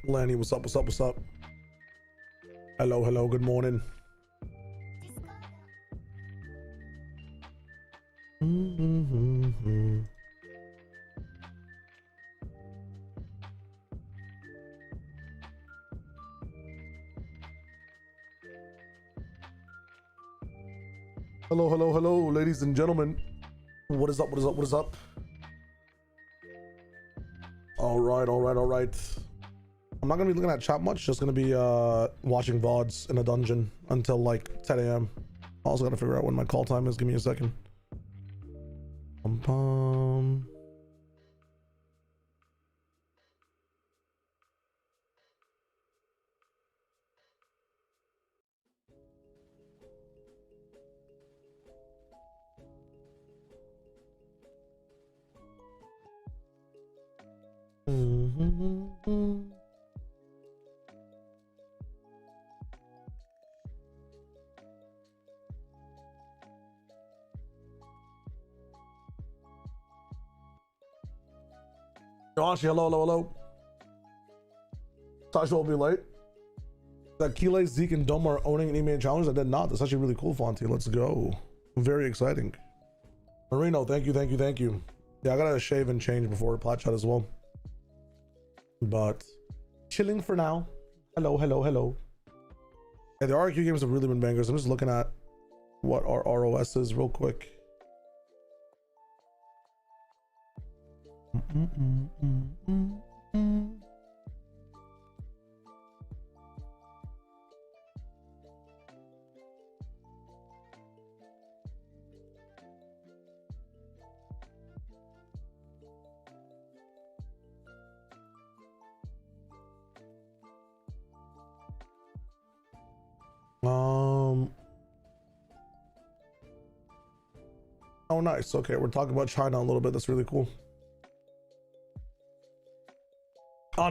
Lanny, what's up? What's up? What's up? Hello, hello. Good morning. Hello, hello, hello, ladies and gentlemen. What is up? What is up? What is up? All right, all right, all right. I'm not gonna be looking at chat much, just gonna be watching VODs in a dungeon until like 10 a.m. Also gotta figure out when my call time is. Give me a second. Pum. Josh, hello, hello, hello. Tasha will be late. That Keeley, Zeke, and Dome are owning an email challenge. I did not. That's actually really cool, Fonty. Let's go. Very exciting. Marino, thank you, thank you, thank you. Yeah, I gotta shave and change before plat chat as well. But chilling for now. Hello, hello, hello. Yeah, the RRQ games have really been bangers. I'm just looking at what our ROS is real quick. Oh, nice. Okay, we're talking about China a little bit. That's really cool.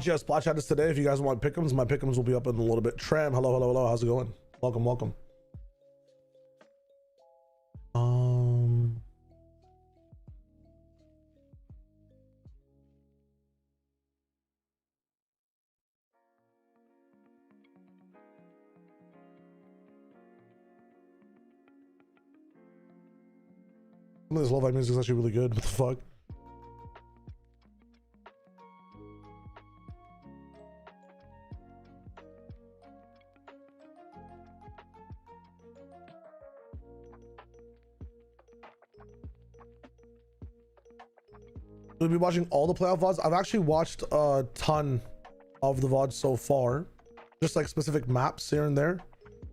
Yes, Splash Chat is today. If you guys want pick'ems, my pick'ems will be up in a little bit. Tram, hello, hello, hello. How's it going? Welcome, welcome. Some of this Lofi music is actually really good. What the fuck? We'll be watching all the playoff VODs. I've actually watched a ton of the VODs so far, just like specific maps here and there.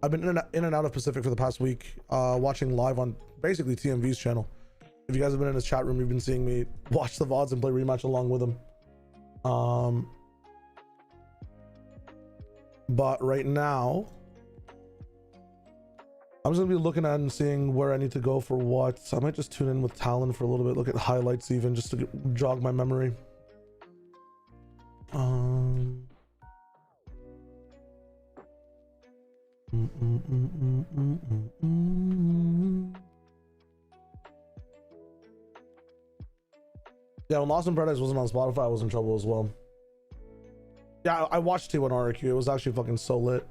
I've been in and out of Pacific for the past week, watching live on basically TMV's channel. If you guys have been in his chat room, you've been seeing me watch the VODs and play rematch along with him. But right now, I'm just gonna be looking at and seeing where I need to go for what. So I might just tune in with Talon for a little bit, look at highlights even, just to jog my memory. Yeah, when Lost in Paradise wasn't on Spotify, I was in trouble as well. Yeah, I watched T1 RRQ. It was actually fucking so lit.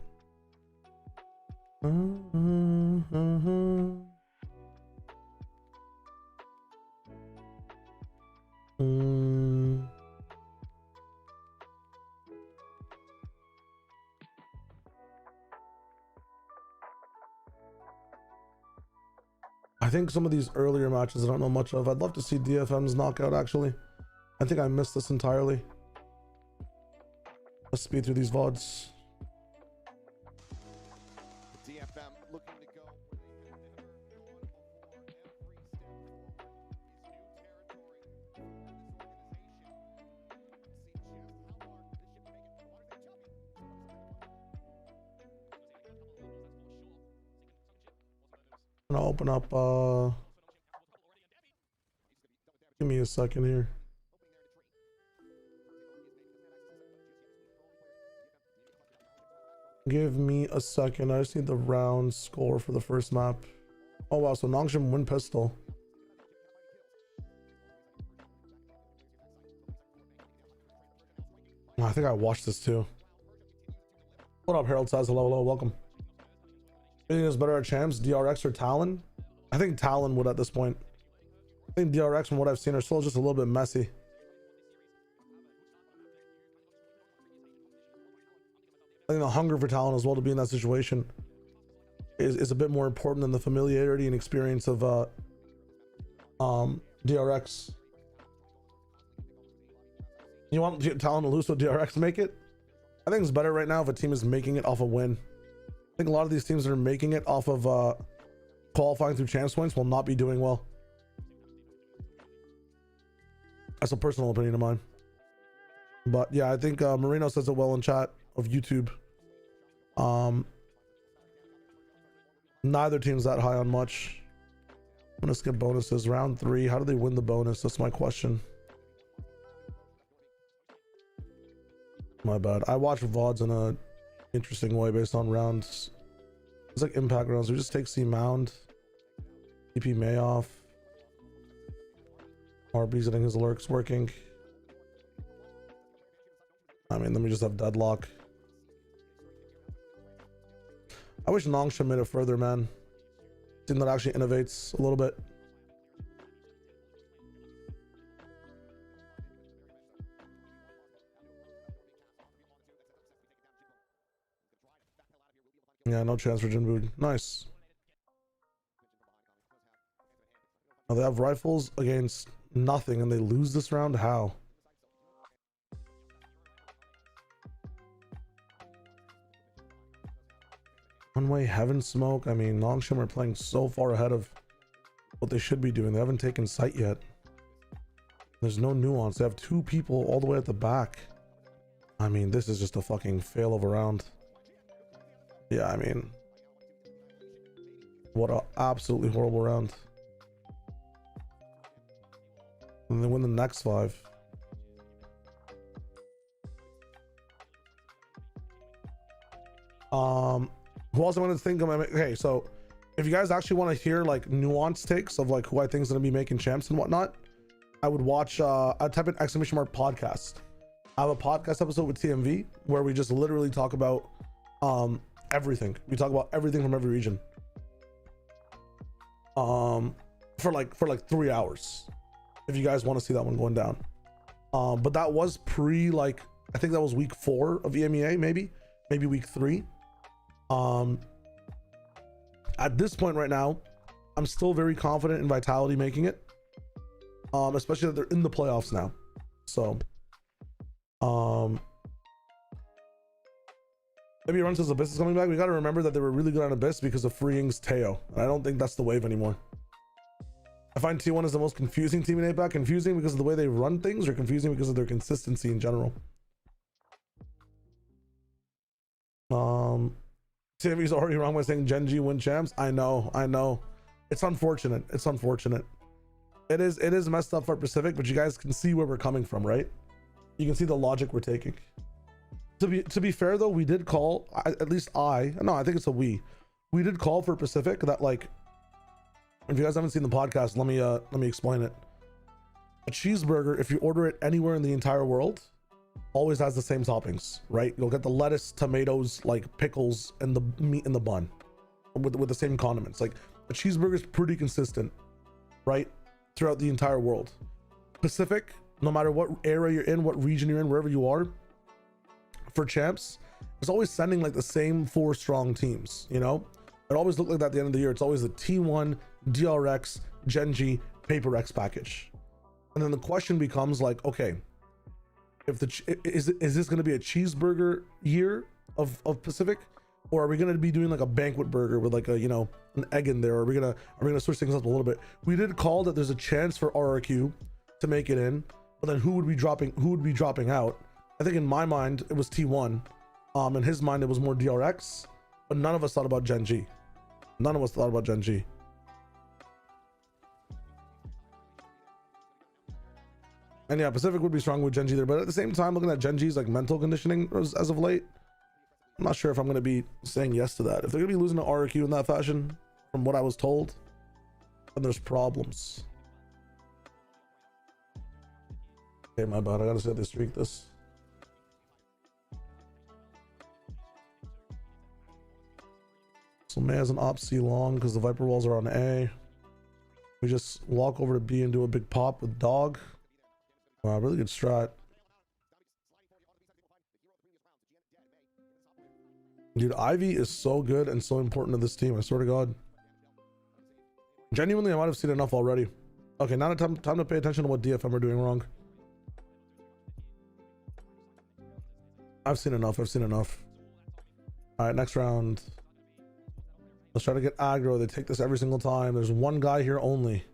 I think some of these earlier matches I don't know much of. I'd love to see DFM's knockout actually. I think I missed this entirely. Let's speed through these VODs. DFM looking to go where they've been never gone before. Every step forward is new territory for this organization. I'm gonna open up give me a second here. Give me a second. I just need the round score for the first map. Oh wow, so Nongshim win pistol. Oh, I think I watched this too. What up, Harold says hello, hello, welcome. Anything is better at champs, DRX or Talon? I think Talon would at this point. I think DRX, from what I've seen, are still just a little bit messy. I think the hunger for Talon as well to be in that situation is a bit more important than the familiarity and experience of DRX. You want Talon to lose so DRX make it? I think it's better right now if a team is making it off a win. I think a lot of these teams that are making it off of qualifying through champs points will not be doing well. That's a personal opinion of mine. But yeah, I think Marino says it well in chat of YouTube. Neither team's that high on much. I'm gonna skip bonuses. Round 3, how do they win the bonus? That's my question. My bad. I watch VODs in a interesting way based on rounds. It's like impact rounds. We just take C Mound, EP May off. RB's getting his lurks working. I mean, then we just have deadlock. I wish Nongshim made it further, man. Team that actually innovates a little bit. Yeah, no chance for Jinbu. Nice. Now they have rifles against nothing and they lose this round? How? One-way heaven smoke. I mean, Nongshim are playing so far ahead of what they should be doing. They haven't taken sight yet. There's no nuance. They have 2 people all the way at the back. I mean, this is just a fucking fail of a round. Yeah, I mean, what a absolutely horrible round. And they win the next 5. Who else I want to think of? Okay, so if you guys actually want to hear like nuance takes of like who I think is going to be making champs and whatnot, I would watch I'd type in !podcast. I have a podcast episode with TMV where we just literally talk about everything. We talk about everything from every region for like 3 hours, if you guys want to see that one going down. But that was pre, like, I think that was week 4 of EMEA, maybe week 3. At this point right now, I'm still very confident in Vitality making it, especially that they're in the playoffs now. So maybe Run says Abyss is coming back. We got to remember that they were really good on Abyss because of Freeing's Teo, and I don't think that's the wave anymore. I find T1 is the most confusing team in APAC. Confusing because of the way they run things, or confusing because of their consistency in general. TMV's already wrong by saying Gen.G win champs. I know. It's unfortunate. It is messed up for Pacific, but you guys can see where we're coming from, right? You can see the logic we're taking. To be fair though, we did call, at least I think it's a we did call for Pacific that, like, if you guys haven't seen the podcast, let me explain it. A cheeseburger, if you order it anywhere in the entire world, always has the same toppings, right? You'll get the lettuce, tomatoes, like pickles, and the meat in the bun with the same condiments. Like, a cheeseburger is pretty consistent, right, throughout the entire world. Pacific, no matter what area you're in, what region you're in, wherever you are, for champs, it's always sending like the same 4 strong teams, you know? It always looked like that at the end of the year. It's always the T1, DRX, Gen.G, Paper X package. And then the question becomes like, okay, if is this going to be a cheeseburger year of Pacific, or are we going to be doing like a banquet burger with like a, you know, an egg in there? Or are we gonna switch things up a little bit? We did call that there's a chance for RRQ to make it in, but then who would be dropping out? I think in my mind it was T1. In his mind it was more DRX, but none of us thought about Gen.G. And yeah, Pacific would be strong with Gen.G there, but at the same time, looking at Gen.G's like mental conditioning as of late, I'm not sure if I'm going to be saying yes to that. If they're going to be losing to RRQ in that fashion, from what I was told, then there's problems. Okay, my bad. I got to say they streak this. So May has an op C long because the Viper walls are on A. We just walk over to B and do a big pop with dog. Wow, really good strat. Dude, Ivy is so good and so important to this team. I swear to God. Genuinely, I might have seen enough already. Okay, now time to pay attention to what DFM are doing wrong. I've seen enough. I've seen enough. All right, next round. Let's try to get aggro. They take this every single time. There's one guy here only.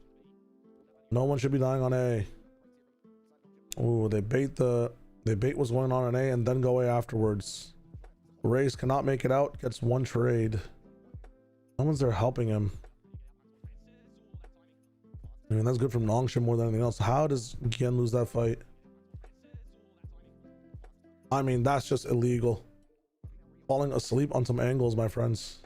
No one should be dying on A. Ooh, they bait what's going on A and then go A afterwards. Race cannot make it out. Gets one trade. Someone's there helping him. I mean, that's good from Nongshim more than anything else. How does Gen lose that fight? I mean, that's just illegal. Falling asleep on some angles, my friends.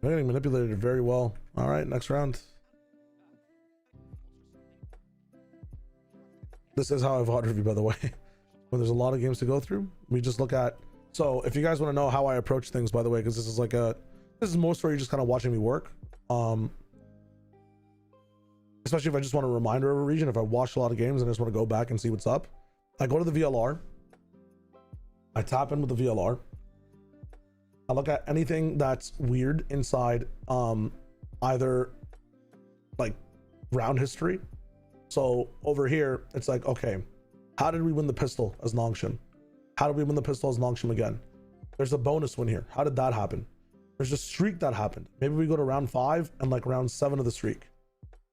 They're getting manipulated very well. All right, next round. This is how I VOD review, by the way. When there's a lot of games to go through, we just look at. So if you guys want to know how I approach things, by the way, because this is most where you're just kind of watching me work. Especially if I just want a reminder of a region. If I watch a lot of games and I just want to go back and see what's up, I go to the VLR. I tap in with the VLR. I look at anything that's weird inside either like round history. So over here, it's like, okay, how did we win the pistol as Nongshim? How did we win the pistol as Nongshim again? There's a bonus win here. How did that happen? There's a streak that happened. Maybe we go to round 5 and like round 7 of the streak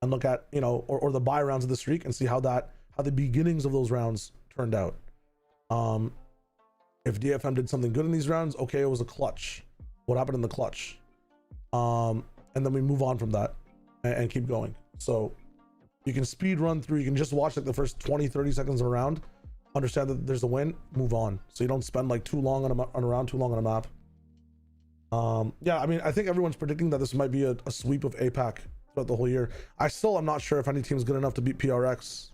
and look at, you know, or the buy rounds of the streak and see how the beginnings of those rounds turned out. If DFM did something good in these rounds, okay, it was a clutch. What happened in the clutch? And then we move on from that and keep going. So you can speed run through, you can just watch like the first 20-30 seconds of a round, understand that there's a win, move on. So you don't spend like too long on a round, too long on a map. Yeah, I mean, I think everyone's predicting that this might be a sweep of APAC throughout the whole year. I still am not sure if any team's good enough to beat PRX.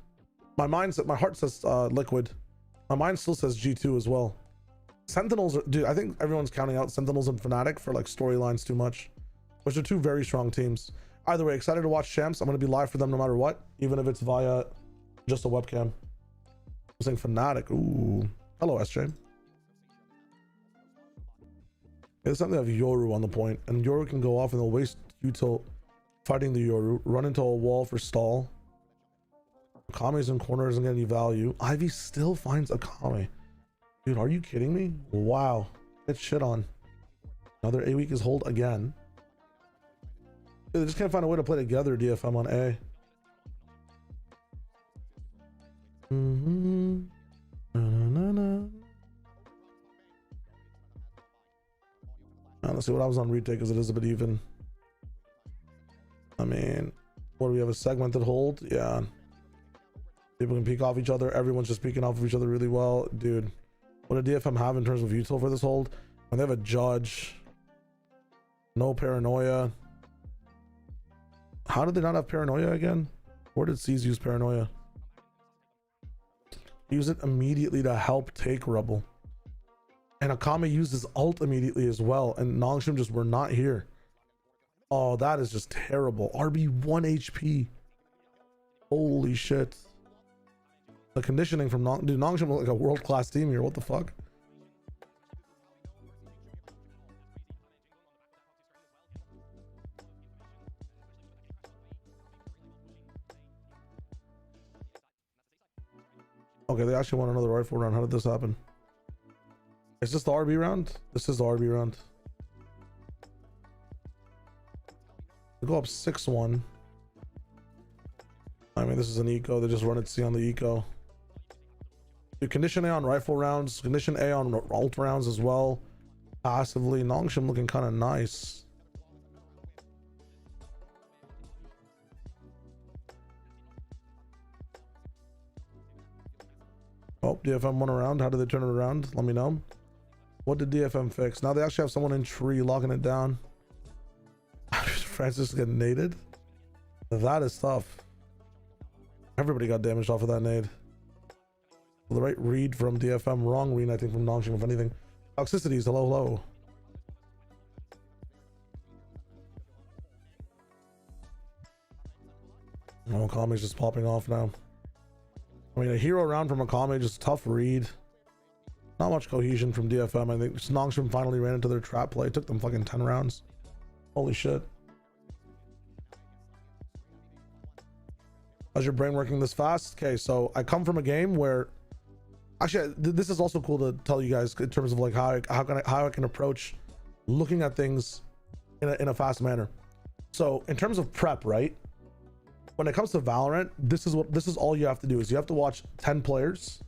My heart says Liquid. My mind still says G2 as well. Sentinels are, dude, I think everyone's counting out Sentinels and Fnatic for like storylines too much, which are two very strong teams. Either way, excited to watch champs. I'm going to be live for them no matter what, even if it's via just a webcam. I'm saying Fnatic. Ooh, hello SJ. It's something to have Yoru on the point, and Yoru can go off and they'll waste util fighting the Yoru, run into a wall for stall. Akame's in corner, doesn't get any value. Ivy still finds Akame. Dude, are you kidding me? Wow. Get shit on. Another A week is hold again. Dude, they just can't find a way to play together, DFM on A. Let's see what I was on retake because it is a bit even. I mean, what do we have? A segmented hold? Yeah. People can peek off each other. Everyone's just peeking off of each other really well. Dude, what did DFM have in terms of util for this hold? When they have a judge, no paranoia. How did they not have paranoia again? Where did C's use paranoia? Use it immediately to help take Rebel. And Akame used his ult immediately as well. And Nongshim just were not here. Oh, that is just terrible. RB 1 HP. Holy shit. The conditioning from Nongshim look like a world-class team here. What the fuck? Okay, they actually won another rifle round. How did this happen? Is this the RB round? This is the RB round. They go up 6-1. I mean, this is an eco. They just run it C on the eco. Do condition A on rifle rounds, condition A on ult rounds as well. Passively, Nongshim looking kind of nice. Oh, DFM won around. How did they turn it around? Let me know. What did DFM fix? Now they actually have someone in tree locking it down. Francis getting naded. That is tough. Everybody got damaged off of that nade. The right read from DFM, wrong read I think from Nongshim if anything. Toxicities, hello, hello. Oh, Akame's just popping off now. I mean, a hero round from Akame, just tough read. Not much cohesion from DFM. I think Nongshim finally ran into their trap play. It took them fucking 10 rounds. Holy shit. How's your brain working this fast? Okay, so I come from a game where... Actually, this is also cool to tell you guys in terms of like how I can approach looking at things in a fast manner. So in terms of prep, right? When it comes to Valorant, this is all you have to do is you have to watch 10 players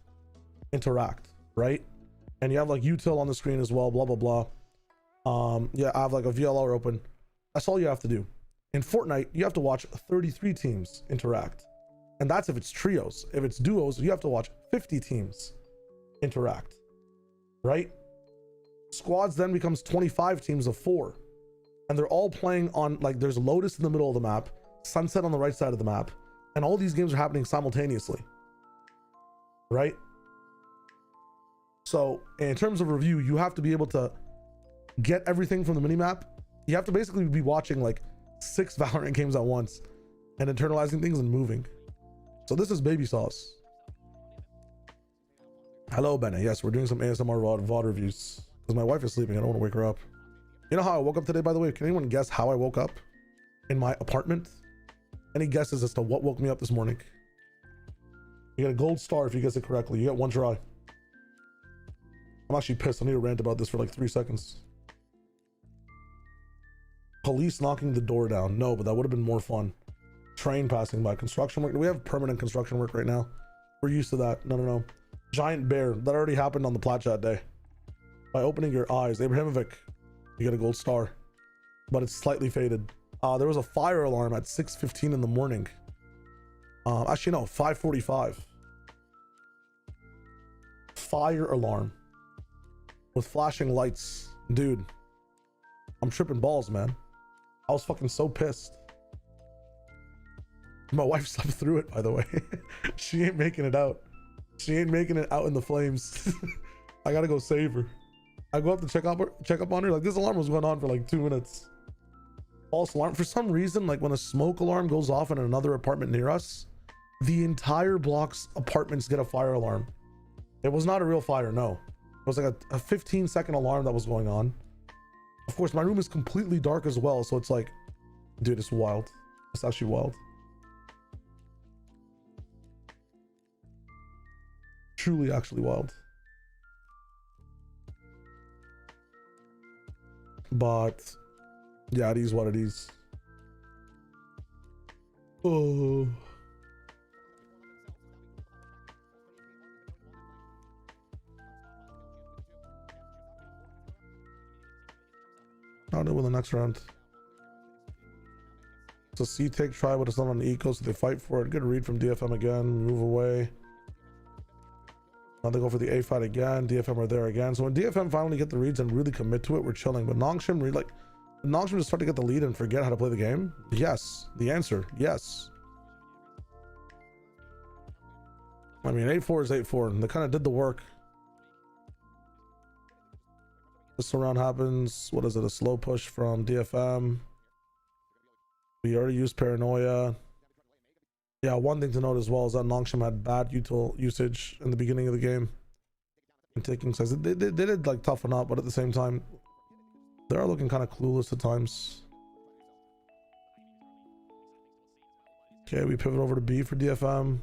interact, right? And you have like util on the screen as well, blah blah blah. Yeah, I have like a VLR open. That's all you have to do. In Fortnite, you have to watch 33 teams interact, and that's if it's trios. If it's duos, you have to watch 50 teams interact, right? Squads then becomes 25 teams of 4, and they're all playing on, like, there's Lotus in the middle of the map, Sunset on the right side of the map, and all these games are happening simultaneously, right? So in terms of review, you have to be able to get everything from the minimap. You have to basically be watching like 6 Valorant games at once and internalizing things and moving. So this is baby sauce. Hello, Bennett. Yes, we're doing some ASMR VOD reviews because my wife is sleeping. I don't want to wake her up. You know how I woke up today, by the way? Can anyone guess how I woke up in my apartment? Any guesses as to what woke me up this morning? You get a gold star if you guess it correctly. You get 1 try. I'm actually pissed. I need to rant about this for like 3 seconds. Police knocking the door down. No, but that would have been more fun. Train passing by. Construction work. Do we have permanent construction work right now? We're used to that. No. Giant bear. That already happened on the Plat Chat day. By opening your eyes. Abrahamovic. You get a gold star. But it's slightly faded. There was a fire alarm at 6:15 in the morning. Actually, no. 5:45. Fire alarm. With flashing lights. Dude. I'm tripping balls, man. I was fucking so pissed. My wife slept through it, by the way. She ain't making it out. She ain't making it out in the flames. I gotta go save her. I go up to check up on her. Like, this alarm was going on for like 2 minutes. False alarm. For some reason, like when a smoke alarm goes off in another apartment near us, the entire block's apartments get a fire alarm. It was not a real fire, no. It was like a 15-second alarm that was going on. Of course, my room is completely dark as well, so it's like, dude, it's wild. It's actually wild. Truly, actually wild. But yeah, it is what it is. Oh. I'll do with the next round. It's a C take try, but it's not on the eco, so they fight for it. Good read from DFM again. Move away. Now they go for the A fight again. DFM are there again. So when DFM finally get the reads and really commit to it, we're chilling. But Nongshim really, like, Nongshim just start to get the lead and forget how to play the game? Yes. The answer, yes. I mean, 8-4 is 8-4, and they kind of did the work. This round happens. What is it? A slow push from DFM. We already used paranoia. Yeah, one thing to note as well is that Nongshim had bad util usage in the beginning of the game. And taking sides. They did like toughen up, but at the same time, they are looking kind of clueless at times. Okay, we pivot over to B for DFM.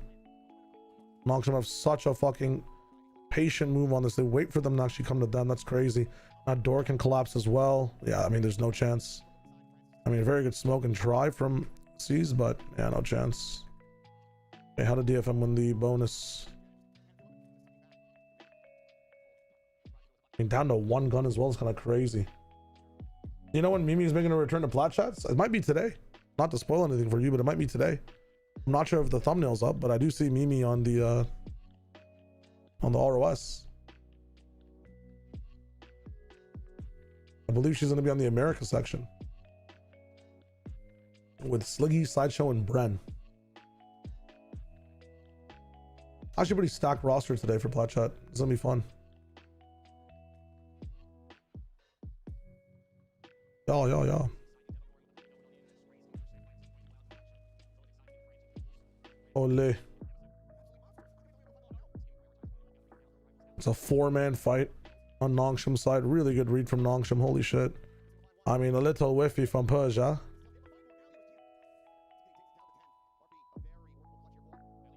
Nongshim have such a fucking patient move on this. They wait for them to actually come to them. That's crazy. That door can collapse as well. Yeah, I mean, there's no chance. I mean, a very good smoke and try from C's, but yeah, no chance. Okay, how did DFM win the bonus? I mean, down to 1 gun as well is kind of crazy. You know when Mimi is making a return to Plat Chats? It might be today. Not to spoil anything for you, but it might be today. I'm not sure if the thumbnail's up, but I do see Mimi on the on the ROS. I believe she's going to be on the America section with Sliggy, Sideshow, and Bren. Actually, pretty stacked roster today for Plat Chat. It's going to be fun. Yo. Ole. It's a 4-man fight on Nongshim's side. Really good read from Nongshim. Holy shit. I mean, a little whiffy from Persia.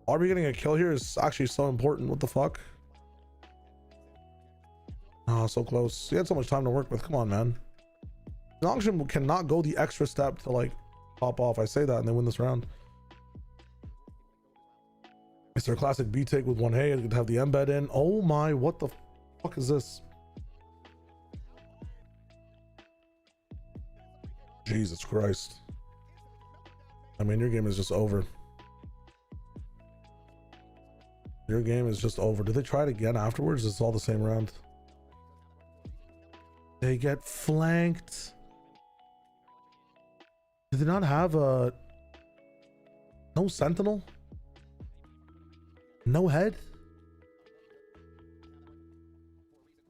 RB getting a kill here is actually so important. What the fuck? Oh, so close. He had so much time to work with. Come on, man. Nongshim cannot go the extra step to like pop off. I say that and they win this round. It's their classic B take with one hay and have the embed in. Oh my, what the fuck is this? Jesus Christ. I mean, your game is just over. Your game is just over. Did they try it again afterwards? It's all the same round. They get flanked. Did they not have a... No sentinel? No head?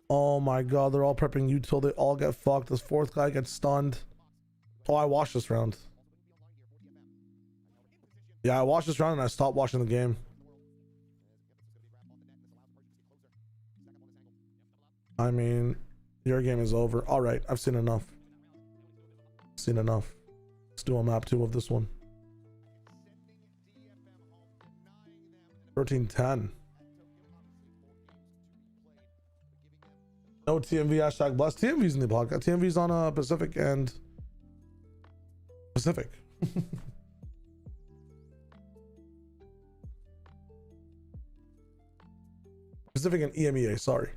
Oh my god, they're all prepping you till they all get fucked. This fourth guy gets stunned. Oh, I watched this round. Yeah, I watched this round and I stopped watching the game. I mean, your game is over. All right, I've seen enough. Seen enough. Let's do a map 2 of this one. 13-10. No TMV hashtag blessed. TMV's in the podcast. TMV's on Pacific and Pacific. Pacific and EMEA, sorry.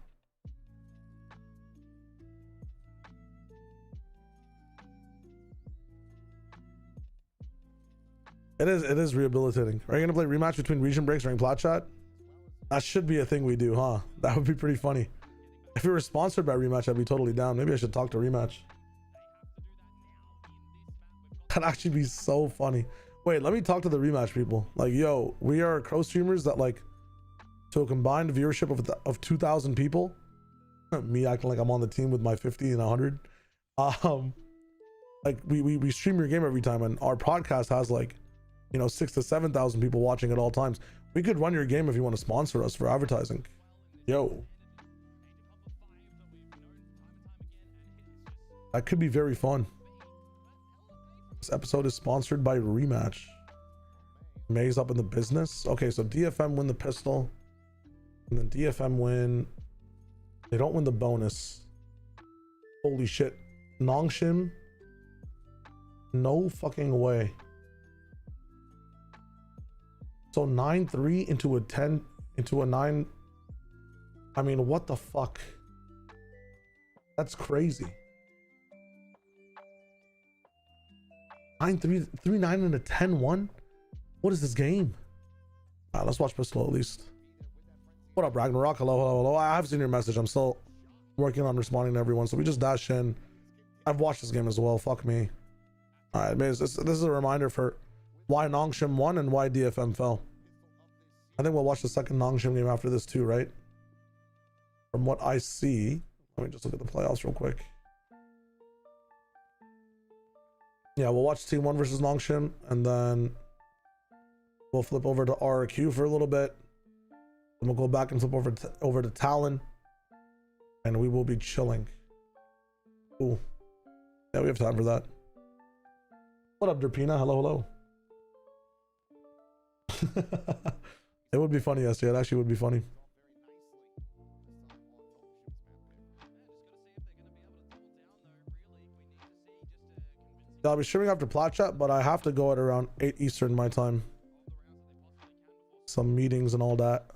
It is rehabilitating. Are you gonna play rematch between region breaks during Plat Chat? That should be a thing we do, huh? That would be pretty funny. If we were sponsored by Rematch, I'd be totally down. Maybe I should talk to Rematch. That'd actually be so funny. Wait, let me talk to the Rematch people. Like, yo, we are crow streamers that like to a combined viewership of 2,000 people. Me acting like I'm on the team with my 50 and 100. Like we stream your game every time, and our podcast has like, you know, 6,000 to 7,000 people watching at all times. We could run your game if you want to sponsor us for advertising. Yo, that could be very fun. This episode is sponsored by Rematch. May's up in the business. Okay, so DFM win the pistol, and then DFM win. They don't win the bonus. Holy shit. Nongshim? No fucking way. So 9-3 into a 10 into a 9. I mean, what the fuck? That's crazy. 9-3, 3-9 and a 10-1. What is this game? Let's watch pistol at least. What up, Ragnarok? Hello. I have seen your message. I'm still working on responding to everyone, so we just dash in. I've watched this game as well. Fuck me. All right, this is a reminder for why Nongshim won and why DFM fell. I think we'll watch the second Nongshim game after this too, right? From what I see, let me just look at the playoffs real quick. Yeah, we'll watch Team 1 versus Nongshim, and then we'll flip over to RRQ for a little bit. Then we'll go back and flip over to Talon, and we will be chilling. Ooh. Yeah, we have time for that. What up, Derpina? Hello. It would be funny, yes, yeah, it actually would be funny. I'll be streaming after Plat Chat, but I have to go at around 8 Eastern my time. Some meetings and all that.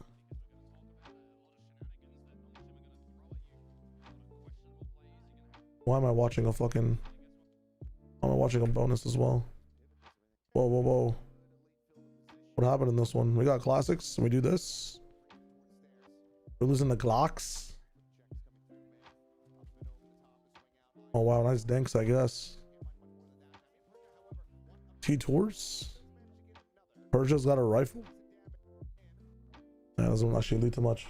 Why am I watching a fucking... I'm watching a bonus as well. Whoa. What happened in this one? We got classics and we do this. We're losing the Glocks. Oh wow, nice dinks, I guess. T-Tours. Persia's got a rifle. Yeah, doesn't actually lead to much.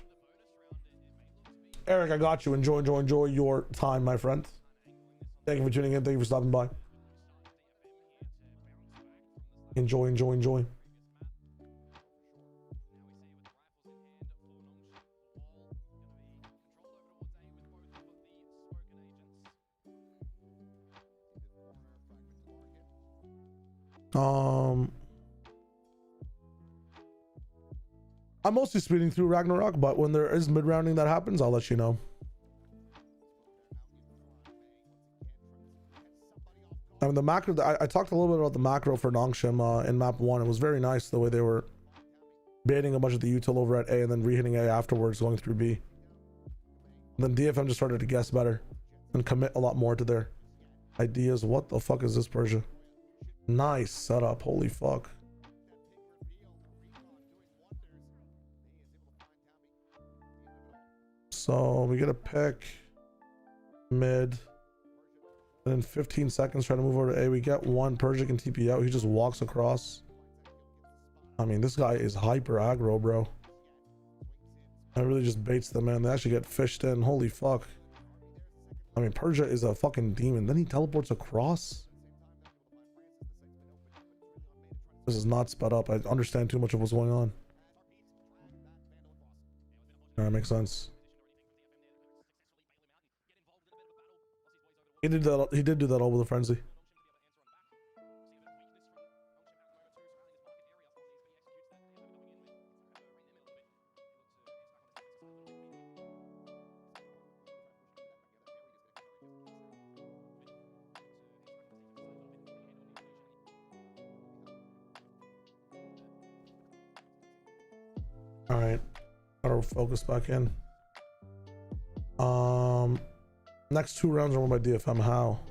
Eric, I got you. Enjoy your time, my friend. Thank you for tuning in. Thank you for stopping by. Enjoy. I'm mostly speeding through Ragnarok, but when there is mid-rounding that happens, I'll let you know. I mean, the macro, I talked a little bit about the macro for Nongshim in map 1. It was very nice the way they were baiting a bunch of the util over at A and then re-hitting A afterwards, going through B. And then DFM just started to guess better and commit a lot more to their ideas. What the fuck is this, Persia? Nice setup, holy fuck. So we get a pick mid, and in 15 seconds try to move over to A. We get one. Persia can TP out. He just walks across. I mean, this guy is hyper aggro, bro. I really just baits them, man. They actually get fished in. Holy fuck. I mean, Persia is a fucking demon. Then he teleports across. This is not sped up. I understand too much of what's going on. That makes sense. He did that. He did do that all with a frenzy. All right, gotta focus back in. Next 2 rounds are won by DFM. How?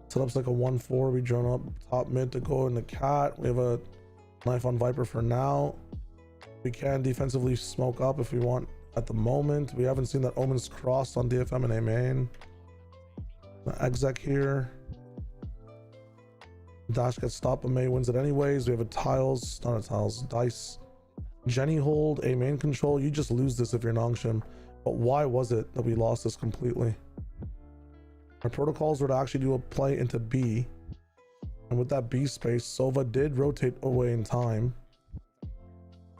Setup's like a 1-4. We drone up top mid to go in the cat. We have a knife on Viper for now. We can defensively smoke up if we want at the moment. We haven't seen that Omen's crossed on DFM and A main. The exec here. Dash gets stopped, but May wins it anyways. We have a tiles, not a tiles, dice. Jenny hold, A main control. You just lose this if you're Nongshim. But why was it that we lost this completely? Our protocols were to actually do a play into B. And with that B space, Sova did rotate away in time.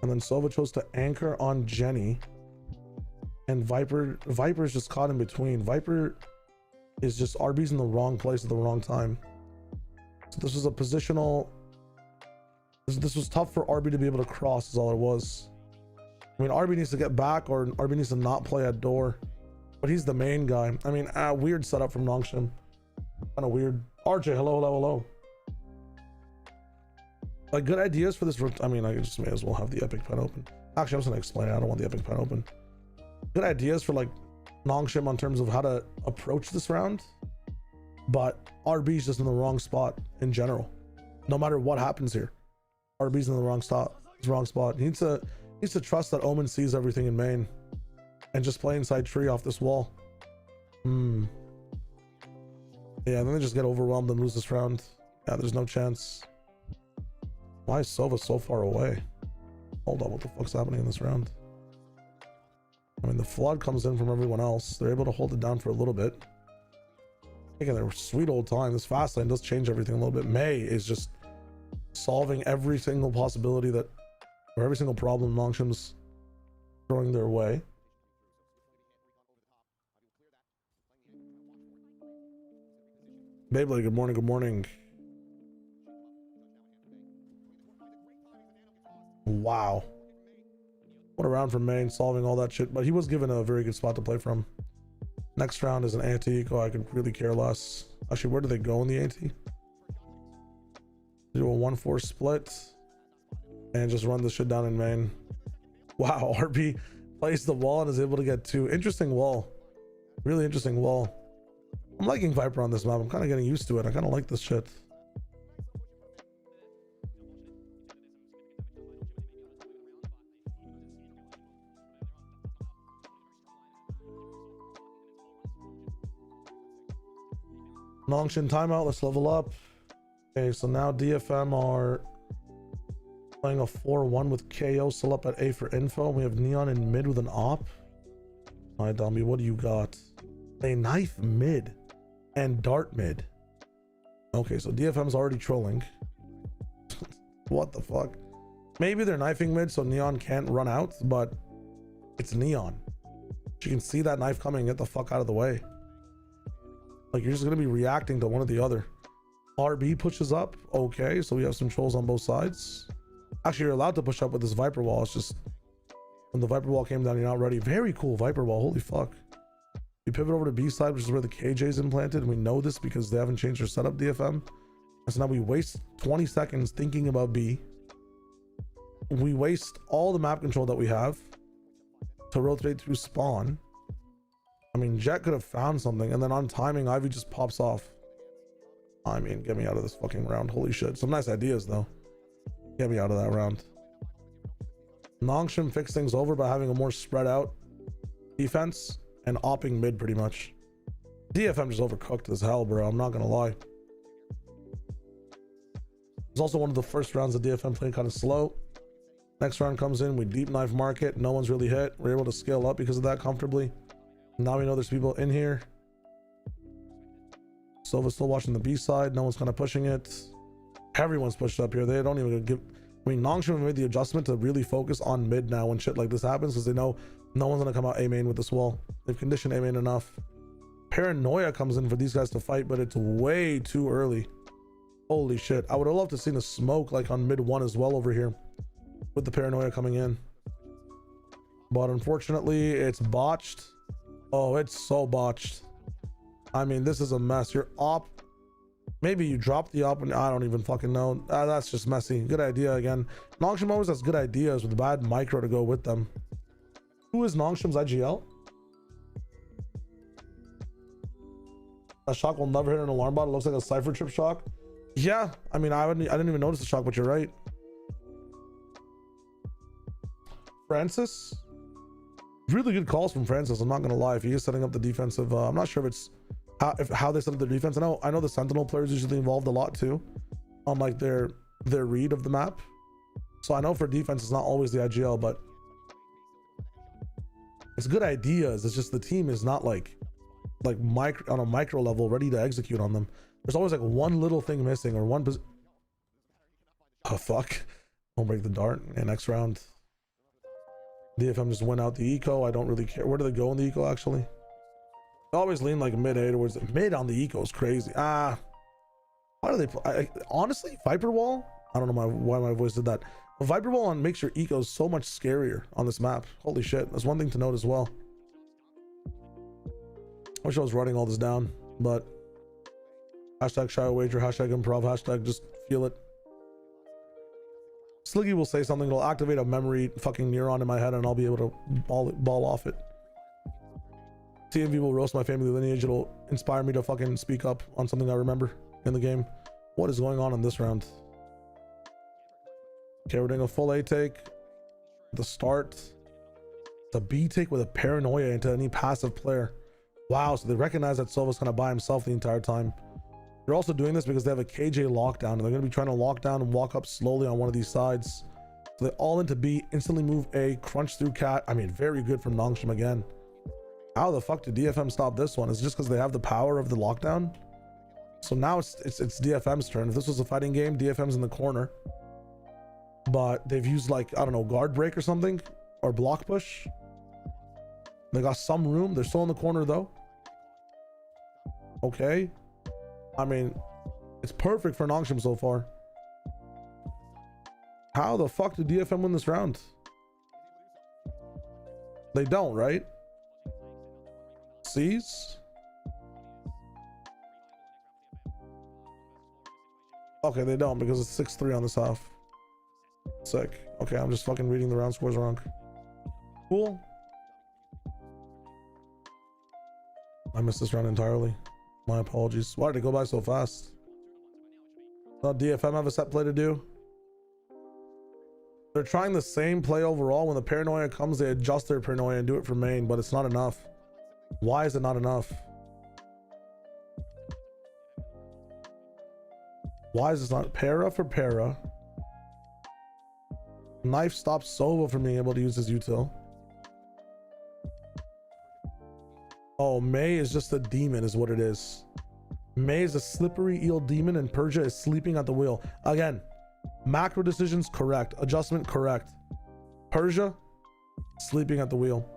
And then Sova chose to anchor on Jenny. And Viper's just caught in between. Viper is just RB's in the wrong place at the wrong time. So this was a positional. This was tough for RB to be able to cross, is all it was. I mean, RB needs to get back, or RB needs to not play at door. But he's the main guy. I mean, weird setup from Nongshim. Kind of weird. RJ, hello. Like, good ideas for this. I mean, I just may as well have the epic pen open. Actually, I'm just gonna explain it. I don't want the epic pen open. Good ideas for like Nongshim on terms of how to approach this round. But RB's just in the wrong spot in general. No matter what happens here, RB's in the wrong spot. He needs to trust that Omen sees everything in main and just play inside tree off this wall. Yeah, then they just get overwhelmed and lose this round. Yeah, there's no chance. Why is Sova so far away? Hold on, what the fuck's happening in this round? I mean, the flood comes in from everyone else. They're able to hold it down for a little bit. Taking their sweet old time. This fast lane does change everything a little bit. May is just solving every single possibility that, or every single problem Nongshim's throwing their way. Beyblade, good morning. Wow. What a round from main, solving all that shit. But he was given a very good spot to play from. Next round is an anti-eco. I could really care less. Actually, where do they go in the anti? Do a 1-4 split and just run this shit down in main. Wow, RB plays the wall and is able to get 2. Interesting wall. Really interesting wall. I'm liking Viper on this map. I'm kind of getting used to it. I kind of like this shit. Nongshim timeout. Let's level up. Okay, so now DFM are playing a 4-1 with KO still up at A for info. We have Neon in mid with an op. All right, Domby, what do you got? A knife mid and dart mid. Okay, so DFM's already trolling. What the fuck? Maybe they're knifing mid so Neon can't run out, but it's Neon. You can see that knife coming. Get the fuck out of the way. Like, you're just gonna be reacting to one or the other. RB pushes up. Okay, so we have some trolls on both sides. Actually, you're allowed to push up with this Viper wall. It's just when the Viper wall came down, you're not ready. Very cool Viper wall. Holy fuck. We pivot over to B side, which is where the KJ is implanted. And we know this because they haven't changed their setup, DFM. And so now we waste 20 seconds thinking about B. We waste all the map control that we have to rotate through spawn. I mean, Jet could have found something, and then on timing, Ivy just pops off. I mean, get me out of this fucking round. Holy shit. Some nice ideas, though. Get me out of that round. Nongshim fixed things over by having a more spread out defense and opping mid pretty much. DFM just overcooked as hell, bro. I'm not gonna lie. It's also one of the first rounds of DFM playing kind of slow. Next round comes in, we deep knife market. No one's really hit. We're able to scale up because of that comfortably. Now we know there's people in here. Silva's still watching the B side. No one's kind of pushing it. Everyone's pushed up here. They don't even give. I mean, Nongshim made the adjustment to really focus on mid now when shit like this happens because they know no one's gonna come out A main with this wall. They've conditioned A main enough. Paranoia comes in for these guys to fight, but it's way too early. Holy shit. I would have loved to seen a smoke like on mid 1 as well over here with the Paranoia coming in. But unfortunately, it's botched. Oh, it's so botched. I mean, this is a mess. Your op, maybe you drop the op and I don't even fucking know. That's just messy. Good idea again. Nongshim always has good ideas with bad micro to go with them. Who is Nongshim's IGL? A shock will never hit an alarm bot. It looks like a cipher trip shock. Yeah, I mean, I didn't even notice the shock, but you're right. Francis, really good calls from Francis. I'm not gonna lie. If he is setting up the defensive, I'm not sure if it's how they set up the defense. I know the Sentinel players usually involved a lot too, on like their read of the map. So I know for defense it's not always the IGL, but it's good ideas. It's just the team is not like micro on a micro level ready to execute on them. There's always like one little thing missing or one oh fuck, don't break the dart. And next round DFM just went out the eco. I don't really care. Where do they go in the eco actually? They always lean like mid A towards mid on the eco is crazy. Why do they play? Honestly, Viper wall, I don't know why my voice did that. A Viper wall on makes your ecos so much scarier on this map. Holy shit, that's one thing to note as well. I wish I was writing all this down, but hashtag shy wager, hashtag improv, hashtag just feel it. Sliggy will say something, it'll activate a memory fucking neuron in my head and I'll be able to ball off it. TMV will roast my family lineage. It'll inspire me to fucking speak up on something I remember in the game. What is going on in this round? Okay, we're doing a full A take. The start. The B take with a paranoia into any passive player. Wow, so they recognize that Silva's gonna by himself the entire time. They're also doing this because they have a KJ lockdown and they're gonna be trying to lock down and walk up slowly on one of these sides. So they all into B, instantly move A, crunch through cat. I mean, very good from Nongshim again. How the fuck did DFM stop this one? Is it just because they have the power of the lockdown? So now it's DFM's turn. If this was a fighting game, DFM's in the corner. But they've used like, I don't know, guard break or something, or block push. They got some room. They're still in the corner though. Okay. I mean, it's perfect for Nongshim so far. How the fuck did DFM win this round? They don't, right? C's? Okay, they don't because it's 6-3 on this half. Sick. Okay, I'm just fucking reading the round scores wrong. Cool. I missed this round entirely. My apologies. Why did it go by so fast? Thought DFM have a set play to do. They're trying the same play overall. When the paranoia comes, they adjust their paranoia and do it for main, but it's not enough. Why is it not enough? Why is this not para for para? Knife stops Sova from being able to use his util. Oh, May is just a demon is what it is. May is a slippery eel demon and Persia is sleeping at the wheel. Again, macro decisions correct. Adjustment correct. Persia sleeping at the wheel.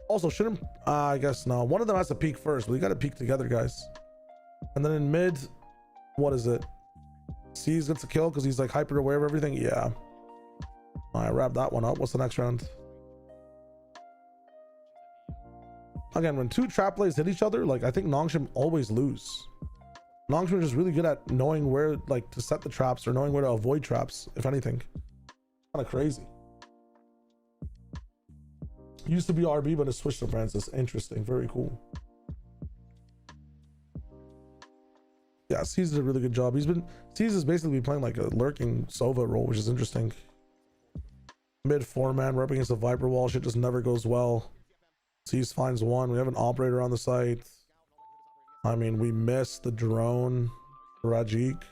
Also, shouldn't I guess no. One of them has to peek first, but we got to peek together, guys. And then in mid, what is it? C's gets a kill because he's like hyper aware of everything. Yeah. All right, wrap that one up. What's the next round? Again, when two trap plays hit each other, like I think Nongshim always lose. Nongshim is just really good at knowing where like to set the traps or knowing where to avoid traps, if anything. Kind of crazy. Used to be RB, but it switched to Francis. Interesting. Very cool. Yeah, C's did a really good job. C's is basically playing like a lurking Sova role, which is interesting. Mid 4-man, we're up against a Viper wall. Shit just never goes well. C's finds one. We have an operator on the site. I mean, we missed the drone. Rajik.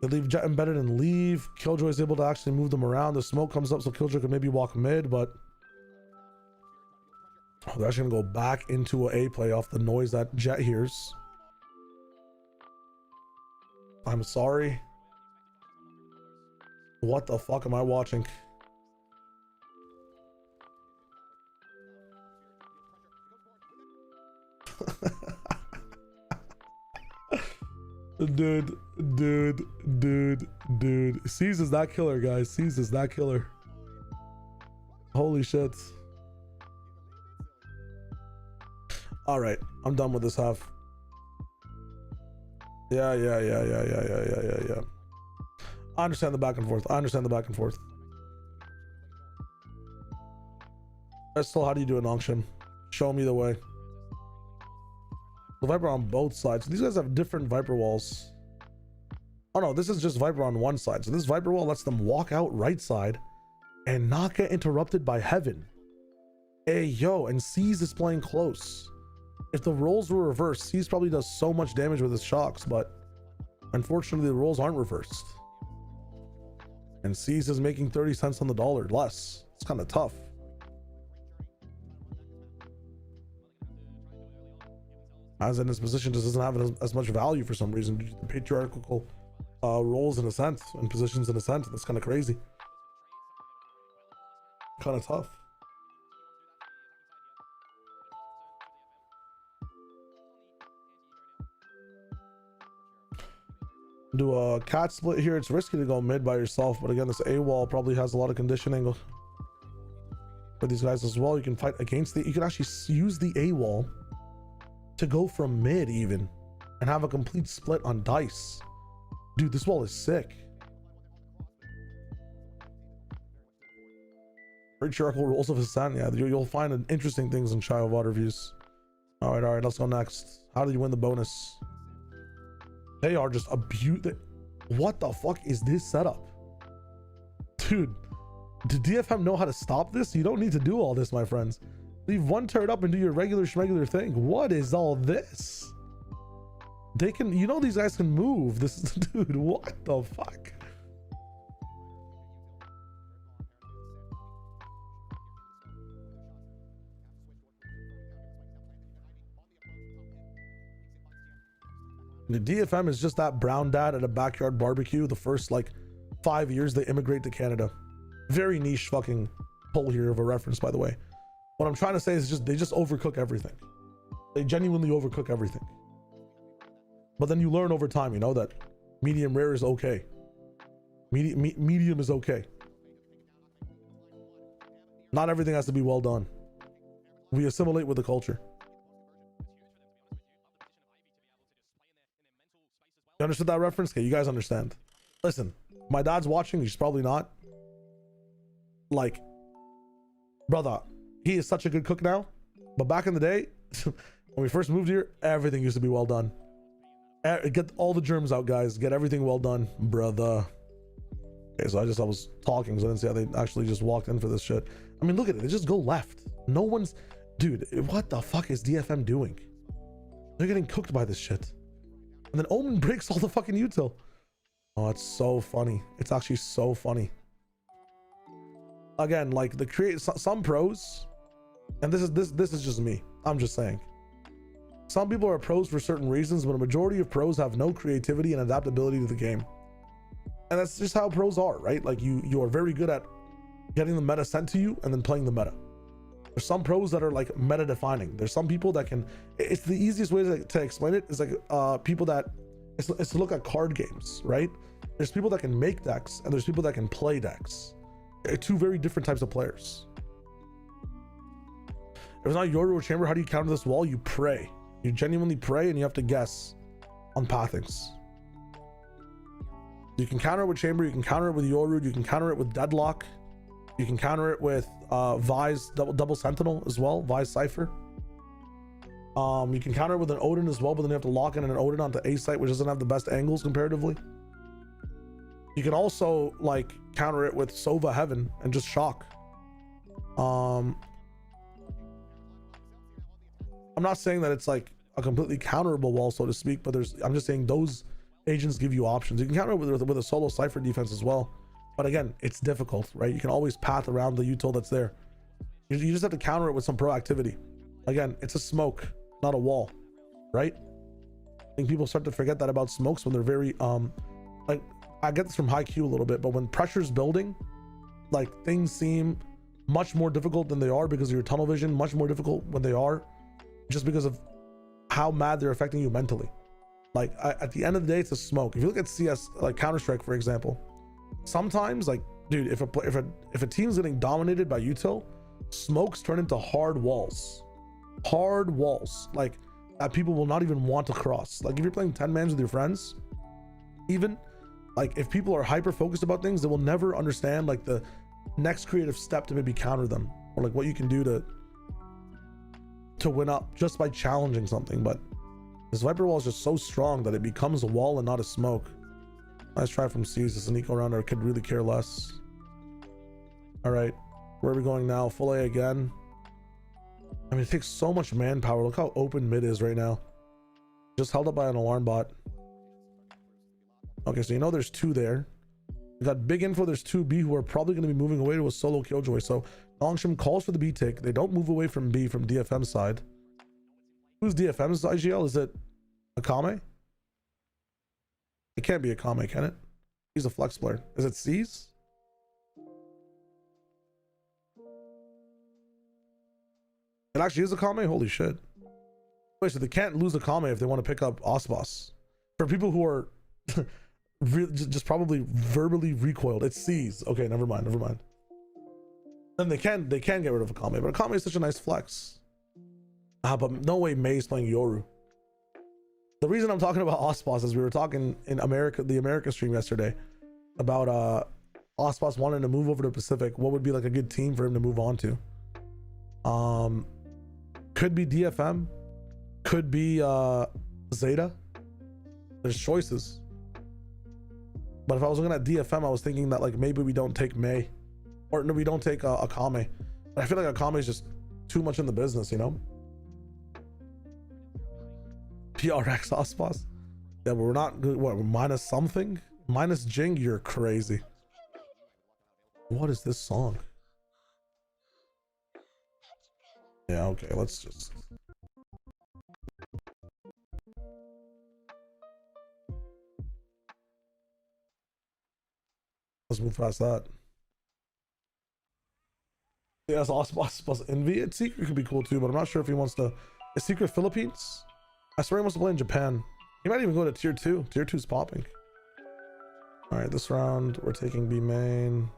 They leave Jet embedded and leave. Killjoy is able to actually move them around. The smoke comes up, so Killjoy can maybe walk mid, but they're actually gonna go back into a play off the noise that Jet hears. I'm sorry. What the fuck am I watching? Dude. C's is that killer, guys. C's is that killer. Holy shit. All right, I'm done with this half. Yeah. I understand the back and forth. Still, how do you do it, Nongshim? Show me the way. The Viper on both sides. These guys have different Viper walls. Oh no, this is just Viper on one side. So this Viper wall lets them walk out right side and not get interrupted by Heaven. Hey, yo, and C's is playing close. If the roles were reversed, C's probably does so much damage with his shocks, but unfortunately the roles aren't reversed. And C's is making 30 cents on the dollar less. It's kind of tough. As in his position just doesn't have as much value for some reason due to the patriarchal roles in a sense and positions in a sense. That's kind of crazy. Kind of tough. Do a cat split here. It's risky to go mid by yourself, but again, this A wall probably has a lot of conditioning for these guys as well. You can fight against you can actually use the A wall to go from mid even and have a complete split on dice. Dude, this wall is sick. Patriarchal rolls of Hassan. Yeah, you'll find interesting things in Child Water views. All right, let's go next. How do you win the bonus? They are just a beaut. What the fuck is this setup? Dude, did DFM know how to stop this? You don't need to do all this, my friends. Leave one turret up and do your regular schmegular thing. What is all this? They can, you know, these guys can move. This is, dude, what the fuck? The DFM is just that brown dad at a backyard barbecue. The first like 5 years they immigrate to Canada. Very niche fucking pull here of a reference, by the way. What I'm trying to say is they just overcook everything. They genuinely overcook everything. But then you learn over time, you know, that medium rare is okay. Medium is okay. Not everything has to be well done. We assimilate with the culture. You understood that reference? Okay, you guys understand. Listen, my dad's watching. He's probably not. Like, brother, he is such a good cook now. But back in the day, when we first moved here, everything used to be well done. Get all the germs out, guys. Get everything well done, brother. Okay, so I was talking, so I didn't see how they actually just walked in for this shit. I mean, look at it. They just go left. No one's... Dude, what the fuck is DFM doing? They're getting cooked by this shit. And then Omen breaks all the fucking util. Oh, it's so funny. It's actually so funny. Again, like some pros, and this is just me. I'm just saying. Some people are pros for certain reasons, but a majority of pros have no creativity and adaptability to the game. And that's just how pros are, right? Like you are very good at getting the meta sent to you and then playing the meta. There's some pros that are like meta defining. There's some people that can, it's the easiest way to explain it is like people that, it's to look at card games, right? There's people that can make decks and there's people that can play decks. They're two very different types of players. If it's not Yoru or Chamber, how do you counter this wall? You pray. You genuinely pray and you have to guess on pathings. You can counter it with Chamber, you can counter it with Yoru, you can counter it with Deadlock, you can counter it with Vi's double Sentinel as well, Vi's Cypher. You can counter it with an Odin as well, but then you have to lock in an Odin onto A site, which doesn't have the best angles comparatively. You can also like counter it with Sova Heaven and just shock. I'm not saying that it's like a completely counterable wall, so to speak, but I'm just saying those agents give you options. You can counter it with a solo Cypher defense as well, but again, it's difficult, right? You can always path around the util that's there. You just have to counter it with some proactivity. Again, it's a smoke, not a wall, right? I think people start to forget that about smokes when they're very like, I get this from high Q a little bit, but when pressure's building, like things seem much more difficult than they are because of your tunnel vision, much more difficult when they are just because of how mad they're affecting you mentally. Like at the end of the day, it's a smoke. If you look at CS, like Counter-Strike, for example, sometimes like, dude, if a team's getting dominated by util, smokes turn into hard walls, like that people will not even want to cross. Like if you're playing 10 mans with your friends, even like if people are hyper focused about things, they will never understand like the next creative step to maybe counter them, or like what you can do to win up just by challenging something. But this Viper wall is just so strong that it becomes a wall and not a smoke. Nice try from C's. It's an eco rounder. Could really care less. All right, where are we going now? Full A again. I mean, it takes so much manpower. Look how open mid is right now. Just held up by an alarm bot. Okay, so you know there's two there. We got big info. There's two B who are probably going to be moving away to a solo Killjoy. So Nongshim calls for the B tick. They don't move away from B from DFM side. Who's DFM's IGL? Is it Akame? It can't be Akame, can it? He's a flex player. Is it C's? It actually is Akame? Holy shit. Wait, so they can't lose Akame if they want to pick up Osbos. For people who are just probably verbally recoiled, it's C's. Okay, never mind. Then they can get rid of Akame, but Akame is such a nice flex. But no way May's playing Yoru. The reason I'm talking about Osbos is we were talking in the America stream yesterday about Osbos wanting to move over to Pacific. What would be like a good team for him to move on to? Could be DFM, could be Zeta. There's choices. But if I was looking at DFM, I was thinking that like maybe we don't take May, or no, we don't take Akame. I feel like Akame is just too much in the business, you know. PRX Osbos. Yeah, but we're not good. What, we're minus something? Minus Jing? You're crazy. What is this song? Yeah, okay, let's move past that. Yeah, it's Osbos plus Envy. It's Secret could be cool too, but I'm not sure if he wants to. Is Secret Philippines? I swear he wants to play in Japan. He might even go to tier 2. Tier 2's popping. All right, this round we're taking B main.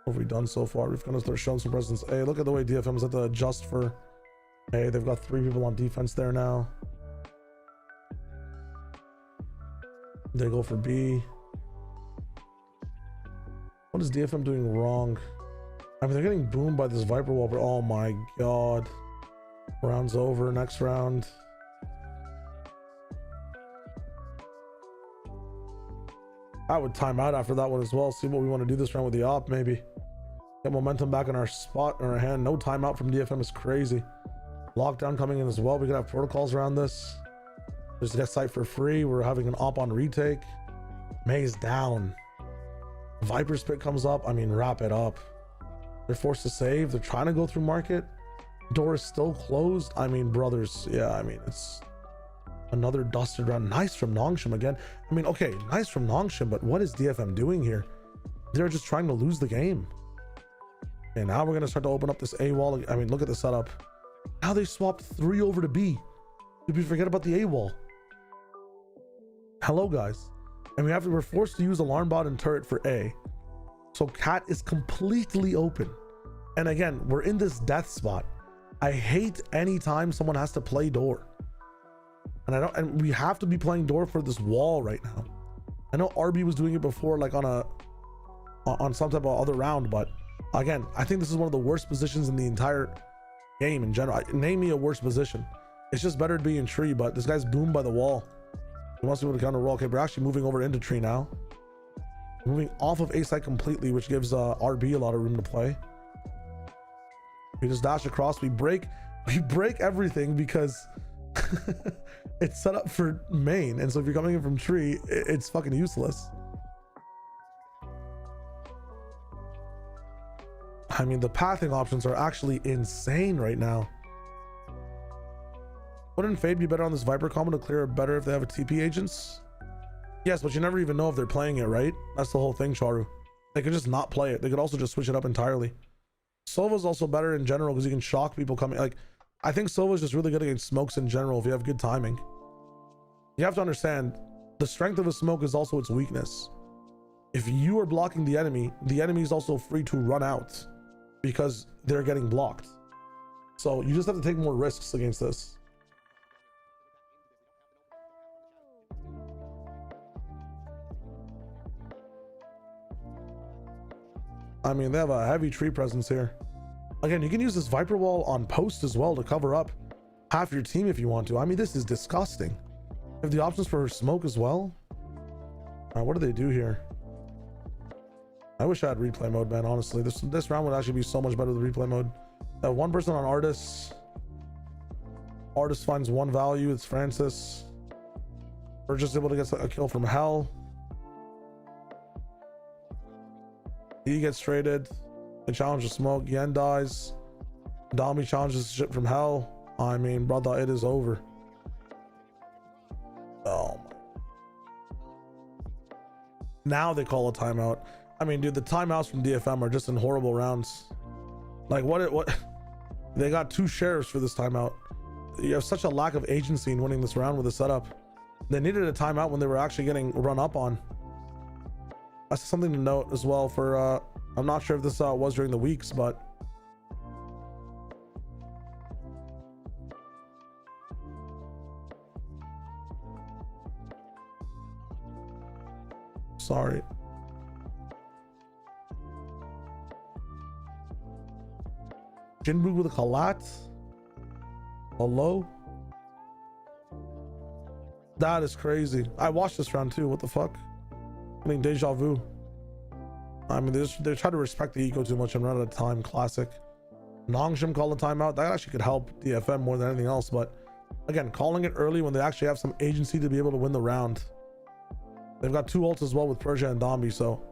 What have we done so far? We've kind of started showing some presence. Hey, look at the way DFM is at the adjust for. Hey, they've got 3 people on defense there now. They go for B. What is DFM doing wrong? I mean, they're getting boomed by this Viper wall, but oh my god. Round's over. Next round. I would time out after that one as well. See what we want to do this round with the op, maybe. Get momentum back in our spot, in our hand. No timeout from DFM is crazy. Lockdown coming in as well. We could have protocols around this. Just get sight for free. We're having an op on retake. May's down. Viper Spit comes up. I mean, wrap it up. They're forced to save. They're trying to go through market. Door is still closed. I mean, brothers. Yeah, I mean, it's another dusted round. Nice from Nongshim again. I mean, okay, nice from Nongshim, but what is DFM doing here? They're just trying to lose the game. And now we're going to start to open up this A wall. I mean, look at the setup. Now they swapped 3 over to B. Did we forget about the A wall? Hello, guys. And we're forced to use alarm bot and turret for A. So Cat is completely open. And again, we're in this death spot. I hate any time someone has to play door. And we have to be playing door for this wall right now. I know RB was doing it before, like on some type of other round, but again, I think this is one of the worst positions in the entire game in general. Name me a worse position. It's just better to be in tree, but this guy's boomed by the wall. He wants to be able to counter roll. Okay, we're actually moving over into tree now. Moving off of A side completely, which gives RB a lot of room to play. We just dash across. We break everything because it's set up for main, and so if you're coming in from tree, it's fucking useless. I mean, the pathing options are actually insane right now. Wouldn't Fade be better on this Viper combo to clear it better if they have a TP agents? Yes, but you never even know if they're playing it, right? That's the whole thing, Charu. They could just not play it. They could also just switch it up entirely. Sova's also better in general because you can shock people coming. Like, I think Sova's just really good against smokes in general if you have good timing. You have to understand, the strength of a smoke is also its weakness. If you are blocking the enemy is also free to run out because they're getting blocked. So you just have to take more risks against this. I mean, they have a heavy tree presence here. Again, you can use this Viper wall on post as well to cover up half your team if you want to. I mean, this is disgusting. You have the options for smoke as well. What do they do here? I wish I had replay mode, man. Honestly, this round would actually be so much better with replay mode. One person on Artis. Artis finds 1 value. It's Francis. We're just able to get a kill from Hell. He gets traded. They challenge the smoke. Yen dies. Dami challenges shit from Hell. I mean, brother, it is over. Oh my. Now they call a timeout. I mean, dude, the timeouts from DFM are just in horrible rounds. Like, what? They got 2 sheriffs for this timeout. You have such a lack of agency in winning this round with the setup. They needed a timeout when they were actually getting run up on. That's something to note as well for, I'm not sure if this was during the weeks, but sorry. Jinbu with a Kalat. Hello? That is crazy. I watched this round too. What the fuck? I mean, deja vu. I mean, they're trying to respect the eco too much and run out of time. Classic. Nongshim call a timeout. That actually could help DFM more than anything else. But again, calling it early when they actually have some agency to be able to win the round. They've got 2 ults as well with Persia and Dombi, so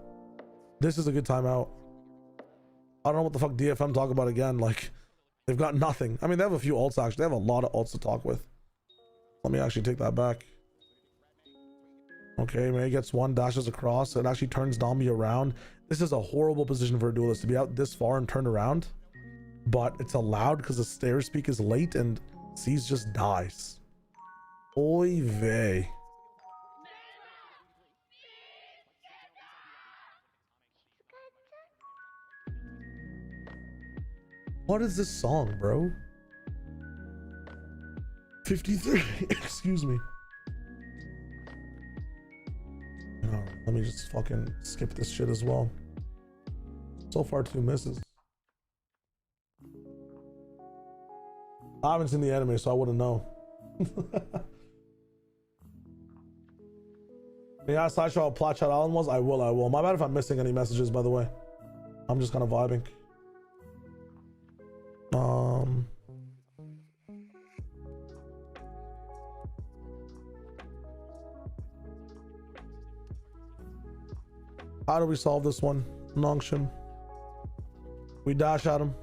this is a good timeout. I don't know what the fuck DFM talk about again. Like, they've got nothing. I mean, they have a few ults actually. They have a lot of ults to talk with. Let me actually take that back. Okay, May gets 1, dashes across. It actually turns Dombi around. This is a horrible position for a duelist to be out this far and turn around. But it's allowed because the stairs speak is late and C's just dies. Oy vey. What is this song, bro? 53. Excuse me. Alright, let me just fucking skip this shit as well. So far, 2 misses. I haven't seen the anime, so I wouldn't know. Yeah, Sideshow how Plot Chat Island was? I will. My bad if I'm missing any messages, by the way. I'm just kind of vibing. How do we solve this one? Nongshim. We dash at him.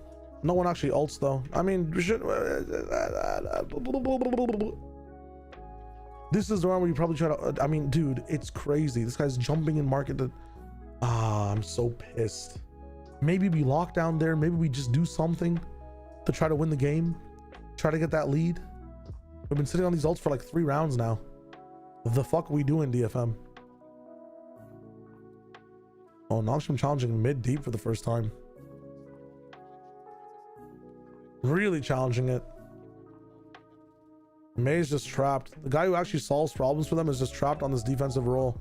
No one actually ults though. I mean, we should. This is the one where you probably try to. I mean, dude, it's crazy. This guy's jumping in market. I'm so pissed. Maybe we lock down there. Maybe we just do something to try to win the game. Try to get that lead. We've been sitting on these ults for like 3 rounds now. The fuck are we doing, DFM? Oh, Nongshim challenging mid deep for the first time. Really challenging it. May's just trapped. The guy who actually solves problems for them is just trapped on this defensive role.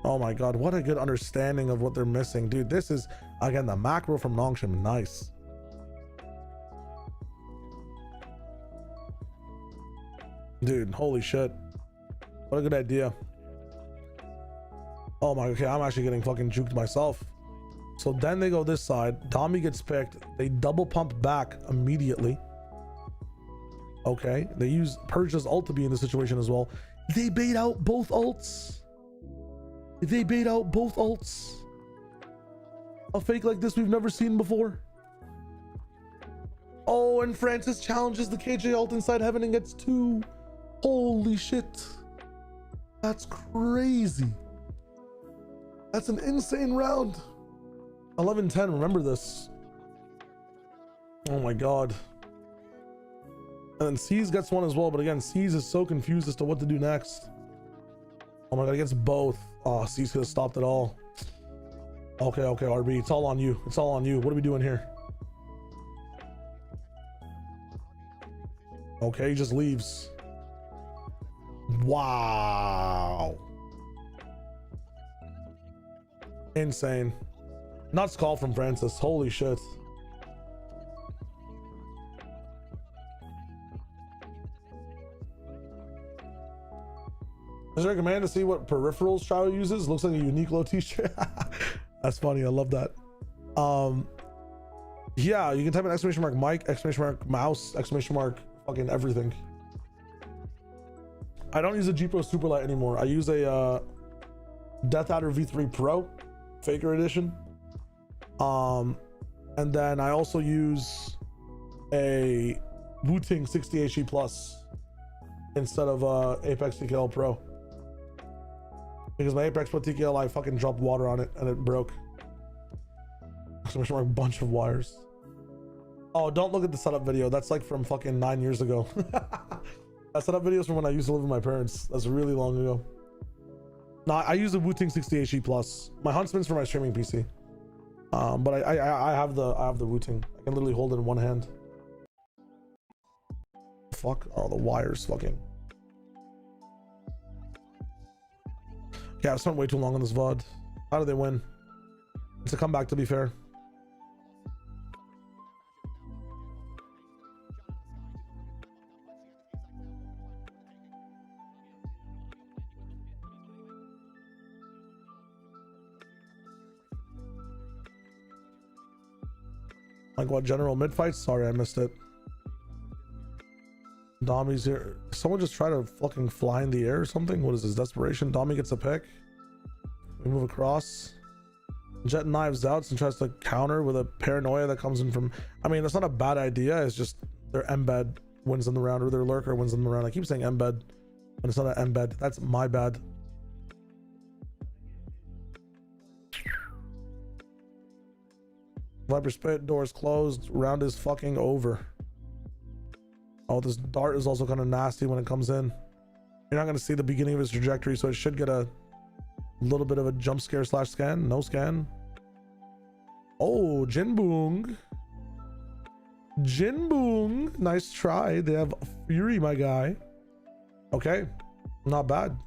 Oh my god, what a good understanding of what they're missing. Dude, this is, again, the macro from Nongshim. Nice. Dude, holy shit. What a good idea. Oh my, okay, I'm actually getting fucking juked myself. So then they go this side. Dami gets picked. They double pump back immediately. Okay, they use Purge's ult to be in the situation as well. They bait out both ults. They bait out both ults. A fake like this we've never seen before. Oh, and Francis challenges the KJ ult inside heaven and gets 2. Holy shit. That's crazy. That's an insane round. 11-10, remember this. Oh my god. And then C's gets one as well, but again, C's is so confused as to what to do next. Oh my god, he gets both. Oh, C's could have stopped it all. Okay, RB, it's all on you. It's all on you. What are we doing here? Okay, he just leaves. Wow. Insane. Nuts call from Francis. Holy shit. Is there a command to see what peripherals Shadow uses? Looks like a unique low t-shirt. That's funny. I love that. Yeah, you can type in exclamation mark mic, exclamation mark mouse, exclamation mark fucking everything. I don't use a G Pro Superlight anymore. I use a Death Adder V3 Pro Faker Edition. And then I also use a Wu-Ting 60 HE Plus instead of Apex TKL Pro. Because my Apex Pro TKL, I fucking dropped water on it and it broke. So much more a bunch of wires. Oh, don't look at the setup video. That's like from fucking 9 years ago. That setup video is from when I used to live with my parents. That's really long ago. No, I use the Wu-Ting 60 HE Plus. My Huntsman's for my streaming PC. But I have the Wu-Ting. I can literally hold it in one hand. Fuck. Oh, the wires fucking. Yeah, I've spent way too long on this VOD. How do they win? It's a comeback, to be fair. Like what, general mid fights? Sorry, I missed it. Dami's here. Someone just try to fucking fly in the air or something? What is this, desperation? Dami gets a pick. We move across. Jet knives out and tries to counter with a paranoia that comes in from... I mean, that's not a bad idea. It's just their embed wins in the round, or their lurker wins in the round. I keep saying embed, but it's not an embed. That's my bad. Viper spit, doors closed, round is fucking over. Oh, this dart is also kind of nasty when it comes in. You're not going to see the beginning of his trajectory, so it should get a little bit of a jump scare slash scan. No scan. Oh, Jinboong. Jinboong. Nice try. They have Fury, my guy. Okay. Not bad.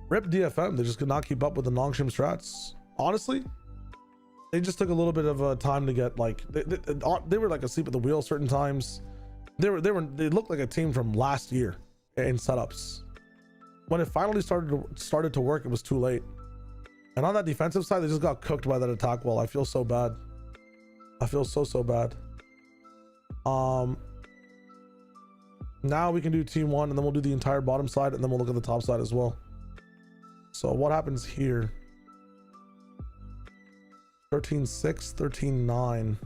Rip DFM. They just could not keep up with the Nongshim strats. Honestly, they just took a little bit of time to get like they were like asleep at the wheel certain times. They looked like a team from last year in setups. When it finally started to work, it was too late. And on that defensive side, they just got cooked by that attack wall. I feel so bad. I feel so bad. Now we can do team one, and then we'll do the entire bottom side, and then we'll look at the top side as well. So what happens here? 13-6, 13-9.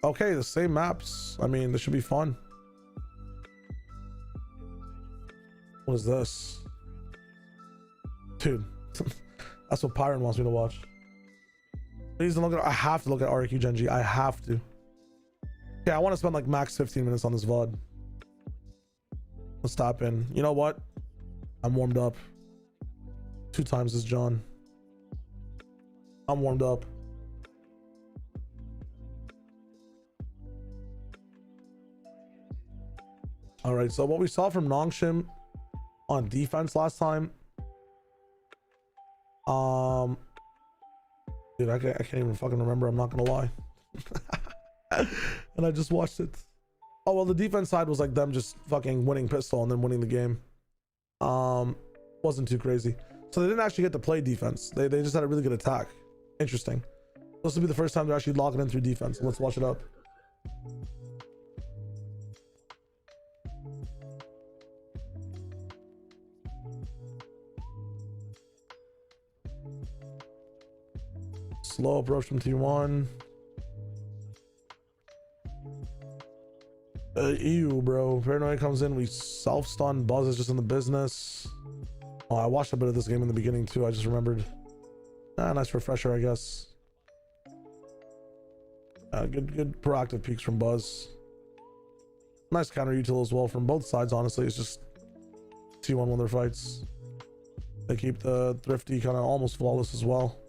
Okay, the same maps. I mean, this should be fun. What is this? Dude, that's what Pyron wants me to watch. Please don't look at, I have to look at RRQ Gen.G. I have to. Okay, I want to spend like max 15 minutes on this VOD. Let's stop in. You know what? I'm warmed up. 2 times as John. I'm warmed up. All right, so what we saw from Nongshim on defense last time, dude, I can't even fucking remember. I'm not gonna lie. And I just watched it. Oh well, the defense side was like them just fucking winning pistol and then winning the game. Wasn't too crazy. So they didn't actually get to play defense. They just had a really good attack. Interesting. This will be the first time they're actually logging in through defense. Let's watch it up. Slow approach from T1. Ew, bro. Paranoia comes in. We self-stun. Buzz is just in the business. Oh, I watched a bit of this game in the beginning too. I just remembered. Nice refresher, I guess. Good proactive peeks from Buzz. Nice counter util as well from both sides, honestly. It's just T1 won their fights. They keep the thrifty kind of almost flawless as well.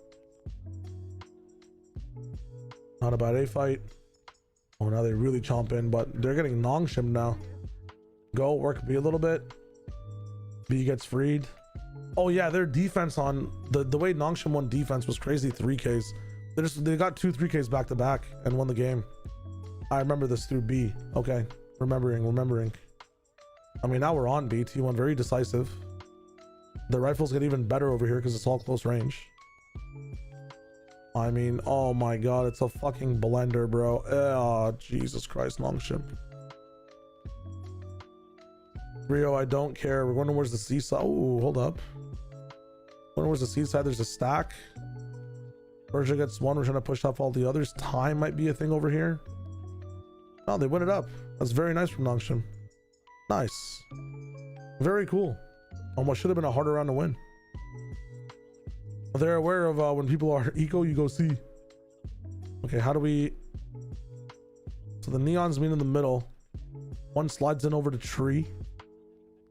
Not a bad A fight. Oh, now they really chomp in, but they're getting Nongshim now. Go work B a little bit. B gets freed. Oh yeah, their defense on the way Nongshim won defense was crazy. 3Ks. They got 2 3Ks back to back and won the game. I remember this through B. Okay, remembering. I mean, now we're on B. T1 very decisive. The rifles get even better over here because it's all close range. I mean, oh my god, it's a fucking blender, bro. Oh, Jesus Christ, Nongshim. Rio, I don't care. We're going towards the seaside. Oh, hold up. Going towards the seaside, there's a stack. Persia gets one. We're trying to push off all the others. Time might be a thing over here. Oh, they win it up. That's very nice from Nongshim. Nice. Very cool. Almost should have been a harder round to win. They're aware of when people are eco, you go C. Okay, how do we... So the neons meet in the middle. One slides in over the tree.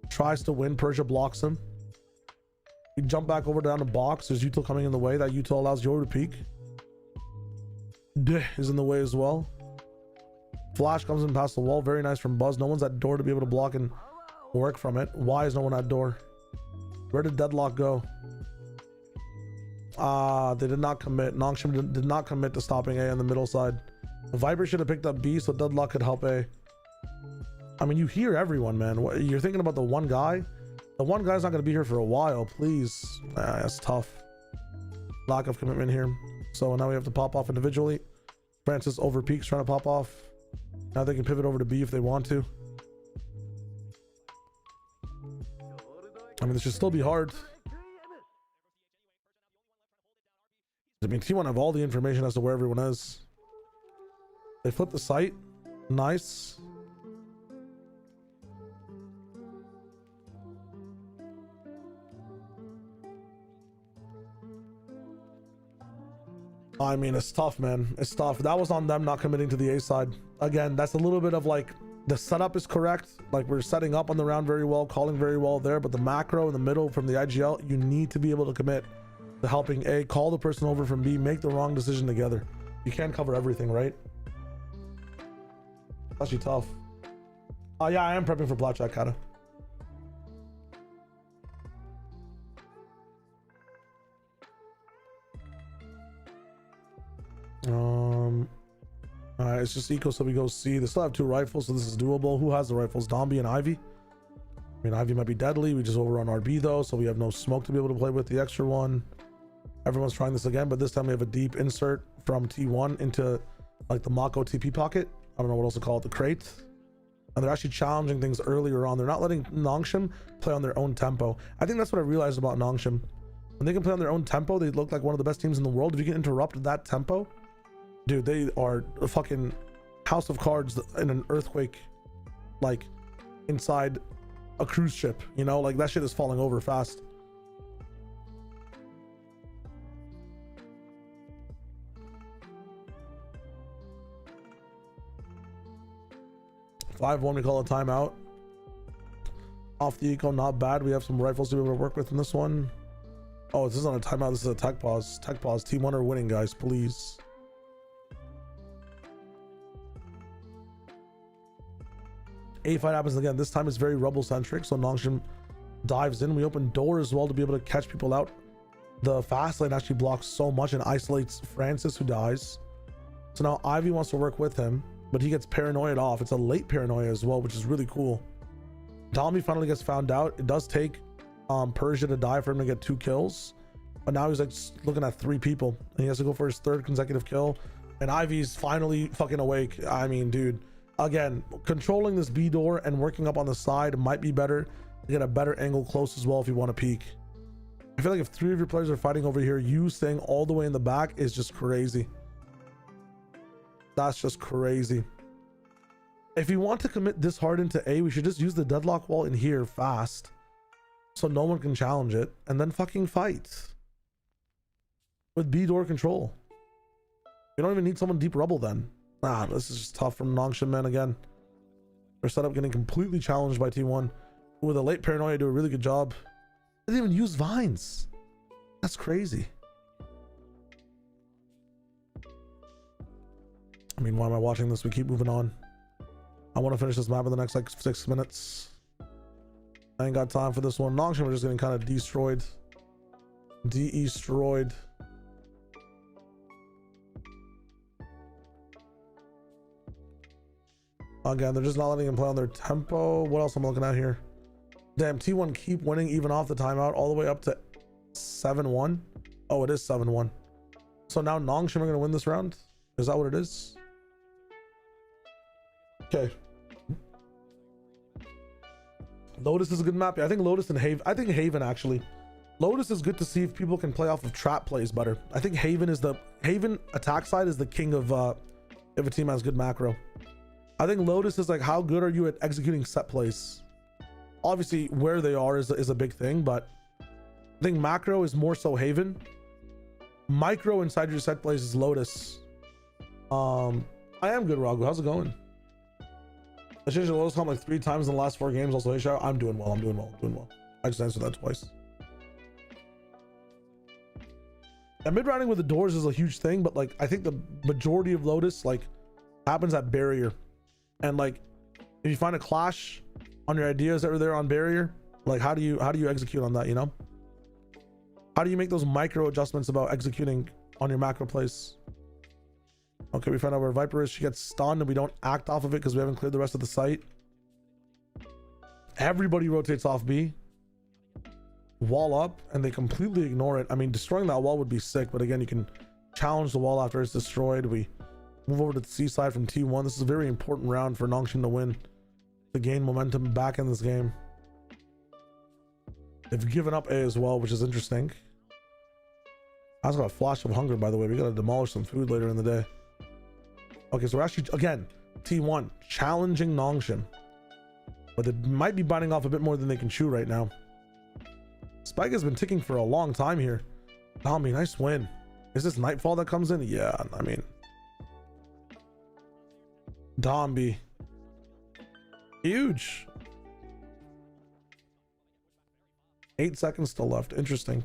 Tries to win. Persia blocks him. We jump back over down the box. There's util coming in the way. That util allows Yoru to peek. D is in the way as well. Flash comes in past the wall. Very nice from Buzz. No one's at door to be able to block and work from it. Why is no one at door? Where did Deadlock go? They did not commit. Nongshim did not commit to stopping A on the middle side. The Viper should have picked up B so Deadlock could help A. I mean, you hear everyone, man. You're thinking about the one guy? The one guy's not going to be here for a while. Please. That's tough. Lack of commitment here. So now we have to pop off individually. Francis over peaks trying to pop off. Now they can pivot over to B if they want to. I mean, this should still be hard. I mean, T1 have all the information as to where everyone is. They flip the site. Nice. I mean, it's tough, man. It's tough. That was on them not committing to the A side. Again, that's a little bit of like, the setup is correct. Like, we're setting up on the round very well, calling very well there, but the macro in the middle from the IGL, you need to be able to commit to helping A, call the person over from B, make the wrong decision together. You can't cover everything, right? It's actually tough. Oh yeah, I am prepping for blackjack, kinda. Alright, it's just eco, so we go C. They still have 2 rifles, so this is doable. Who has the rifles? Dombi and Ivy. I mean, Ivy might be deadly. We just overrun RB though, so we have no smoke to be able to play with. The extra one. Everyone's trying this again, but this time we have a deep insert from T1 into like the Mako TP pocket. I don't know what else to call it, the crate. and they're actually challenging things earlier on. They're not letting Nongshim play on their own tempo. I think that's what I realized about Nongshim. When they can play on their own tempo, they look like one of the best teams in the world. If you can interrupt that tempo, dude, they are a fucking house of cards in an earthquake, like inside a cruise ship, you know, like that shit is falling over fast. Five one, we call a timeout. Off the eco, not bad. We have some rifles to be able to work with in this one. Oh, this isn't a timeout, this is a tech pause. Tech pause. Team 1 are winning, guys, please. A fight happens again. This time it's very rebel centric, so Nongshim dives in. We open doors as well to be able to catch people out. The fast lane actually blocks so much and isolates Francis, who dies. So now Ivy wants to work with him, but he gets paranoid off. It's a late paranoia as well, which is really cool. Dalmy finally gets found out. It does take Persia to die for him to get 2 kills, but now he's like looking at 3 people and he has to go for his 3rd consecutive kill, and Ivy's finally fucking awake. I mean, dude, again, controlling this B door and working up on the side might be better to get a better angle close as well if you want to peek. I feel like if 3 of your players are fighting over here, you staying all the way in the back is just crazy. That's just crazy. If you want to commit this hard into A, we should just use the deadlock wall in here fast so no one can challenge it, and then fucking fight with B door control. You don't even need someone deep rubble then. Nah, this is just tough from Nongshim, man. Again, their setup getting completely challenged by Team 1 with a late paranoia. Do a really good job. They didn't even use vines. That's crazy. I mean, why am I watching this? We keep moving on. I want to finish this map in the next like 6 minutes. I ain't got time for this one. Nongshim are just getting kind of destroyed. Destroyed. Again, they're just not letting him play on their tempo. What else am I looking at here? Damn, T1 keep winning even off the timeout all the way up to 7-1. Oh, it is 7-1. So now Nongshim are going to win this round? Is that what it is? Okay. Lotus is a good map. I think Lotus and Haven. I think Haven actually. Lotus is good to see if people can play off of trap plays better. I think Haven attack side is the king of if a team has good macro. I think Lotus is like, how good are you at executing set plays? Obviously where they are is a big thing, but I think macro is more so Haven. Micro inside your set plays is Lotus. I am good, Ragu. How's it going? I changed the Lotus comp like 3 times in the last 4 games. Also, hey, I'm doing well. I'm doing well. I just answered that twice. And mid rounding with the doors is a huge thing, but like I think the majority of Lotus like happens at barrier, and like if you find a clash on your ideas that are there on barrier, like how do you execute on that? You know, how do you make those micro adjustments about executing on your macro plays? Okay, we found out where Viper is. She gets stunned and we don't act off of it because we haven't cleared the rest of the site. Everybody rotates off B. Wall up, and they completely ignore it. I mean, destroying that wall would be sick, but again, you can challenge the wall after it's destroyed. We move over to the C side from T1. This is a very important round for Nongshim to win, to gain momentum back in this game. They've given up A as well, which is interesting. I just got a flash of hunger, by the way. We gotta demolish some food later in the day. Okay, so we're actually, again, T1 challenging Nongshim, but they might be biting off a bit more than they can chew right now. Spike has been ticking for a long time here. Tommy, nice win. Is this Nightfall that comes in? Yeah, I mean, Domby, huge. 8 seconds still left. Interesting.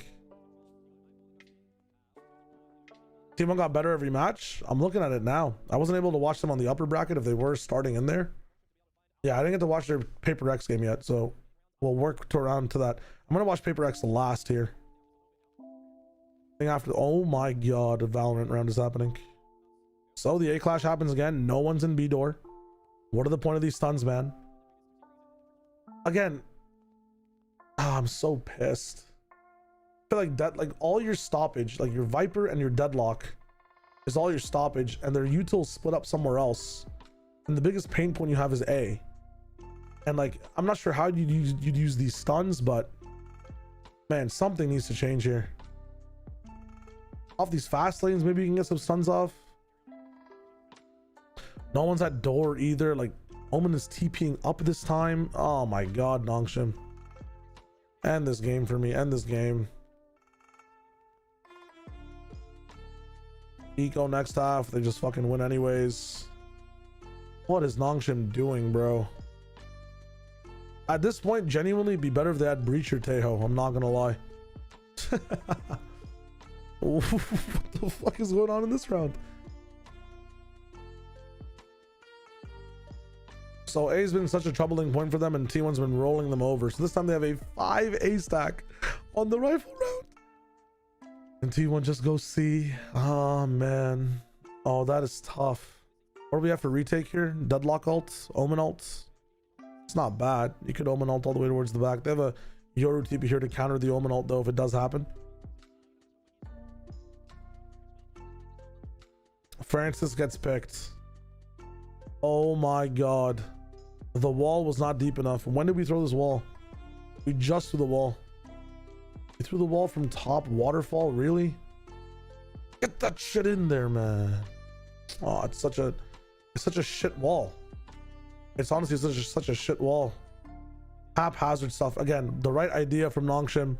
Team 1 got better every match. I'm looking at it now. I wasn't able to watch them on the upper bracket if they were starting in there. Yeah, I didn't get to watch their Paper X game yet, so we'll work around to that. I'm gonna watch Paper X last here. I think after, oh my god, a Valorant round is happening. So the A clash happens again. No one's in B door. What are the point of these stuns, man? Again, I'm so pissed. I feel like that, like all your stoppage, like your Viper and your Deadlock is all your stoppage, and their utils split up somewhere else, and the biggest pain point you have is A. And like, I'm not sure how you'd use these stuns, but man, something needs to change here. Off these fast lanes, maybe you can get some stuns off. No one's at door either. Like, Omen is TPing up this time. Oh my god, Nongshim. End this game for me. End this game. Eco next half. They just fucking win anyways. What is Nongshim doing, bro? At this point, genuinely, it'd be better if they had Breach or Teho. I'm not gonna lie. What the fuck is going on in this round? So A's been such a troubling point for them, and T1's been rolling them over. So this time they have a 5A stack on the rifle round. And T1 just goes C. Oh, man. Oh, that is tough. What do we have for retake here? Deadlock ult? Omen ult? It's not bad. You could Omen ult all the way towards the back. They have a Yoru TP here to counter the Omen ult, though, if it does happen. Francis gets picked. Oh my god. The wall was not deep enough. When did we throw this wall? We just threw the wall. We threw the wall from top waterfall, really? Get that shit in there, man. Oh, it's such a shit wall. It's honestly such a shit wall. Haphazard stuff. Again, the right idea from Nongshim,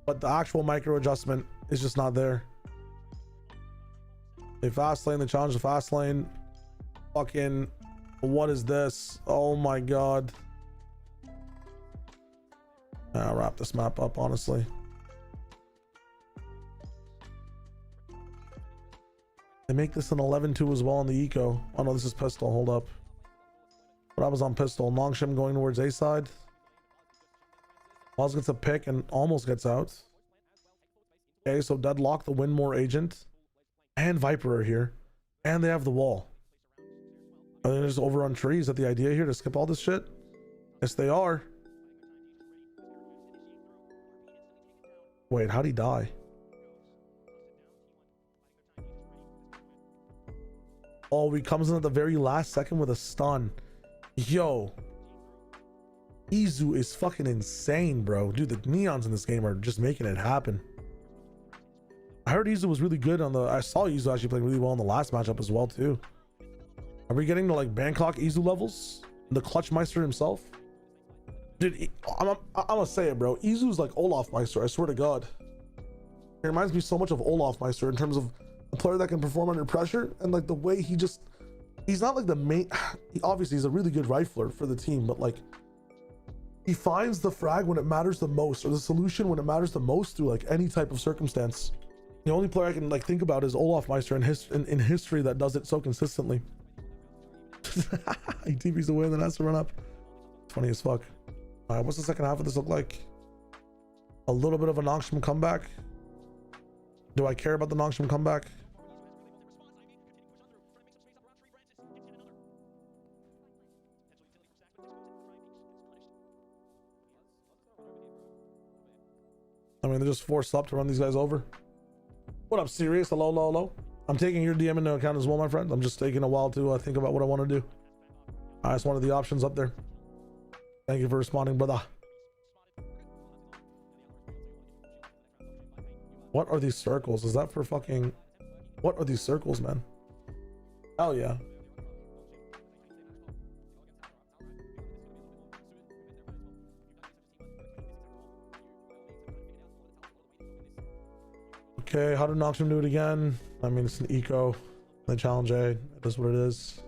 but the actual micro adjustment is just not there. They fast lane, they challenge the fast lane. Fucking, what is this? Oh my god. I'll wrap this map up, honestly. They make this an 11-2 as well on the eco. Oh no, this is pistol. Hold up. But I was on pistol. Nongshim going towards A side. Walls gets a pick and almost gets out. Okay, so Deadlock, the Winmore agent, and Viper are here. And they have the wall. Are they just over on trees? Is that the idea here, to skip all this shit? Yes, they are. Wait, how'd he die? Oh, he comes in at the very last second with a stun. Yo. Izu is fucking insane, bro. Dude, the neons in this game are just making it happen. I heard Izu was really good on the... I saw Izu actually playing really well in the last matchup as well, too. Are we getting to, like, Bangkok Izu levels? The Clutchmeister himself? Dude, I'm gonna say it, bro. Izu's like Olaf Meister, I swear to God. It reminds me so much of Olaf Meister in terms of a player that can perform under pressure, and like the way he just... He's not like the main... Obviously, he's a really good rifler for the team, but like... He finds the frag when it matters the most, or the solution when it matters the most through like any type of circumstance. The only player I can like think about is Olaf Meister in history that does it so consistently. He TV's away and then has to run up. It's funny as fuck. All right, what's the second half of this look like? A little bit of a Nongshim comeback. Do I care about the Nongshim comeback? I mean, they're just forced up to run these guys over. What up, serious? Hello, hello, hello. I'm taking your DM into account as well, my friend. I'm just taking a while to think about what I want to do. That's one of the options up there. Thank you for responding, brother. What are these circles? Is that for fucking... What are these circles, man? Hell yeah. Okay, how did Nongshim do it again? I mean, it's an eco. They challenge A. It is what it is.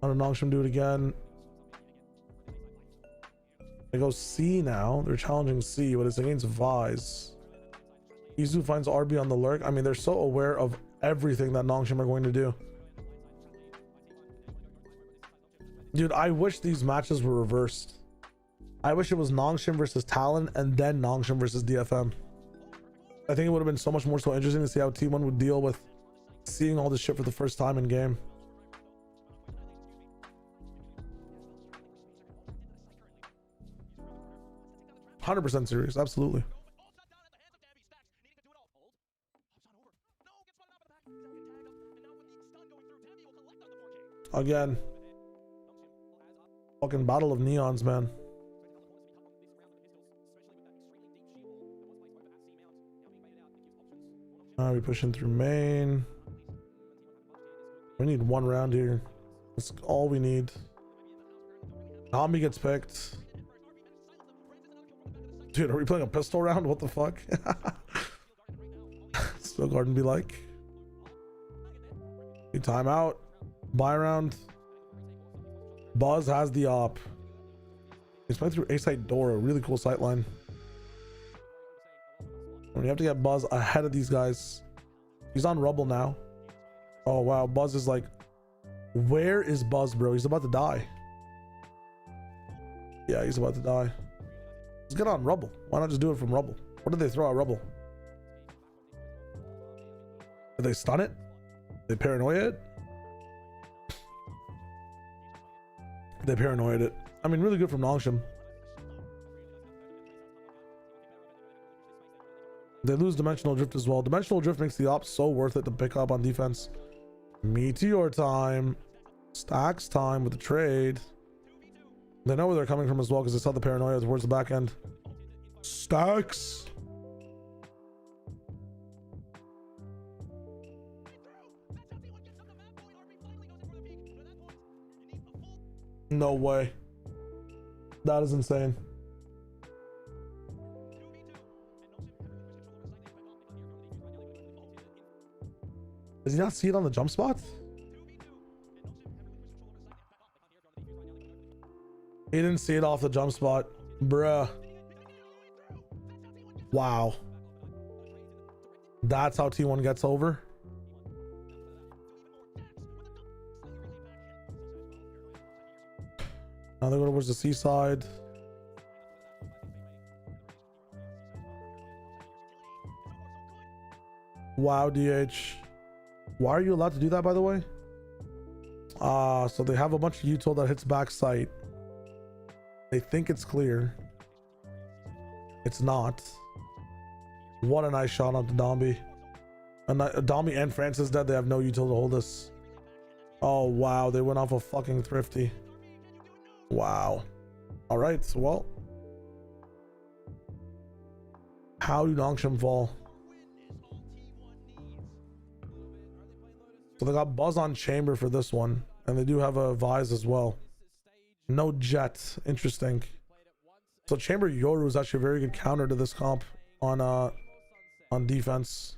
How did Nongshim do it again? They go C now. They're challenging C, but it's against Vise. Izu finds RB on the lurk. I mean, they're so aware of everything that Nongshim are going to do. Dude, I wish these matches were reversed. I wish it was Nongshim versus Talon and then Nongshim versus DFM. I think it would have been so much more so interesting to see how T1 would deal with seeing all this shit for the first time in game. %100% serious, absolutely. Again, Fucking battle of neons, man. We pushing through main. We need one round here. That's all we need. Tommy gets picked. Dude, are we playing a pistol round? What the fuck? Still garden be like. Timeout. Buy round. Buzz has the op. He's playing through A-site door, a really cool sight line. And you have to get Buzz ahead of these guys. He's on rubble now. Oh wow, Buzz is like, where is Buzz, bro? He's about to die. Yeah, he's about to die. Let's get on rubble. Why not just do it from rubble? What did they throw at rubble? Did they stun it? Did they paranoia it? They paranoid it. I mean, really good from Nongshim. They lose dimensional drift as well. Dimensional drift makes the op so worth it to pick up on defense. Meteor time. Stacks time with the trade. They know where they're coming from as well because they saw the paranoia towards the back end. Stacks. No way. That is insane. Does he not see it on the jump spot? He didn't see it off the jump spot. Bruh. Wow. That's how T1 gets over. Now they go towards the seaside. Wow, DH. Why are you allowed to do that, by the way? So they have a bunch of util that hits back sight. They think it's clear. It's not. What a nice shot onto Domby. And Domby and Francis dead. They have no util to hold this. Oh, wow. They went off a fucking thrifty. Wow. All right. Well, how do Nongshim fall? So they got Buzz on Chamber for this one. And they do have a Vise as well. No Jet. Interesting. So Chamber Yoru is actually a very good counter to this comp on defense.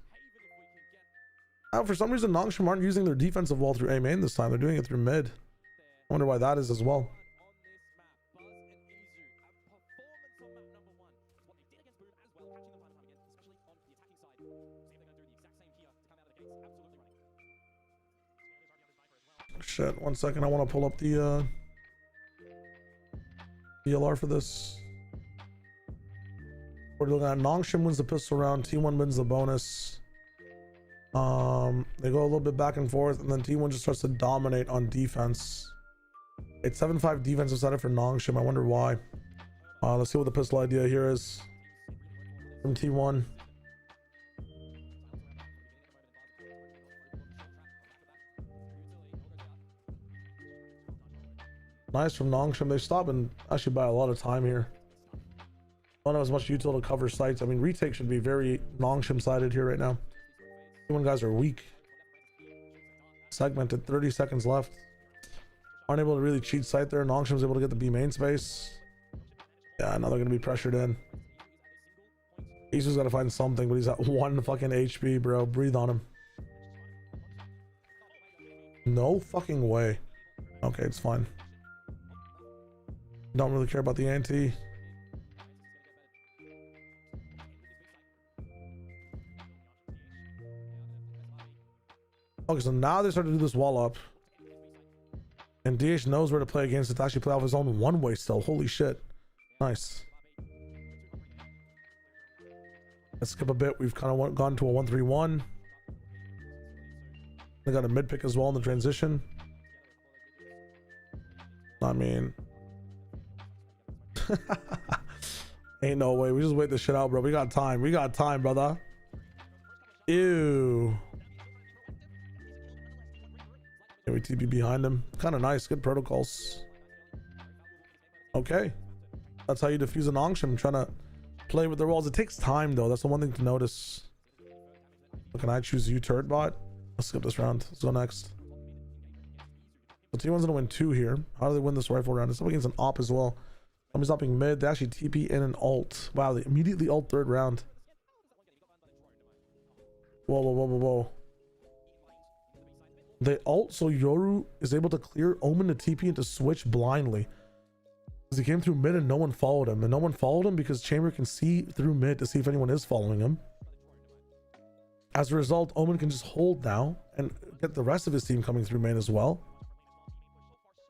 For some reason, Nongshim aren't using their defensive wall through A main this time. They're doing it through mid. I wonder why that is as well. Shit, 1 second. I want to pull up the DLR for this. We're looking at Nongshim wins the pistol round, T1 wins the bonus. They go a little bit back and forth, and then T1 just starts to dominate on defense. It's 7-5 defensive setup for Nongshim. I wonder why. Let's see what the pistol idea here is from T1. Nice from Nongshim. They stop and actually buy a lot of time here. Don't have as much util to cover sites. I mean, retake should be very Nongshim sided here right now. T1 guys are weak. Segmented, 30 seconds left. Aren't able to really cheat sight there. Nongshim's able to get the B main space. Yeah, now they're gonna be pressured in. Isu's gotta find something, but he's at 1 fucking HP, bro. Breathe on him. No fucking way. Okay, it's fine. Don't really care about the ante. Okay, so now they start to do this wall up. And DH knows where to play against it to actually play off his own one-way still. Holy shit. Nice. Let's skip a bit. We've kind of gone to a 1-3-1. They got a mid pick as well in the transition. I mean... ain't no way. We just wait this shit out, bro. We got time. We got time, brother. Ew. Yeah, we TP behind him. Kind of nice. Good protocols. Okay, that's how you defuse a Nongshim, trying to play with the walls. It takes time though, that's the one thing to notice. So can I choose you turret bot? Let's skip this round, let's go next. So T1's gonna win 2 here. How do they win this rifle round? It's up against an op as well. Somebody's upping mid, they actually TP in an ult. Wow, they immediately ult 3rd round. Whoa, whoa, whoa, whoa, whoa. They ult so Yoru is able to clear Omen to TP and to switch blindly. Because he came through mid and no one followed him. And no one followed him because Chamber can see through mid to see if anyone is following him. As a result, Omen can just hold now and get the rest of his team coming through main as well.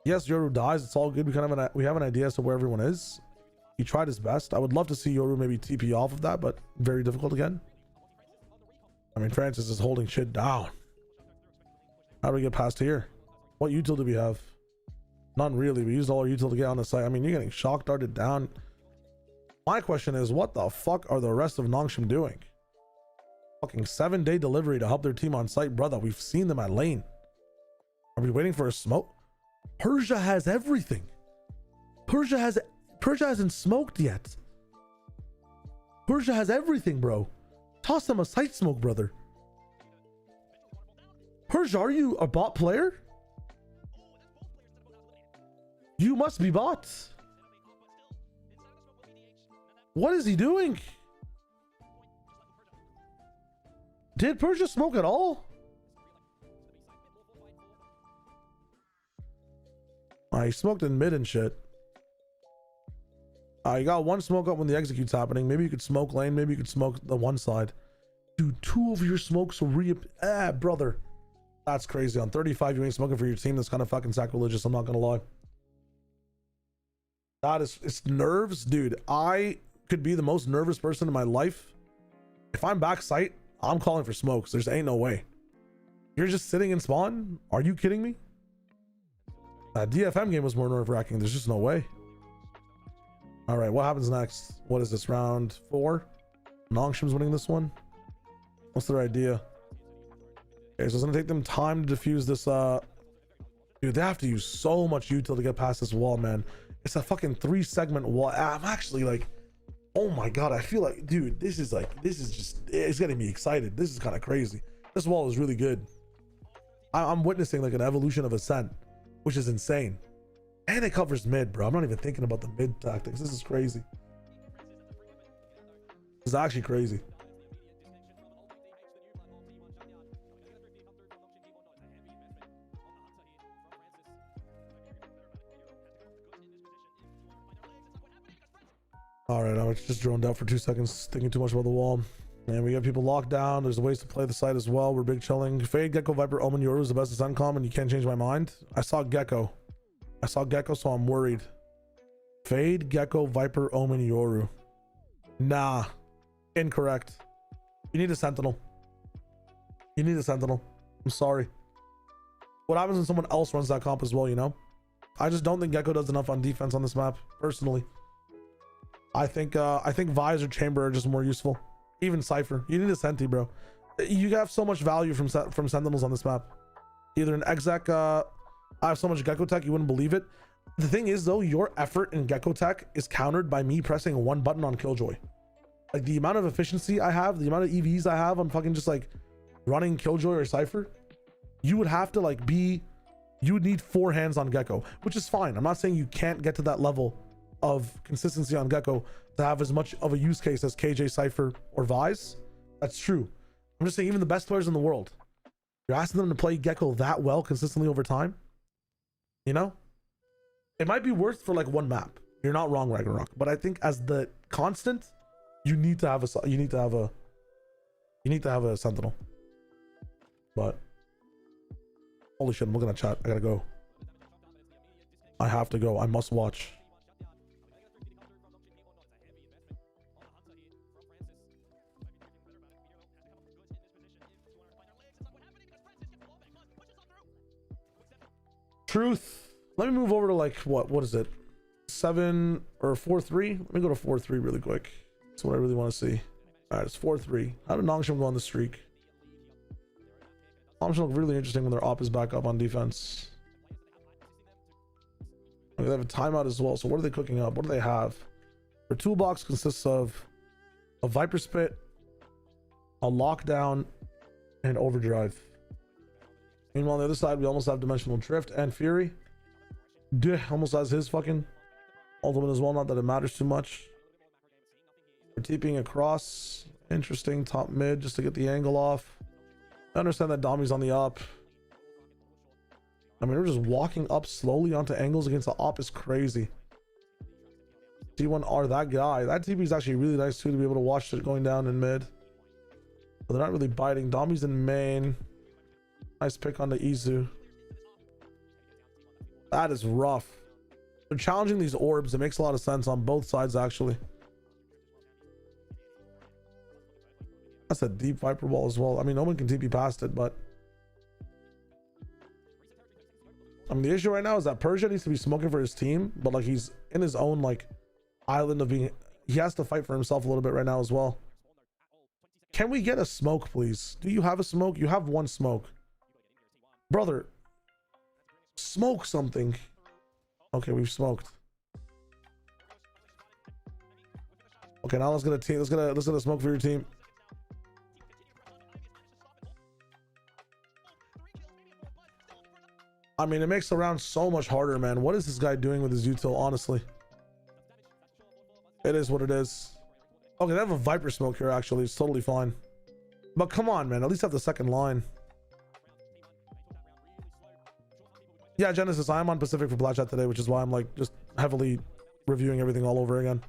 Yes, Yoru dies. It's all good. We have an idea as to where everyone is. He tried his best. I would love to see Yoru maybe TP off of that, but very difficult again. I mean, Francis is holding shit down. How do we get past here? What util do we have? None really. We used all our util to get on the site. I mean, you're getting shock darted down. My question is, what the fuck are the rest of Nongshim doing? Fucking 7-day delivery to help their team on site, brother. We've seen them at lane. Are we waiting for a smoke? Persia has everything. Persia hasn't smoked yet. Persia has everything, bro. Toss them a sight smoke, brother. Persia, are you a bot player? You must be bot. What is he doing? Did Persia smoke at all? He smoked in mid and shit. You got one smoke up when the execute's happening. Maybe you could smoke lane. Maybe you could smoke the one side. Dude, 2 of your smokes brother. That's crazy. On 35, you ain't smoking for your team. That's kind of fucking sacrilegious. I'm not gonna lie. It's nerves, dude. I could be the most nervous person in my life. If I'm back site, I'm calling for smokes. There's ain't no way. You're just sitting in spawn? Are you kidding me? That DFM game was more nerve-wracking. There's just no way. All right, what happens next? What is this, round 4? Nongshim's winning this one. What's their idea? Okay, so it's gonna take them time to defuse this. Dude, they have to use so much util to get past this wall, man. It's a fucking 3-segment wall. I'm actually like, oh my god, I feel like, dude, this is just, it's getting me excited. This is kind of crazy. This wall is really good. I'm witnessing like an evolution of Ascent, which is insane. And it covers mid, bro. I'm not even thinking about the mid tactics. This is crazy. This is actually crazy. All right, I was just droned out for 2 seconds, thinking too much about the wall. And we got people locked down. There's ways to play the site as well. We're big chilling. Fade, Gecko, Viper, Omen, Yoru is the best Ascent comp, and you can't change my mind. I saw Gecko, so I'm worried. Fade, Gecko, Viper, Omen, Yoru. Nah, incorrect. You need a Sentinel. You need a Sentinel. I'm sorry. What happens when someone else runs that comp as well, you know? I just don't think Gecko does enough on defense on this map, personally. I think Vise or Chamber are just more useful. Even Cypher. You need a Senti, bro. You have so much value from Sentinels on this map. Either an exec, I have so much Gecko tech, you wouldn't believe it. The thing is, though, your effort in Gecko tech is countered by me pressing 1 button on Killjoy. Like, the amount of efficiency I have, the amount of EVs I have on fucking just, like, running Killjoy or Cypher, you would have to, like, you would need 4 hands on Gecko, which is fine. I'm not saying you can't get to that level of consistency on Gecko to have as much of a use case as KJ, Cypher, or Vise. That's true. I'm just saying, even the best players in the world, you're asking them to play Gecko that well consistently over time, you know? It might be worth for like 1 map. You're not wrong, Ragnarok. But I think as the constant, you need to have a Sentinel. But holy shit, I'm looking at chat. I gotta go. I have to go. I must watch. Truth. Let me move over to like what is it? 7 or 4-3? Let me go to 4-3 really quick. That's what I really want to see. All right, it's 4-3. How did Nongshim go on the streak? Nongshim look really interesting when their op is back up on defense. Okay, they have a timeout as well. So what are they cooking up? What do they have? Their toolbox consists of a Viper Spit, a Lockdown, and Overdrive. Meanwhile, on the other side, we almost have Dimensional Drift and Fury. Duh, almost has his fucking ultimate as well. Not that it matters too much. We're TPing across. Interesting. Top mid just to get the angle off. I understand that Dami's on the up. I mean, we're just walking up slowly onto angles against the op is crazy. T1R, that guy. That TP is actually really nice too, to be able to watch it going down in mid. But they're not really biting. Dami's in main. Nice pick on the Izu. That is rough. They're challenging these orbs. It makes a lot of sense on both sides, actually. That's a deep Viper ball as well. I mean, no one can TP past it, but I mean, the issue right now is that Persia needs to be smoking for his team, but like he's in his own like island of being, he has to fight for himself a little bit right now as well. Can we get a smoke, please? Do you have a smoke? You have one smoke. Brother, smoke something. Okay, we've smoked. Okay, now let's get a team. Let's get a smoke for your team. I mean, it makes the round so much harder, man. What is this guy doing with his util, honestly? It is what it is. Okay, they have a Viper smoke here, actually. It's totally fine. But come on, man. At least have the second line. Yeah, Genesis, I'm on Pacific for Black Chat today, which is why I'm like just heavily reviewing everything all over again.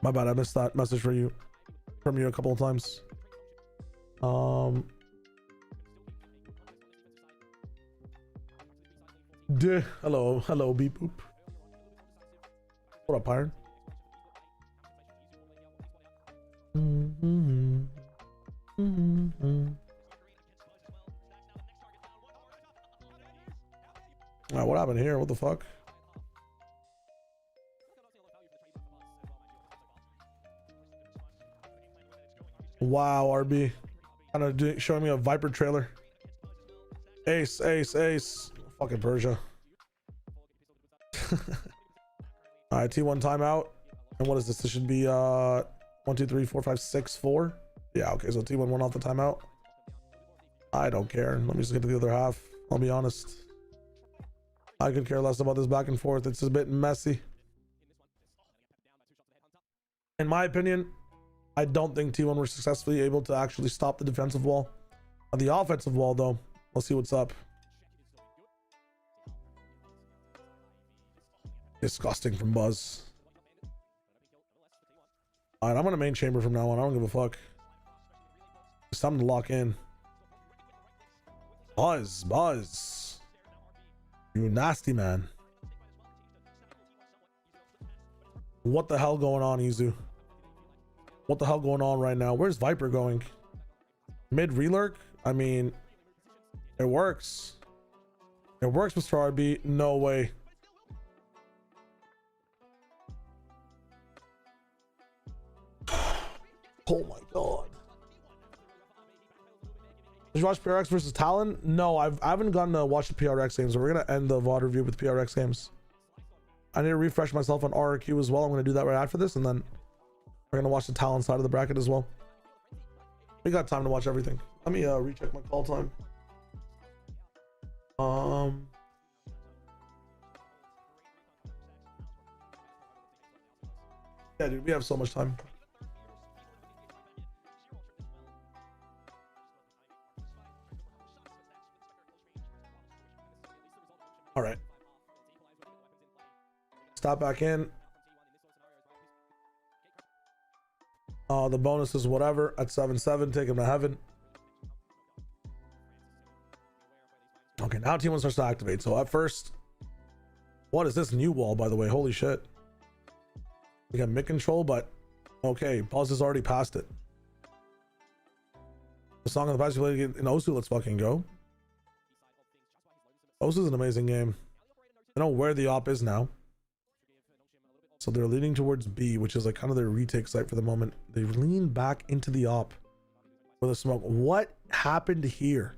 My bad, I missed that message from you a couple of times. Hello, beep boop. What up, Iron? Alright, what happened here? What the fuck? Wow, RB. Kind of showing me a Viper trailer. Ace. Fucking Persia. Alright, T1 timeout. And what is this? This should be 1, 2, 3, 4, 5, 6, 4. Yeah, okay, so T1 went off the timeout. I don't care. Let me just get to the other half. I'll be honest. I could care less about this back and forth. It's a bit messy. In my opinion, I don't think T1 were successfully able to actually stop the defensive wall. On the offensive wall, though, let's see what's up. Disgusting from Buzz. Alright, I'm on a main chamber from now on. I don't give a fuck. It's time to lock in. Buzz. You nasty man. What the hell going on, Izu? What the hell going on right now? Where's Viper going? Mid relurk? I mean, it works. It works, Mr. RB. No way. Oh my god. Did you watch PRX versus Talon? No, I haven't gotten to watch the PRX games. So we're gonna end the VOD review with PRX games. I need to refresh myself on RRQ as well. I'm gonna do that right after this, and then we're gonna watch the Talon side of the bracket as well. We got time to watch everything. Let me recheck my call time. Yeah, dude, we have so much time. All right. Stop back in. The bonus is whatever at 7-7. Take him to heaven. Okay, now T1 starts to activate. So at first, what is this new wall, by the way? Holy shit. We got mid control, but okay, Pulse is already past it. The song of the past you played in Osu, let's fucking go. Osu is an amazing game. I know where the op is now. So they're leaning towards B, which is like kind of their retake site for the moment. They lean back into the op with a smoke. What happened here?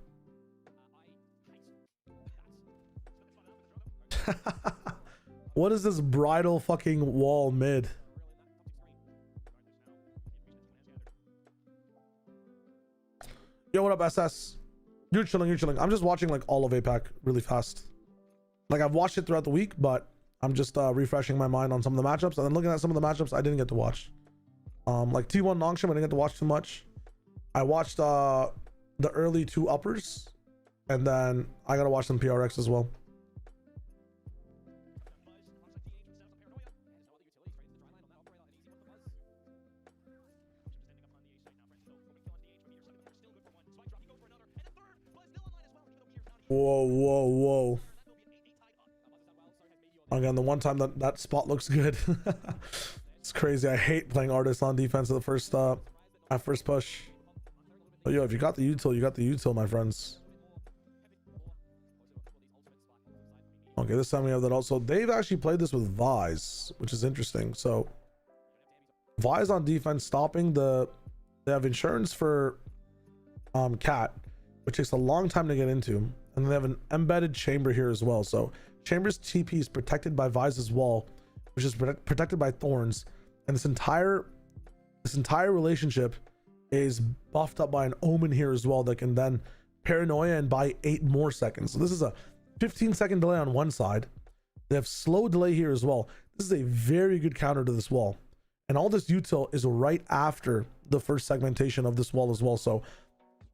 What is this bridal fucking wall mid? Yo, what up, SS? You're chilling, you're chilling. I'm just watching like all of APAC really fast. Like I've watched it throughout the week, but I'm just refreshing my mind on some of the matchups and then looking at some of the matchups I didn't get to watch. Like T1 Nongshim, I didn't get to watch too much. I watched the early two uppers, and then I gotta watch some PRX as well. Whoa, whoa, whoa. Again, the one time that spot looks good. It's crazy. I hate playing artists on defense at the first at first push. But yo, if you got the util, you got the util, my friends. Okay, this time we have that also. They've actually played this with Vise, which is interesting. So Vise on defense, stopping they have insurance for Cat, which takes a long time to get into. And they have an embedded chamber here as well. So Chamber's TP is protected by Vise's wall, which is protected by thorns. And this entire relationship is buffed up by an omen here as well that can then paranoia and buy 8 more seconds. So this is a 15-second delay on one side. They have slow delay here as well. This is a very good counter to this wall. And all this util is right after the first segmentation of this wall as well. So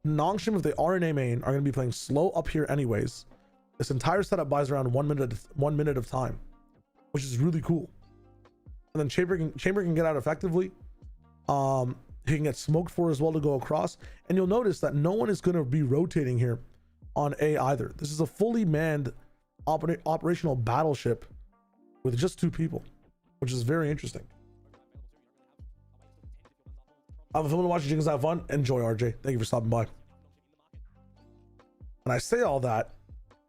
Nongshim, if they are in A main, are going to be playing slow up here anyways. This entire setup buys around 1 minute of time, which is really cool. And then Chamber can get out effectively. He can get smoked for as well to go across. And you'll notice that no one is going to be rotating here on A either. This is a fully manned operational battleship with just 2 people, which is very interesting. If you want to watch you guys have fun, enjoy, RJ. Thank you for stopping by. And I say all that,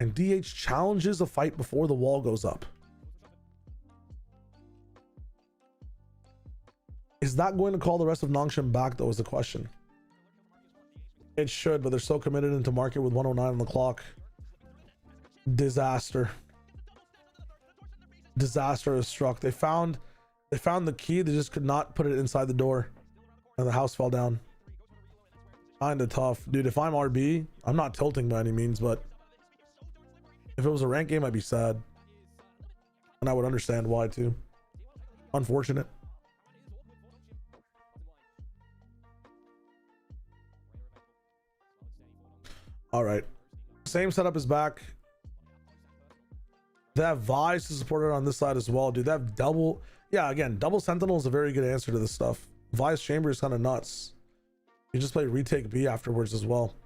and DH challenges a fight before the wall goes up. Is that going to call the rest of Nongshim back, though, is the question. It should, but they're so committed into market with 109 on the clock. Disaster. Disaster is struck. They found the key, they just could not put it inside the door. And the house fell down. Kinda tough. Dude, if I'm RB, I'm not tilting by any means, but if it was a rank game, I'd be sad. And I would understand why too. Unfortunate. All right. Same setup is back. They have Vice to support it on this side as well. Dude, they have double. Yeah, again, double Sentinel is a very good answer to this stuff. Vice Chamber is kind of nuts. You just play retake B afterwards as well.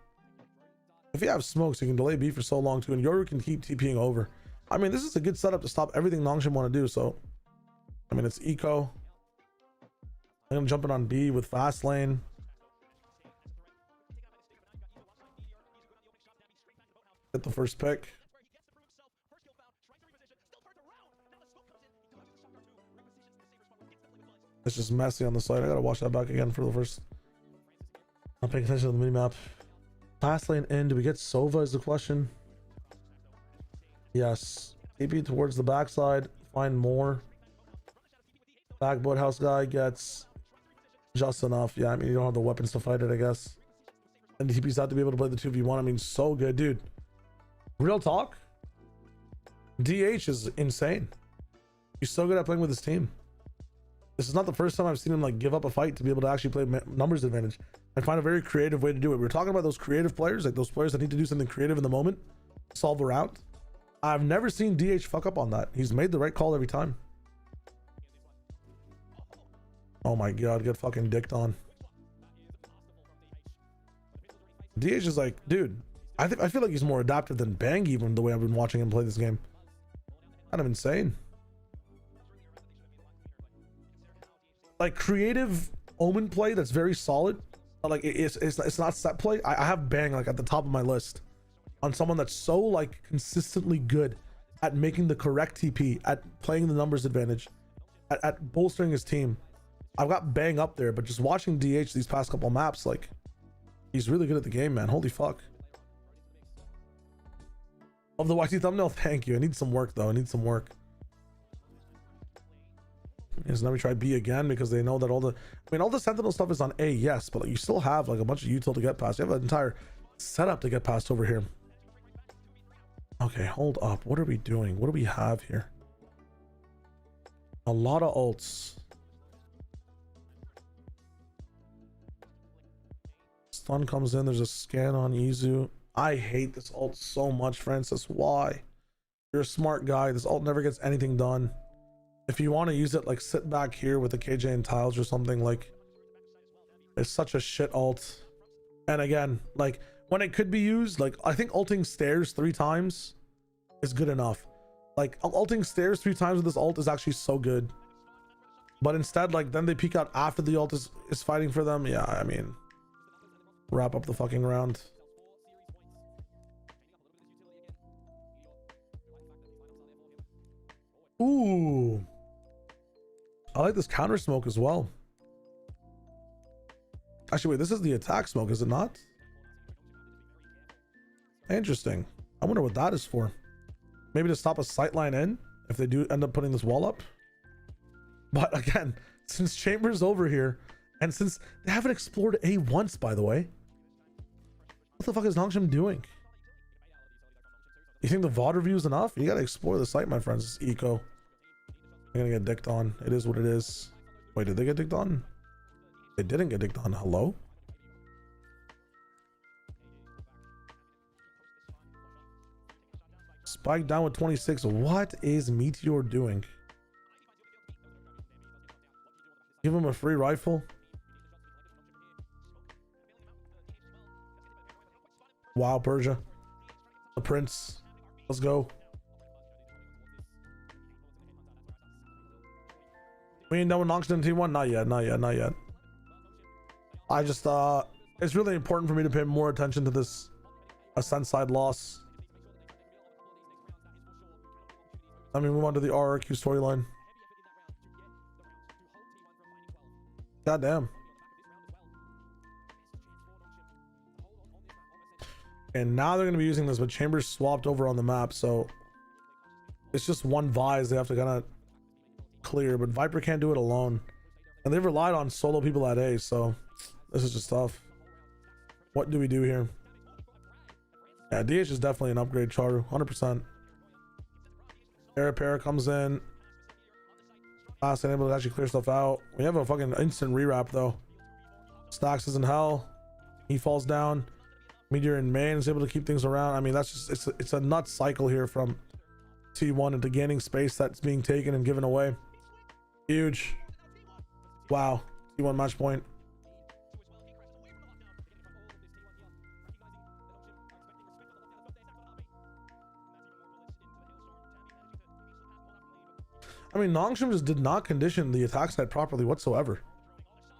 If you have smokes, you can delay B for so long too, and Yoru can keep TPing over. I mean, this is a good setup to stop everything Nongshim want to do. So, I mean, it's eco. I'm gonna jump in on B with fast lane. Get the first pick. It's just messy on the side. I gotta watch that back again for the first. I'm paying attention to the minimap. Fast lane in. Do we get Sova is the question. Yes. TP towards the backside. Find more. Back boathouse guy gets just enough. Yeah, I mean, you don't have the weapons to fight it, I guess. And TP's out to be able to play the 2v1. I mean, so good, dude. Real talk. DH is insane. He's so good at playing with his team. This is not the first time I've seen him like give up a fight to be able to actually play numbers advantage and find a very creative way to do it. We were talking about those creative players, like those players that need to do something creative in the moment, solve a round. I've never seen DH fuck up on that. He's made the right call every time. Oh my god, get fucking dicked on. DH is like, dude, I feel like he's more adaptive than Bang even the way I've been watching him play this game. Kind of insane. Like creative omen play that's very solid. Like it's not set play. I have Bang like at the top of my list on someone that's so like consistently good at making the correct TP, at playing the numbers advantage, at bolstering his team. I've got Bang up there, but just watching DH these past couple maps, like he's really good at the game, man. Holy fuck. Of the YT thumbnail, thank you. I need some work though. I need some work. Yes, now we try B again because they know that all the Sentinel stuff is on A, yes, but like, you still have like a bunch of util to get past. You have an entire setup to get past over here. Okay, hold up. What are we doing? What do we have here? A lot of ults. Stun comes in. There's a scan on Izu. I hate this ult so much, Francis. Why? You're a smart guy. This ult never gets anything done. If you want to use it, like sit back here with the KJ and tiles or something. Like, it's such a shit ult. And again, like when it could be used, like I think ulting stairs 3 times is good enough. Like ulting stairs 3 times with this ult is actually so good. But instead, like then they peek out after the ult is fighting for them. Yeah, I mean, wrap up the fucking round. Ooh, I like this counter smoke as well. Actually, wait, this is the attack smoke, is it not? Interesting. I wonder what that is for. Maybe to stop a sightline in if they do end up putting this wall up. But again, since Chamber's over here, and since they haven't explored A once, by the way, what the fuck is Nongshim doing? You think the VOD review is enough? You gotta explore the site, my friends. It's eco. They're gonna get dicked on. It is what it is. Wait, did they get dicked on? They didn't get dicked on. Hello? Spike down with 26. What is Meteor doing? Give him a free rifle. Wow, Persia. The Prince. Let's go. We ain't done with Nongshim T1? Not yet, not yet, not yet. I just, it's really important for me to pay more attention to this Ascent side loss. Let me move on to the RRQ storyline. God damn. And now they're going to be using this, but Chambers swapped over on the map, so it's just one Vise they have to kind of clear, but Viper can't do it alone. And they've relied on solo people at A, so this is just tough. What do we do here? Yeah, DH is definitely an upgrade, Charu, 100%. Air repair comes in. Fast and able to actually clear stuff out. We have a fucking instant rewrap though. Stacks is in hell. He falls down. Meteor in main is able to keep things around. I mean, that's just it's a nut cycle here from T1 into gaining space that's being taken and given away. Huge. Wow. T1 match point. I mean, Nongshim just did not condition the attack side properly whatsoever.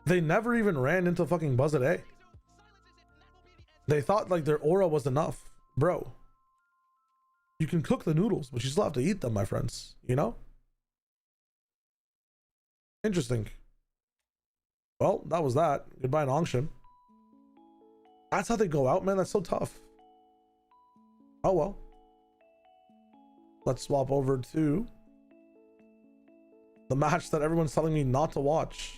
They never even ran into fucking Buzz at A. They thought like their aura was enough. Bro, you can cook the noodles, but you still have to eat them, my friends. You know? Interesting. Well, that was that. Goodbye, Nongshim. That's how they go out, man. That's so tough. Oh, well. Let's swap over to the match that everyone's telling me not to watch.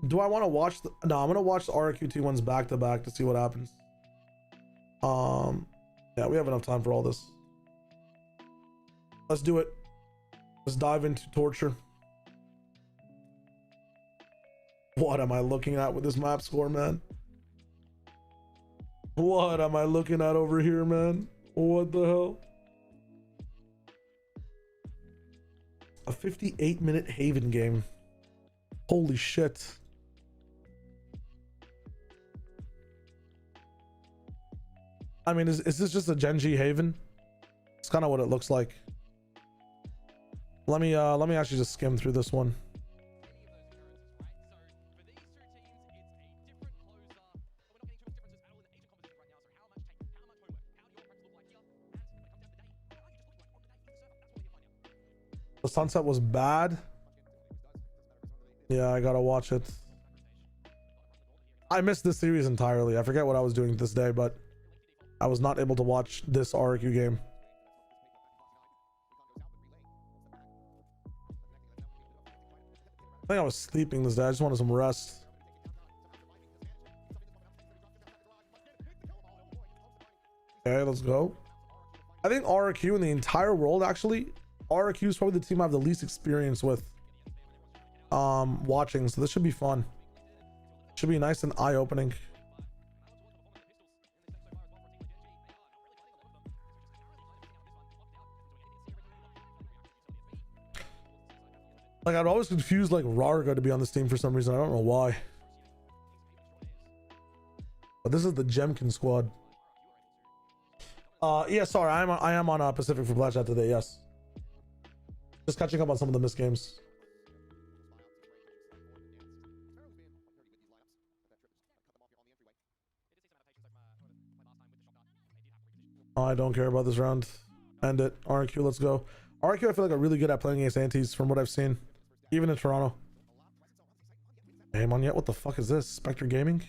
Do I want to watch no, I'm gonna watch the RRQ T1s back to back to see what happens. Yeah, we have enough time for all this. Let's do it. Let's dive into torture. What am I looking at with this map score, man? What am I looking at over here, man? What the hell? A 58-minute Haven game. Holy shit. I mean, is this just a Gen.G Haven? It's kind of what it looks like. Let me actually just skim through this one. The sunset was bad. Yeah, I gotta watch it. I missed this series entirely. I forget what I was doing this day, but I was not able to watch this RRQ game. I think I was sleeping this day. I just wanted some rest. Okay, let's go. I think RRQ in the entire world, actually, RRQ is probably the team I have the least experience with watching, so this should be fun. Should be nice and eye-opening. Like, I'd always confuse like Rarga to be on this team for some reason. I don't know why. But this is the Jemkin squad. Yeah, sorry, I am on Pacific for Black Chat today. Yes, just catching up on some of the missed games. I don't care about this round. End it. RRQ, let's go. RRQ, I feel like are really good at playing against antis from what I've seen, even in Toronto. Hey, Monyet, what the fuck is this? Spectre Gaming?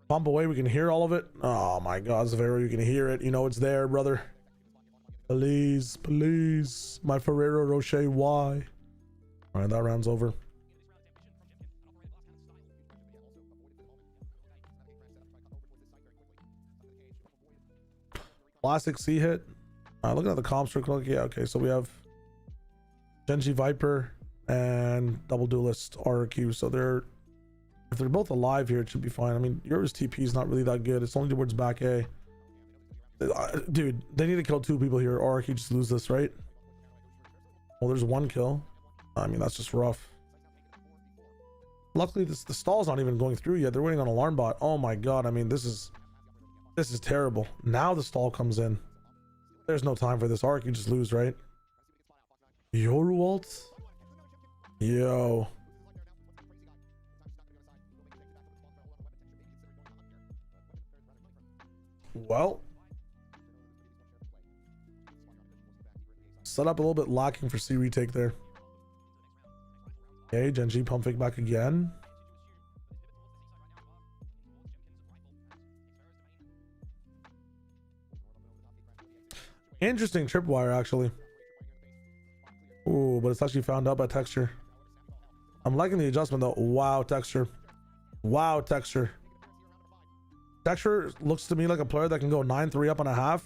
Pump away, we can hear all of it. Oh my god, Zavero, you can hear it. You know it's there, brother. Please, please. My Ferrero Rocher, why? All right, that round's over. Classic C hit. Looking at the comps real quick. Yeah, okay, so we have Gen.G Viper and Double Duelist RRQ. So if they're both alive here, it should be fine. I mean, yours TP is not really that good. It's only towards back A. Dude, they need to kill 2 people here, or RRQ just lose this, right? Well, there's 1 kill. I mean, that's just rough. Luckily, the stall's not even going through yet. They're waiting on alarm bot. Oh my god, I mean, this is terrible. Now the stall comes in. There's no time for this. RRQ just lose, right? Yoruwalt? Yo. Well, set up a little bit lacking for C retake there. Okay, Gen.G pump fake back again. Interesting tripwire, actually. Ooh, but it's actually found out by texture. I'm liking the adjustment though. Wow, texture. Wow, texture. Texture looks to me like a player that can go 9-3 up on a half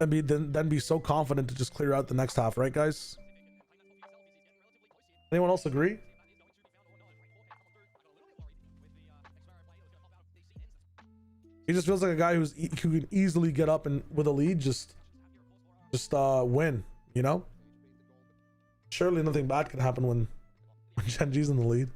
and then be so confident to just clear out the next half, right, guys? Anyone else agree? He just feels like a guy who can easily get up and with a lead just win, you know? Surely nothing bad can happen when Gen.G's in the lead.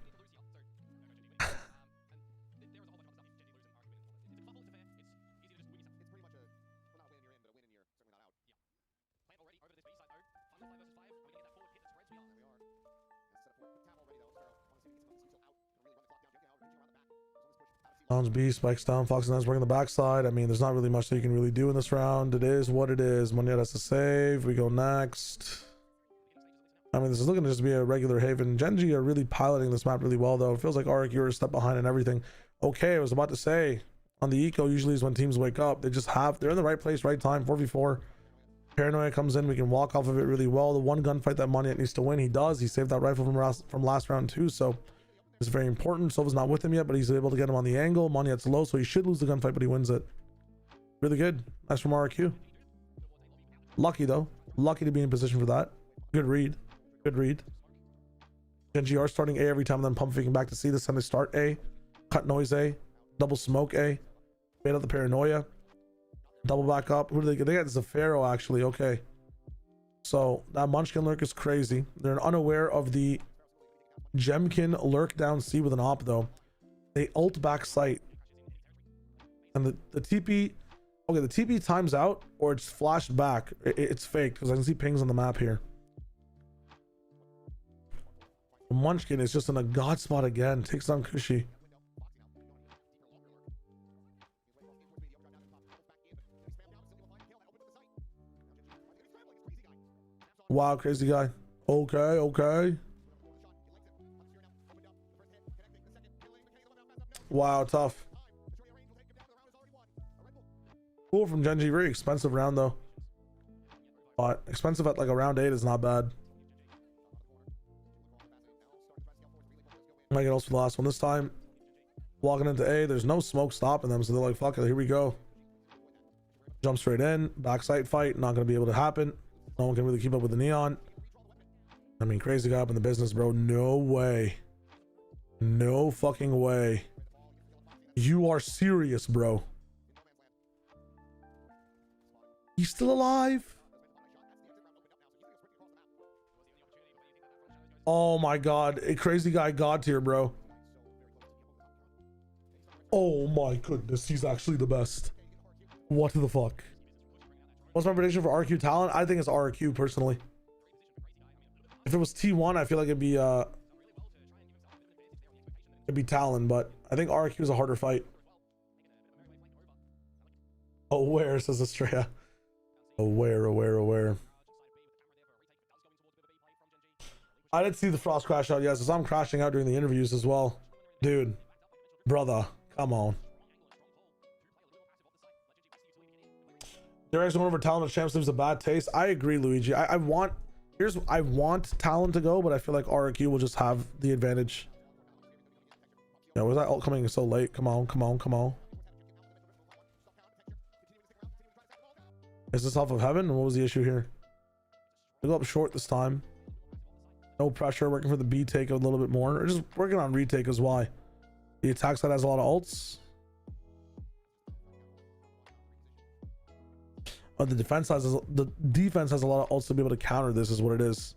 Sounds B, spikes down, Fox and Nines working the backside. I mean, there's not really much that you can really do in this round. It is what it is. Monyet has to save. We go next. I mean, this is looking to just be a regular Haven. Gen.G are really piloting this map really well, though. It feels like RRQ are a step behind and everything. Okay, I was about to say, on the eco, usually is when teams wake up. They're in the right place, right time, 4v4. Paranoia comes in, we can walk off of it really well. The one gunfight that Monyet needs to win, he does. He saved that rifle from last round too, so it's very important. Silva's not with him yet, but he's able to get him on the angle. Monyet's low, so he should lose the gunfight, but he wins it. Really good. Nice from RRQ. Lucky though. Lucky to be in position for that. Good read. Good read. Gen.G are starting A every time, and then pump faking back to C. This time they start A. Cut noise A. Double smoke A. Bait out the paranoia. Double back up. Who do they get? They got Zafiro actually. Okay. So that Munchkin lurk is crazy. They're unaware of the Jemkin lurk down C with an op though. They ult back sight. And the TP, okay, the TP times out or it's flashed back. It's fake because I can see pings on the map here. The Munchkin is just in a god spot again. Takes down Kushi. Wow, crazy guy. Okay, okay. Wow, tough. Cool from Gen.G. Very expensive round though. But expensive at like a round 8 is not bad. Might get also the last one this time. Walking into A, there's no smoke stopping them, so they're like, fuck it, here we go. Jump straight in, backside fight, not gonna be able to happen. No one can really keep up with the neon. I mean, crazy guy up in the business, bro. No way. No fucking way. You are serious, bro. He's still alive? Oh my god, a crazy guy god tier, bro. Oh my goodness, he's actually the best. What the fuck? What's my prediction for RQ Talon? I think it's RRQ personally. If it was T1, I feel like it'd be Talon, but I think RRQ is a harder fight. Aware, says Estrella. Aware. I did see the Frost crash out, yes, as I'm crashing out during the interviews as well. Dude, brother, come on. DRX going over Talon to champs leaves a bad taste. I agree, Luigi. I want Talon to go, but I feel like RRQ will just have the advantage. Yeah, was that ult coming so late? Come on. Is this off of heaven? What was the issue here? We go up short this time. No pressure, working for the B take a little bit more, or just working on retake as why. The attack side has a lot of ults. The defense has a lot of ults to be able to counter this is what it is.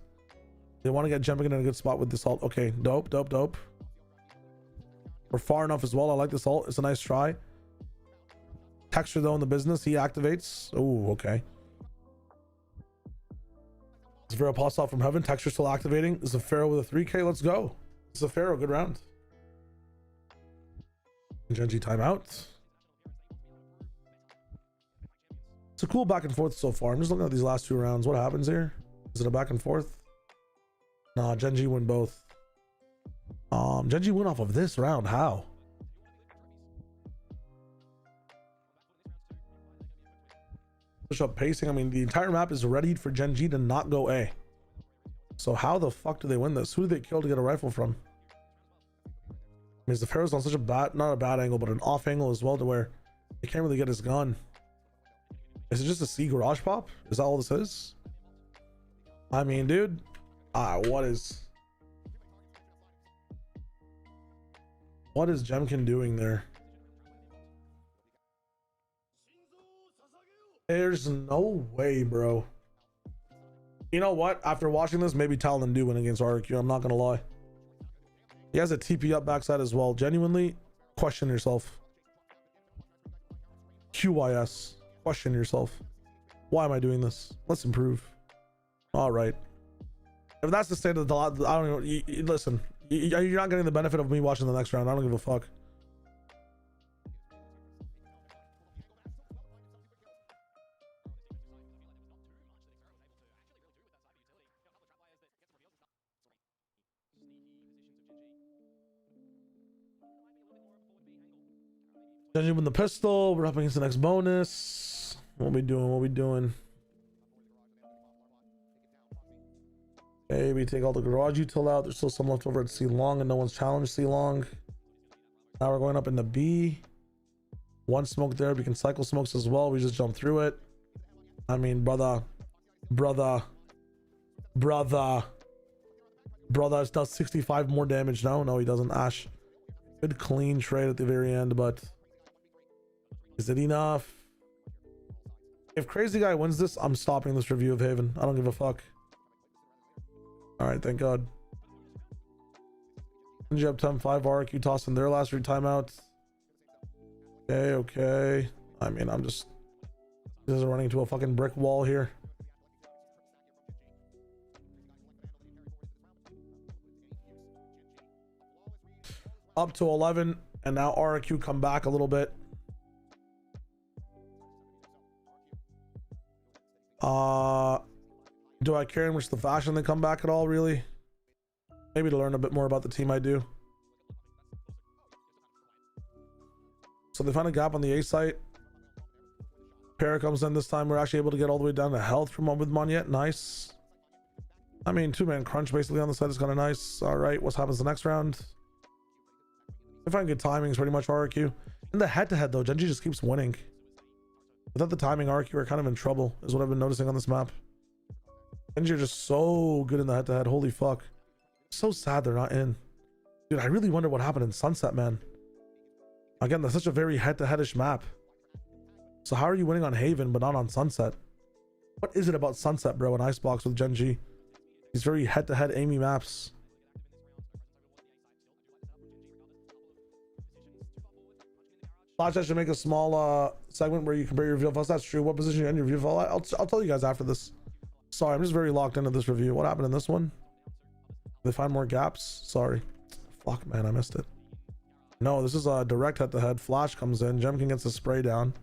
They want to get jumping in a good spot with this ult. Okay, dope. We're far enough as well. I like this ult. It's a nice try. Texture though in the business, he activates. Oh, okay. It's very pulse off from heaven. Texture still activating. This is a Pharaoh with a 3k. Let's go. This is a Pharaoh. Good round. Gen.G timeout. It's a cool back and forth so far. I'm just looking at these last 2 rounds. What happens here? Is it a back and forth? Nah, Gen.G win both. Gen.G win off of this round. How? Push up pacing. I mean, the entire map is ready for Gen.G to not go A. So how the fuck do they win this? Who did they kill to get a rifle from? I mean, is the Pharaoh's on such a bad, not a bad angle, but an off angle as well to where he can't really get his gun. Is it just a C garage pop? Is that all this is? I mean, dude. What is Jemkin doing there? There's no way, bro. You know what? After watching this, maybe Talon do win against RRQ. I'm not gonna lie. He has a TP up backside as well. Genuinely, question yourself. QYS. Question yourself. Why am I doing this? Let's improve. All right. If that's the state of the, I don't know. Listen, you're not getting the benefit of me watching the next round. I don't give a fuck. Gen.G with the pistol. We're up against the next bonus. What we doing? Okay, we take all the garage util out. There's still some left over at C long and no one's challenged C long. Now we're going up into B. One smoke there. We can cycle smokes as well. We just jump through it. I mean, brother does 65 more damage. No, he doesn't. Ash, good clean trade at the very end, but is it enough? If crazy guy wins this, I'm stopping this review of Haven. I don't give a fuck. All right, thank God. Gen.G up 10-5. RRQ tossing their last 3 timeouts. Okay. I mean, this is running into a fucking brick wall here. Up to 11, and now RRQ come back a little bit. Do I care in which the fashion they come back at all, really? Maybe to learn a bit more about the team I do. So they found a gap on the A site. Para comes in this time. We're actually able to get all the way down to health from with Monyet. Nice. I mean, two-man crunch basically on the side is kind of nice. All right, what happens the next round? They find good timings pretty much for RRQ. In the head-to-head though, Gen.G just keeps winning. Without the timing, RRQ are kind of in trouble, is what I've been noticing on this map. Gen.G are just so good in the head-to-head. Holy fuck. So sad they're not in. Dude, I really wonder what happened in Sunset, man. Again, that's such a very head-to-headish map. So how are you winning on Haven but not on Sunset? What is it about Sunset, bro, and Icebox with Gen.G? These very head-to-head aiming maps. Flash should make a small segment where you compare your reveal files. That's true. What position you in your reveal file? I'll tell you guys after this. Sorry, I'm just very locked into this review. What happened in this one? Did they find more gaps? Sorry. Fuck, man, I missed it. No, this is a direct head-to-head. Flash comes in. Jemkin gets the spray down.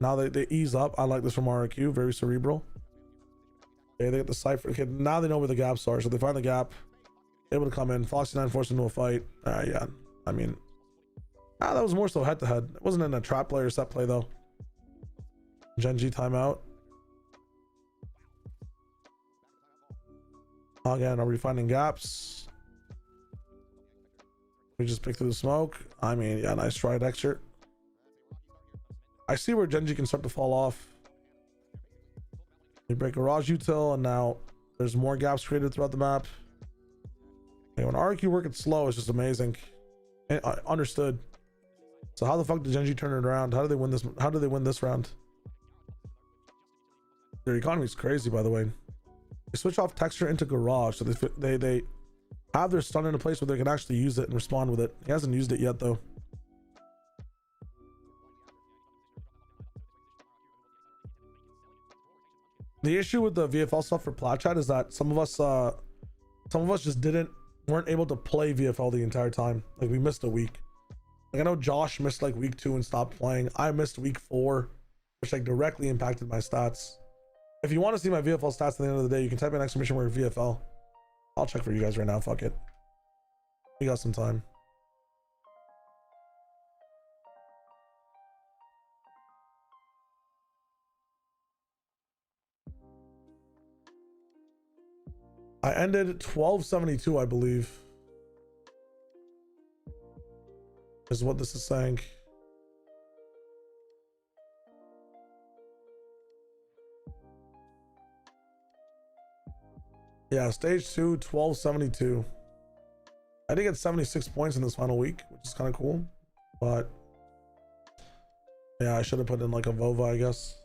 Now they ease up. I like this from RRQ. Very cerebral. Okay, they get the cipher. Okay, now they know where the gaps are. So they find the gap. Able to come in. Foxy9 forced into a fight. Yeah. I mean, that was more so head-to-head. It wasn't in a trap play or set play, though. Gen.G timeout. Again, are we finding gaps? We just pick through the smoke. I mean, yeah, nice try, Dexter. I see where Gen.G can start to fall off. We break garage util, and now there's more gaps created throughout the map. Okay, when RRQ work it slow, it's just amazing. Understood. So how the fuck did Gen.G turn it around? How did they win this? How did they win this round? Their economy is crazy, by the way. They switch off texture into garage, so they have their stun in a place where they can actually use it and respond with it. He hasn't used it yet, though. The issue with the VFL stuff for Plat Chat is that some of us just weren't able to play VFL the entire time. Like, we missed a week. Like, I know Josh missed like week 2 and stopped playing. I missed week 4, which like directly impacted my stats. If you want to see my VFL stats at the end of the day, you can type in exclamation mark VFL. I'll check for you guys right now. Fuck it. We got some time. I ended 1272, I believe. Is what this is saying. Yeah, stage 2, 1272. I did get 76 points in this final week, which is kind of cool. But yeah, I should have put in like a VOVA, I guess.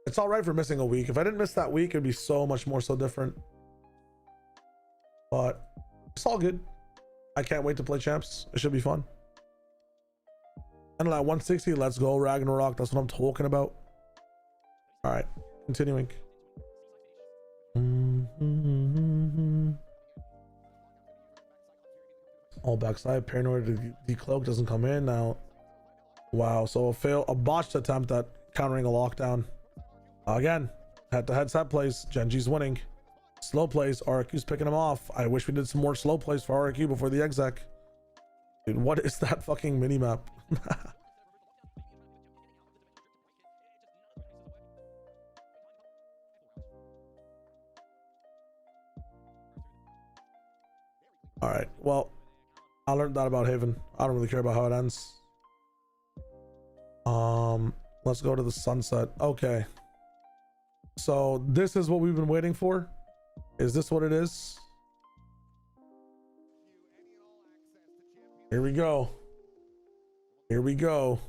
It's all right for missing a week. If I didn't miss that week, it'd be so much more so different. But it's all good. I can't wait to play champs. It should be fun. And at 160, let's go Ragnarok. That's what I'm talking about. All right, continuing. All backside. Paranoid to decloak doesn't come in now. Wow, so a botched attempt at countering a lockdown. Again, head-to-head set plays. Gen.G's winning. Slow plays. RRQ's picking him off. I wish we did some more slow plays for RRQ before the exec. Dude, what is that fucking minimap? All right. Well, I learned that about Haven. I don't really care about how it ends. Let's go to the sunset. Okay. So this is what we've been waiting for. Is this what it is? Here we go. Here we go.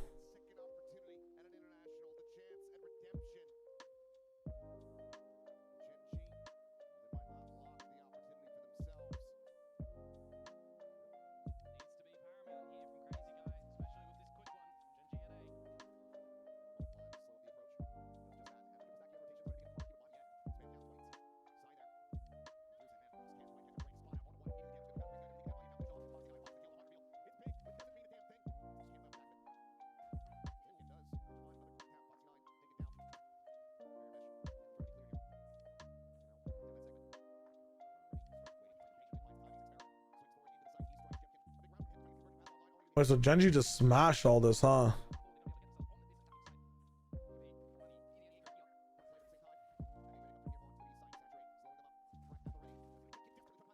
Wait, so Gen.G just smashed all this, huh?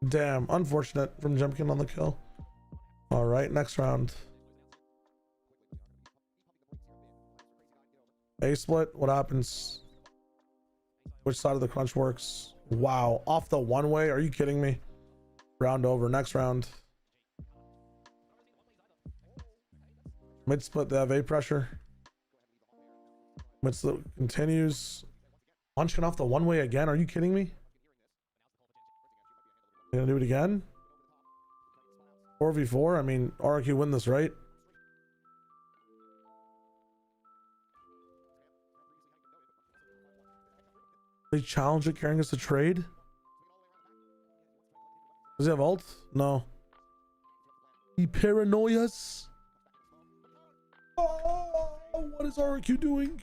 Damn, unfortunate from Jemkin on the kill. All right, next round. A split, what happens? Which side of the crunch works? Wow, off the one way, are you kidding me? Round over, next round. Mid split, they have A pressure. Mid split continues. Punching off the one way again, are you kidding me? Gonna do it again? 4v4, I mean, RRQ win this, right? They challenge it carrying us to trade? Does he have ult? No. He paranoias? Oh, what is RRQ doing?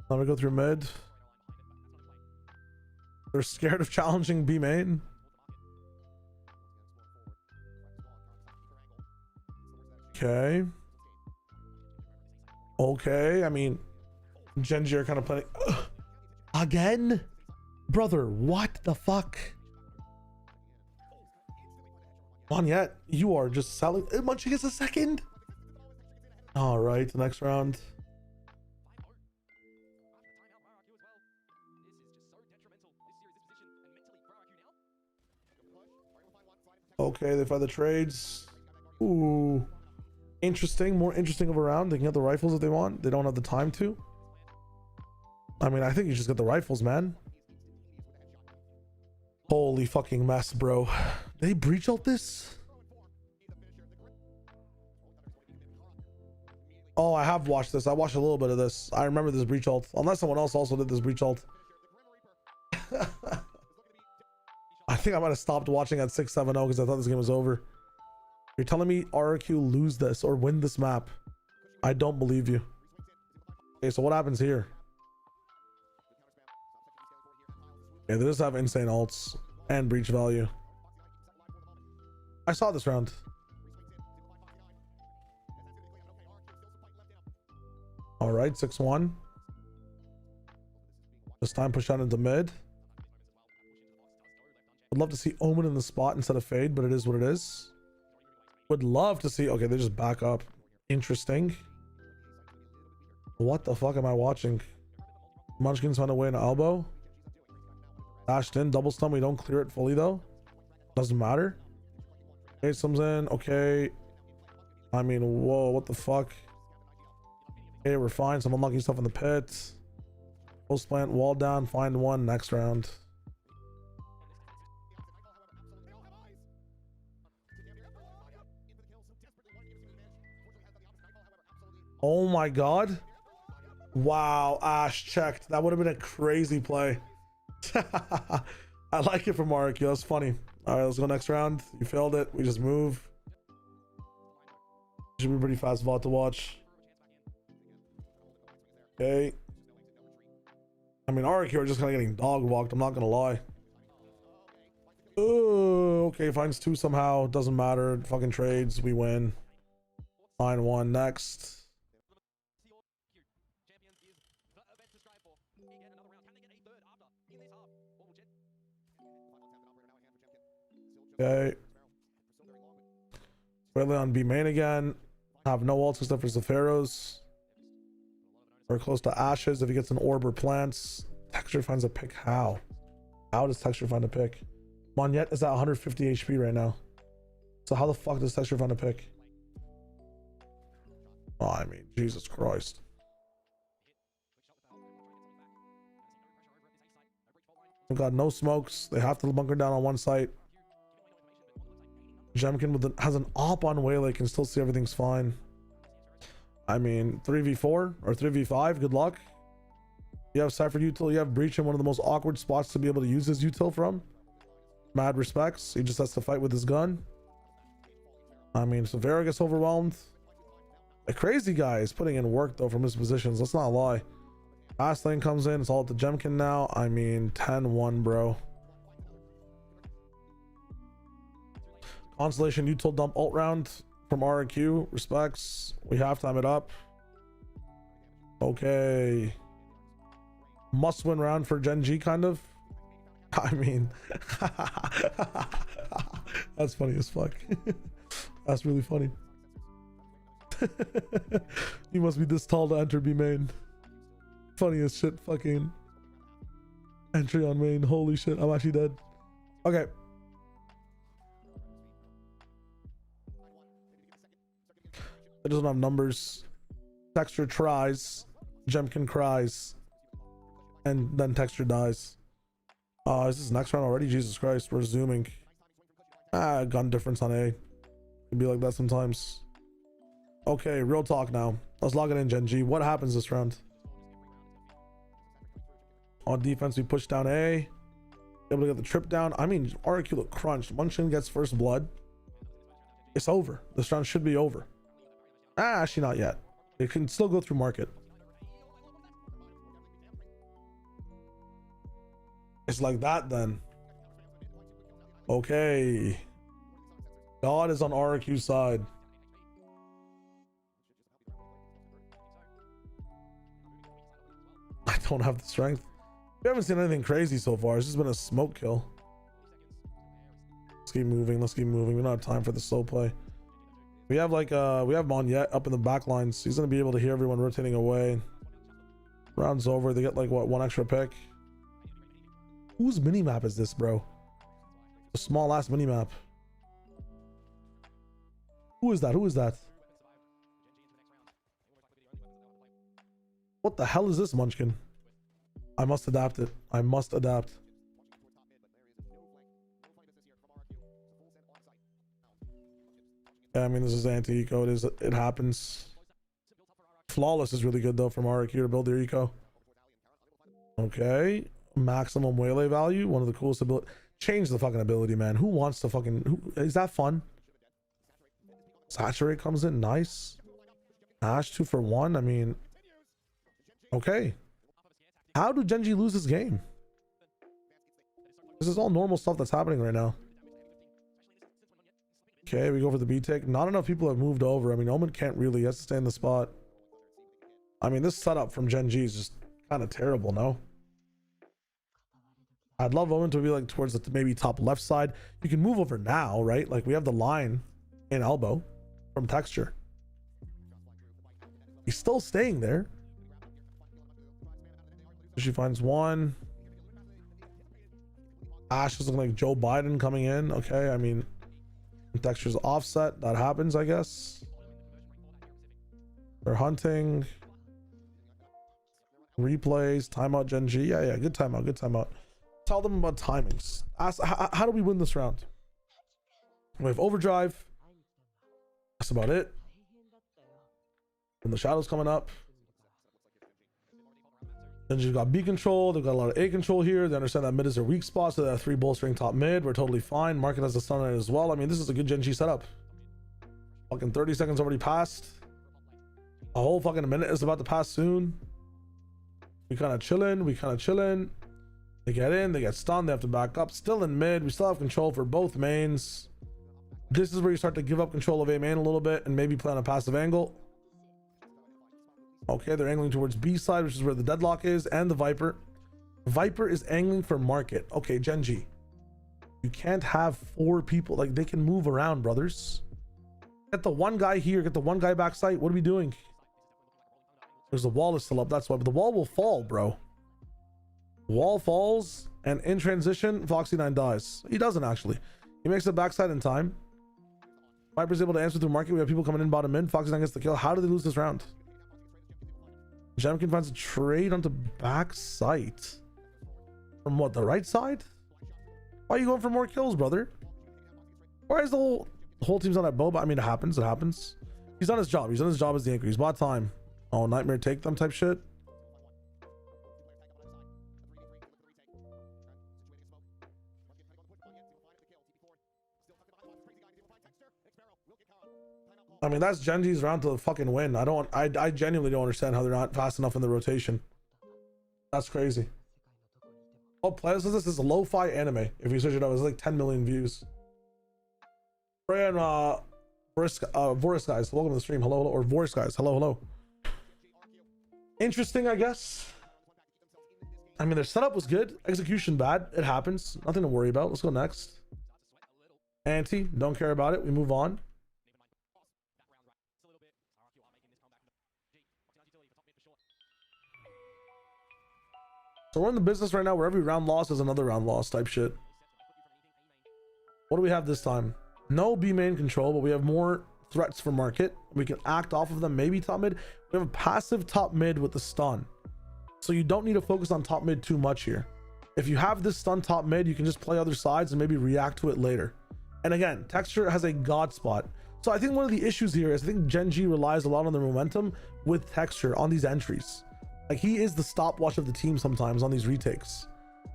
Let me go through mid. They're scared of challenging B main. Okay. Okay, I mean, Gen.G are kind of playing again, brother. What the fuck? On yet, you are just selling. Munching is a second. All right, the next round. Okay, they find the trades. Ooh, interesting. More interesting of a round. They can get the rifles if they want. They don't have the time to. I mean, I think you just get the rifles, man. Holy fucking mess, bro. They breach ult this? Oh, I have watched this. I watched a little bit of this. I remember this breach ult. Unless someone else also did this breach ult. I think I might have stopped watching at 6-7-0 because I thought this game was over. You're telling me RRQ lose this or win this map? I don't believe you. Okay, so what happens here? Okay, they just have insane ults and breach value. I saw this round. All right, 6-1. This time push out into mid. Would love to see Omen in the spot instead of Fade, but it is what it is. Would love to see. Okay, they just back up. Interesting. What the fuck am I watching? Munchkins found a way in an elbow. Dashed in, double stun. We don't clear it fully though. Doesn't matter. Okay, comes in. Okay. I mean, whoa, what the fuck? Okay, we're fine. Some unlucky stuff in the pit. Post plant, wall down, find one. Next round. Oh my god. Wow, Ash checked. That would have been a crazy play. I like it from RRQ. That's funny. All right, let's go next round. You failed it. We just move. Should be pretty fast VOD to watch. Okay. I mean, RRQ are just kind of getting dog walked. I'm not gonna lie. Oh, okay. Finds two somehow. Doesn't matter. Fucking trades. We win. Find one next. Okay. Ridley on B main again. Have no ults except for Zephyros. We're close to ashes. If he gets an orb or plants, Texture finds a pick. How? How does Texture find a pick? Monyet is at 150 HP right now. So how the fuck does Texture find a pick? Oh, I mean, Jesus Christ. They've got no smokes. They have to bunker down on one site. Jemkin has an op on Waylay, can still see everything's fine. I mean, 3v4 or 3v5, good luck. You have Cypher util, you have Breach in one of the most awkward spots to be able to use his util from. Mad respects. He just has to fight with his gun. I mean, Severa gets overwhelmed. The crazy guy is putting in work though from his positions, let's not lie. Fast lane comes in. It's all at the Gemkin now. I mean, 10-1, bro. Constellation util dump ult round from RRQ. Respects. We half time it up. Okay. Must win round for Gen.G, kind of. I mean, that's funny as fuck. That's really funny. You must be this tall to enter B main. Funny as shit. Fucking entry on main. Holy shit, I'm actually dead. Okay. It doesn't have numbers. Texture tries, Gemkin cries, and then Texture dies. Is this next round already? Jesus Christ, we're zooming. Gun difference on A. It'd be like that sometimes. Okay, real talk now. Let's log it in, Gen.G. What happens this round? On defense, we push down A. Able to get the trip down. I mean, RRQ look crunched. Nongshim gets first blood. It's over. This round should be over. Actually not yet. It can still go through market. It's like that then. Okay. God is on RRQ's side. I don't have the strength. We haven't seen anything crazy so far. It's just been a smoke kill. Let's keep moving. Let's keep moving. We don't have time for the slow play. We have like we have Monyet up in the back lines. He's gonna be able to hear everyone rotating away. Round's over. They get like what, one extra pick. Whose mini map is this, bro? A small ass mini map. Who is that? Who is that? What the hell is this, Munchkin? I must adapt it. I must adapt. Yeah, I mean, this is anti-eco. It happens. Flawless is really good though from RRQ to build their eco. Okay. Maximum waylay value. One of the coolest ability. Change the fucking ability, man. Who wants to fucking... is that fun? Saturate comes in. Nice. Ash 2 for 1. I mean... okay. How did Gen.G lose this game? This is all normal stuff that's happening right now. Okay, we go for the B take. Not enough people have moved over. I mean, Omen can't really. He has to stay in the spot. I mean, this setup from Gen.G is just kind of terrible, no? I'd love Omen to be like towards the maybe top left side. You can move over now, right? Like we have the line in elbow from Texture. He's still staying there. She finds one. Ash is looking like Joe Biden coming in. Okay, I mean, Texture's offset. That happens, I guess. They're hunting. Replays. Timeout Gen.G. Yeah, good timeout. Good timeout. Tell them about timings. Ask, how do we win this round? We have overdrive. That's about it. And the shadows coming up. Then you've got B control. They've got a lot of A control here. They understand that mid is their weak spot, so they have 3 bolstering top mid. We're totally fine. Market has the stun on it as well. I mean, this is a good Gen.G setup. Fucking 30 seconds already passed. A whole fucking minute is about to pass soon. We kind of chilling. We kind of chilling. They get in. They get stunned. They have to back up. Still in mid. We still have control for both mains. This is where you start to give up control of A main a little bit and maybe play on a passive angle. Okay, they're angling towards B side, which is where the deadlock is, and the Viper. Viper is angling for market. Okay, Gen.G. You can't have 4 people. Like, they can move around, brothers. Get the one guy here. Get the one guy back site. What are we doing? There's the wall is still up. That's why. But the wall will fall, bro. Wall falls, and in transition, Foxy9 dies. He doesn't, actually. He makes the backside in time. Viper's able to answer through market. We have people coming in bottom mid. Foxy9 gets the kill. How did they lose this round? Gemkin finds a trade onto back site. From what, the right side? Why are you going for more kills, brother? Why is the whole team's on that bow? But I mean, it happens. It happens. He's done his job. He's done his job as the anchor. He's bought time. Oh, nightmare take them type shit. I mean, that's Gen.G's round to fucking win. I genuinely don't understand how they're not fast enough in the rotation. That's crazy. Oh, playlist is this is lo-fi anime. If you search it up, it's like 10 million views. Brian, Voris guys, welcome to the stream. Hello, hello, or Voris guys, hello, hello. Interesting, I guess. I mean, their setup was good. Execution bad. It happens. Nothing to worry about. Let's go next. Anti, don't care about it. We move on. So we're in the business right now where every round loss is another round loss type shit. What do we have this time? No B main control, but we have more threats for market. We can act off of them, maybe top mid. We have a passive top mid with the stun. So you don't need to focus on top mid too much here. If you have this stun top mid, you can just play other sides and maybe react to it later. And again, Texture has a god spot. So I think one of the issues here is I think Gen.G relies a lot on the momentum with Texture on these entries. Like he is the stopwatch of the team sometimes on these retakes.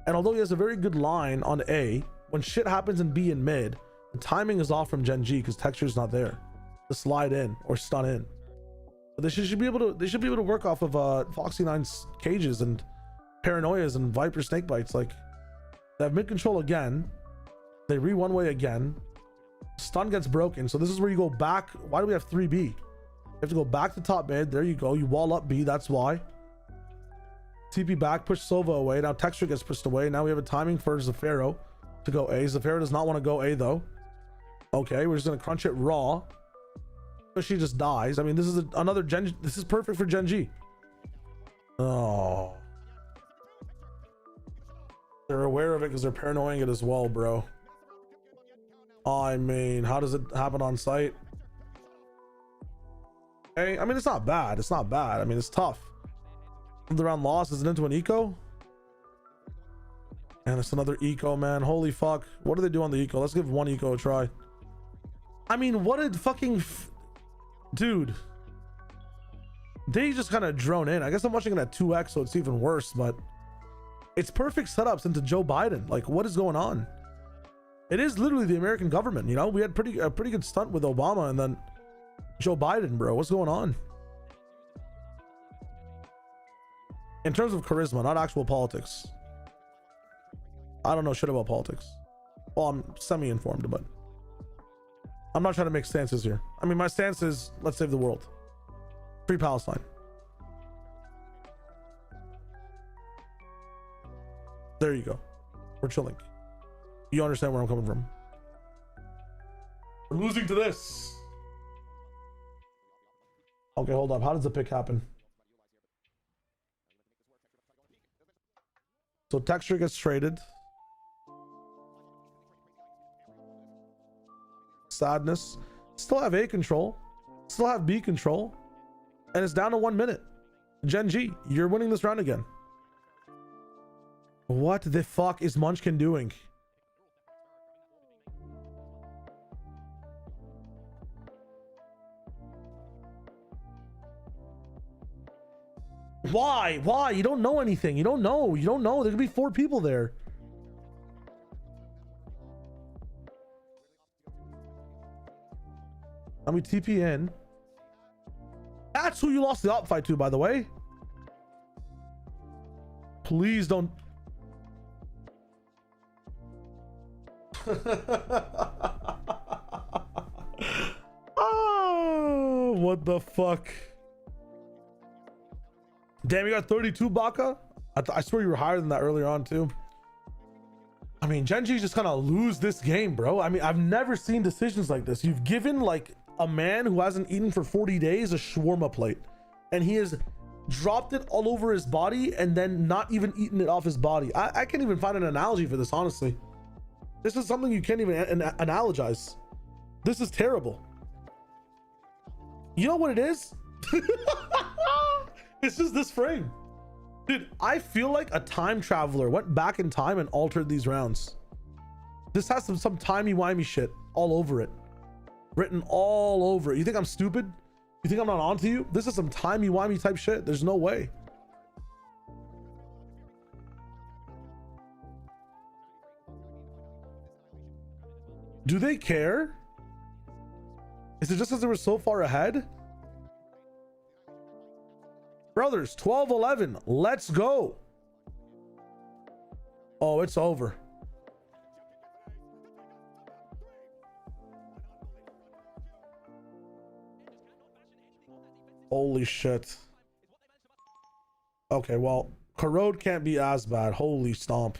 And although he has a very good line on A, when shit happens in B and mid, the timing is off from Gen.G because Texture's not there to slide in or stun in. But they should be able to work off of Foxy 9's cages and paranoias and Viper snake bites. Like they have mid control again. They re one way again. Stun gets broken. So this is where you go back. Why do we have 3B? You have to go back to top mid. There you go. You wall up B. That's why. TP back, push Sova away. Now Texture gets pushed away. Now we have a timing for Zafiro to go A. Zafiro does not want to go A though. Okay, we're just gonna crunch it raw. So she just dies. I mean, this is another Gen. This is perfect for Gen.G. Oh, they're aware of it because they're paranoying it as well, bro. I mean, how does it happen on site? Hey, I mean, it's not bad. It's not bad. I mean, it's tough. The round loss is it into an eco, and it's another eco, man. Holy fuck, what do they do on the eco? Let's give one eco a try. I mean, what did fucking dude, they just kind of drone in. I guess I'm watching it at 2x, so it's even worse, but it's perfect setups into Joe Biden. Like, what is going on? It is literally the American government, you know. We had a pretty good stunt with Obama, and then Joe Biden, bro. What's going on? In terms of charisma, not actual politics. I don't know shit about politics. Well, I'm semi-informed, but I'm not trying to make stances here. I mean, my stance is let's save the world. Free Palestine. There you go. We're chilling. You understand where I'm coming from. We're losing to this. Okay, hold up. How does the pick happen? So Texture gets traded. Sadness. Still have A control. Still have B control. And it's down to 1 minute. Gen.G, you're winning this round again. What the fuck is Munchkin doing? Why? Why? You don't know anything. You don't know. You don't know. There could be 4 people there. Let me TP in. That's who you lost the op fight to, by the way. Please don't. Oh, what the fuck? Damn, you got 32 Baka? I swear you were higher than that earlier on too. I mean, Gen.G just gonna lose this game, bro. I mean, I've never seen decisions like this. You've given like a man who hasn't eaten for 40 days a shawarma plate, and he has dropped it all over his body and then not even eaten it off his body. I can't even find an analogy for this, honestly. This is something you can't even analogize. This is terrible. You know what it is? It's just this frame. Dude, I feel like a time traveler went back in time and altered these rounds. This has some timey-wimey shit all over it. Written all over it. You think I'm stupid? You think I'm not onto you? This is some timey-wimey type shit. There's no way. Do they care? Is it just because they were so far ahead? Brothers, 12-11. Let's go. Oh, it's over. Holy shit. Okay, well, corrode can't be as bad. Holy stomp.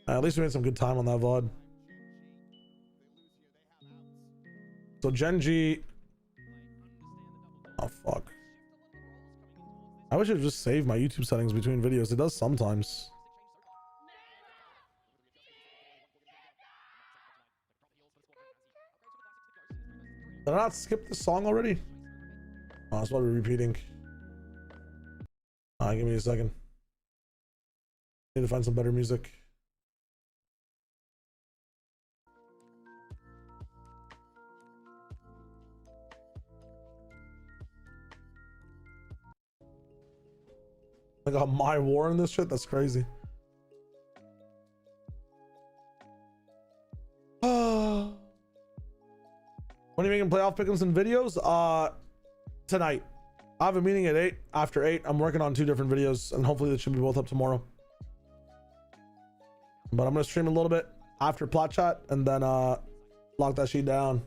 At least we made some good time on that VOD. So Gen.G. Oh, fuck. I wish I would just save my YouTube settings between videos. It does sometimes. Did I not skip this song already? Oh, that's what we're repeating. Give me a second. Need to find some better music. I got My War in this shit. That's crazy. When are you making playoff pick'ems and videos? Tonight. I have a meeting at 8. After 8, I'm working on 2 different videos, and hopefully they should be both up tomorrow. But I'm gonna stream a little bit after plot chat and then lock that sheet down.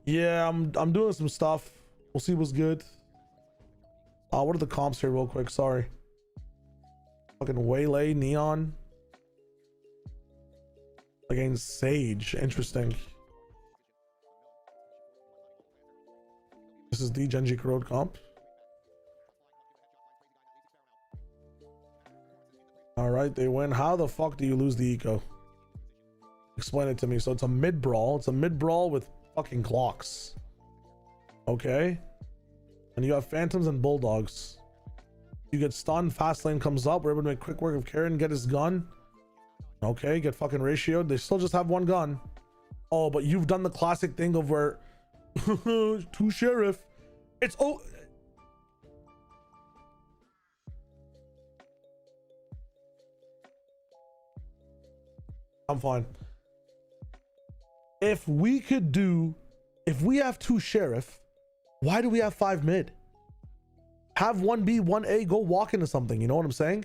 Yeah, I'm doing some stuff. We'll see what's good. What are the comps here real quick? Sorry. Fucking Waylay, Neon. Against Sage. Interesting. This is the Gen.G corrode comp. All right, they win. How the fuck do you lose the eco? Explain it to me. So it's a mid brawl. It's a mid brawl with fucking clocks. Okay. And you have phantoms and bulldogs. You get stunned. Fast lane comes up. We're able to make quick work of Karen. Get his gun. Okay. Get fucking ratioed. They still just have one gun. Oh, but you've done the classic thing of where 2 sheriff. It's I'm fine. If we have 2 sheriff, why do we have 5 mid? Have 1B, 1A go walk into something. You know what I'm saying?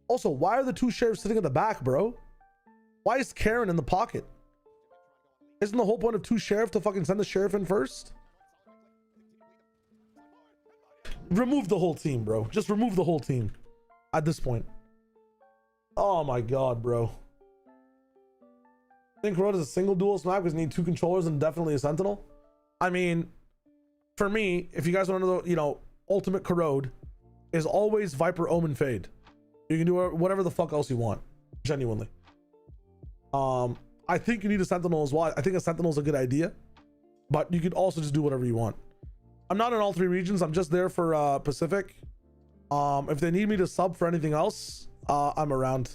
Also, why are the 2 sheriffs sitting at the back, bro? Why is Karen in the pocket? Isn't the whole point of 2 sheriff to fucking send the sheriff in first? Remove the whole team, bro. Just remove the whole team at this point. Oh my god, bro. I think corrode is a single dual smack because you need 2 controllers and definitely a sentinel. I mean, for me, if you guys want to know, you know, ultimate corrode is always Viper, Omen, Fade. You can do whatever the fuck else you want. Genuinely. I think you need a sentinel as well. I think a sentinel is a good idea, but you could also just do whatever you want. I'm not in all 3 regions. I'm just there for Pacific. If they need me to sub for anything else, I'm around.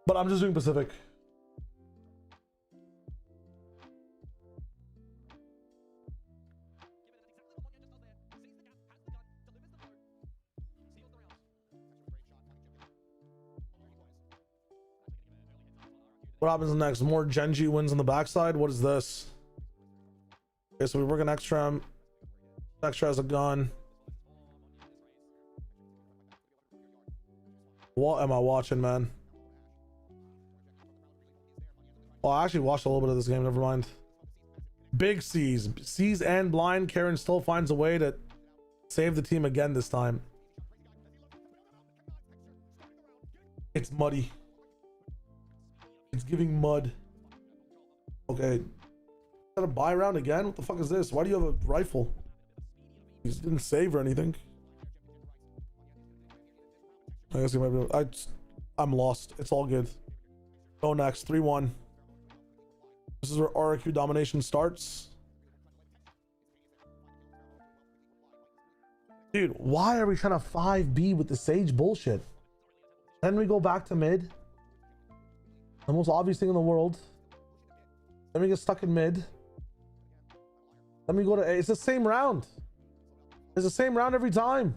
But I'm just doing Pacific. What happens next? More Gen.G wins on the backside? What is this? Okay, so we work an extra. Extra has a gun. What am I watching, man? Oh, I actually watched a little bit of this game. Never mind. Big C's. C's and blind. Karen still finds a way to save the team again this time. It's muddy. It's giving mud. Okay. Is that a buy round again? What the fuck is this? Why do you have a rifle? You didn't save or anything. I guess you might be. I'm lost. It's all good. Go next. 3-1. This is where RRQ domination starts. Dude, why are we trying to 5B with the Sage bullshit? Then we go back to mid. The most obvious thing in the world. Then we get stuck in mid. Let me go to A. It's the same round. It's the same round every time.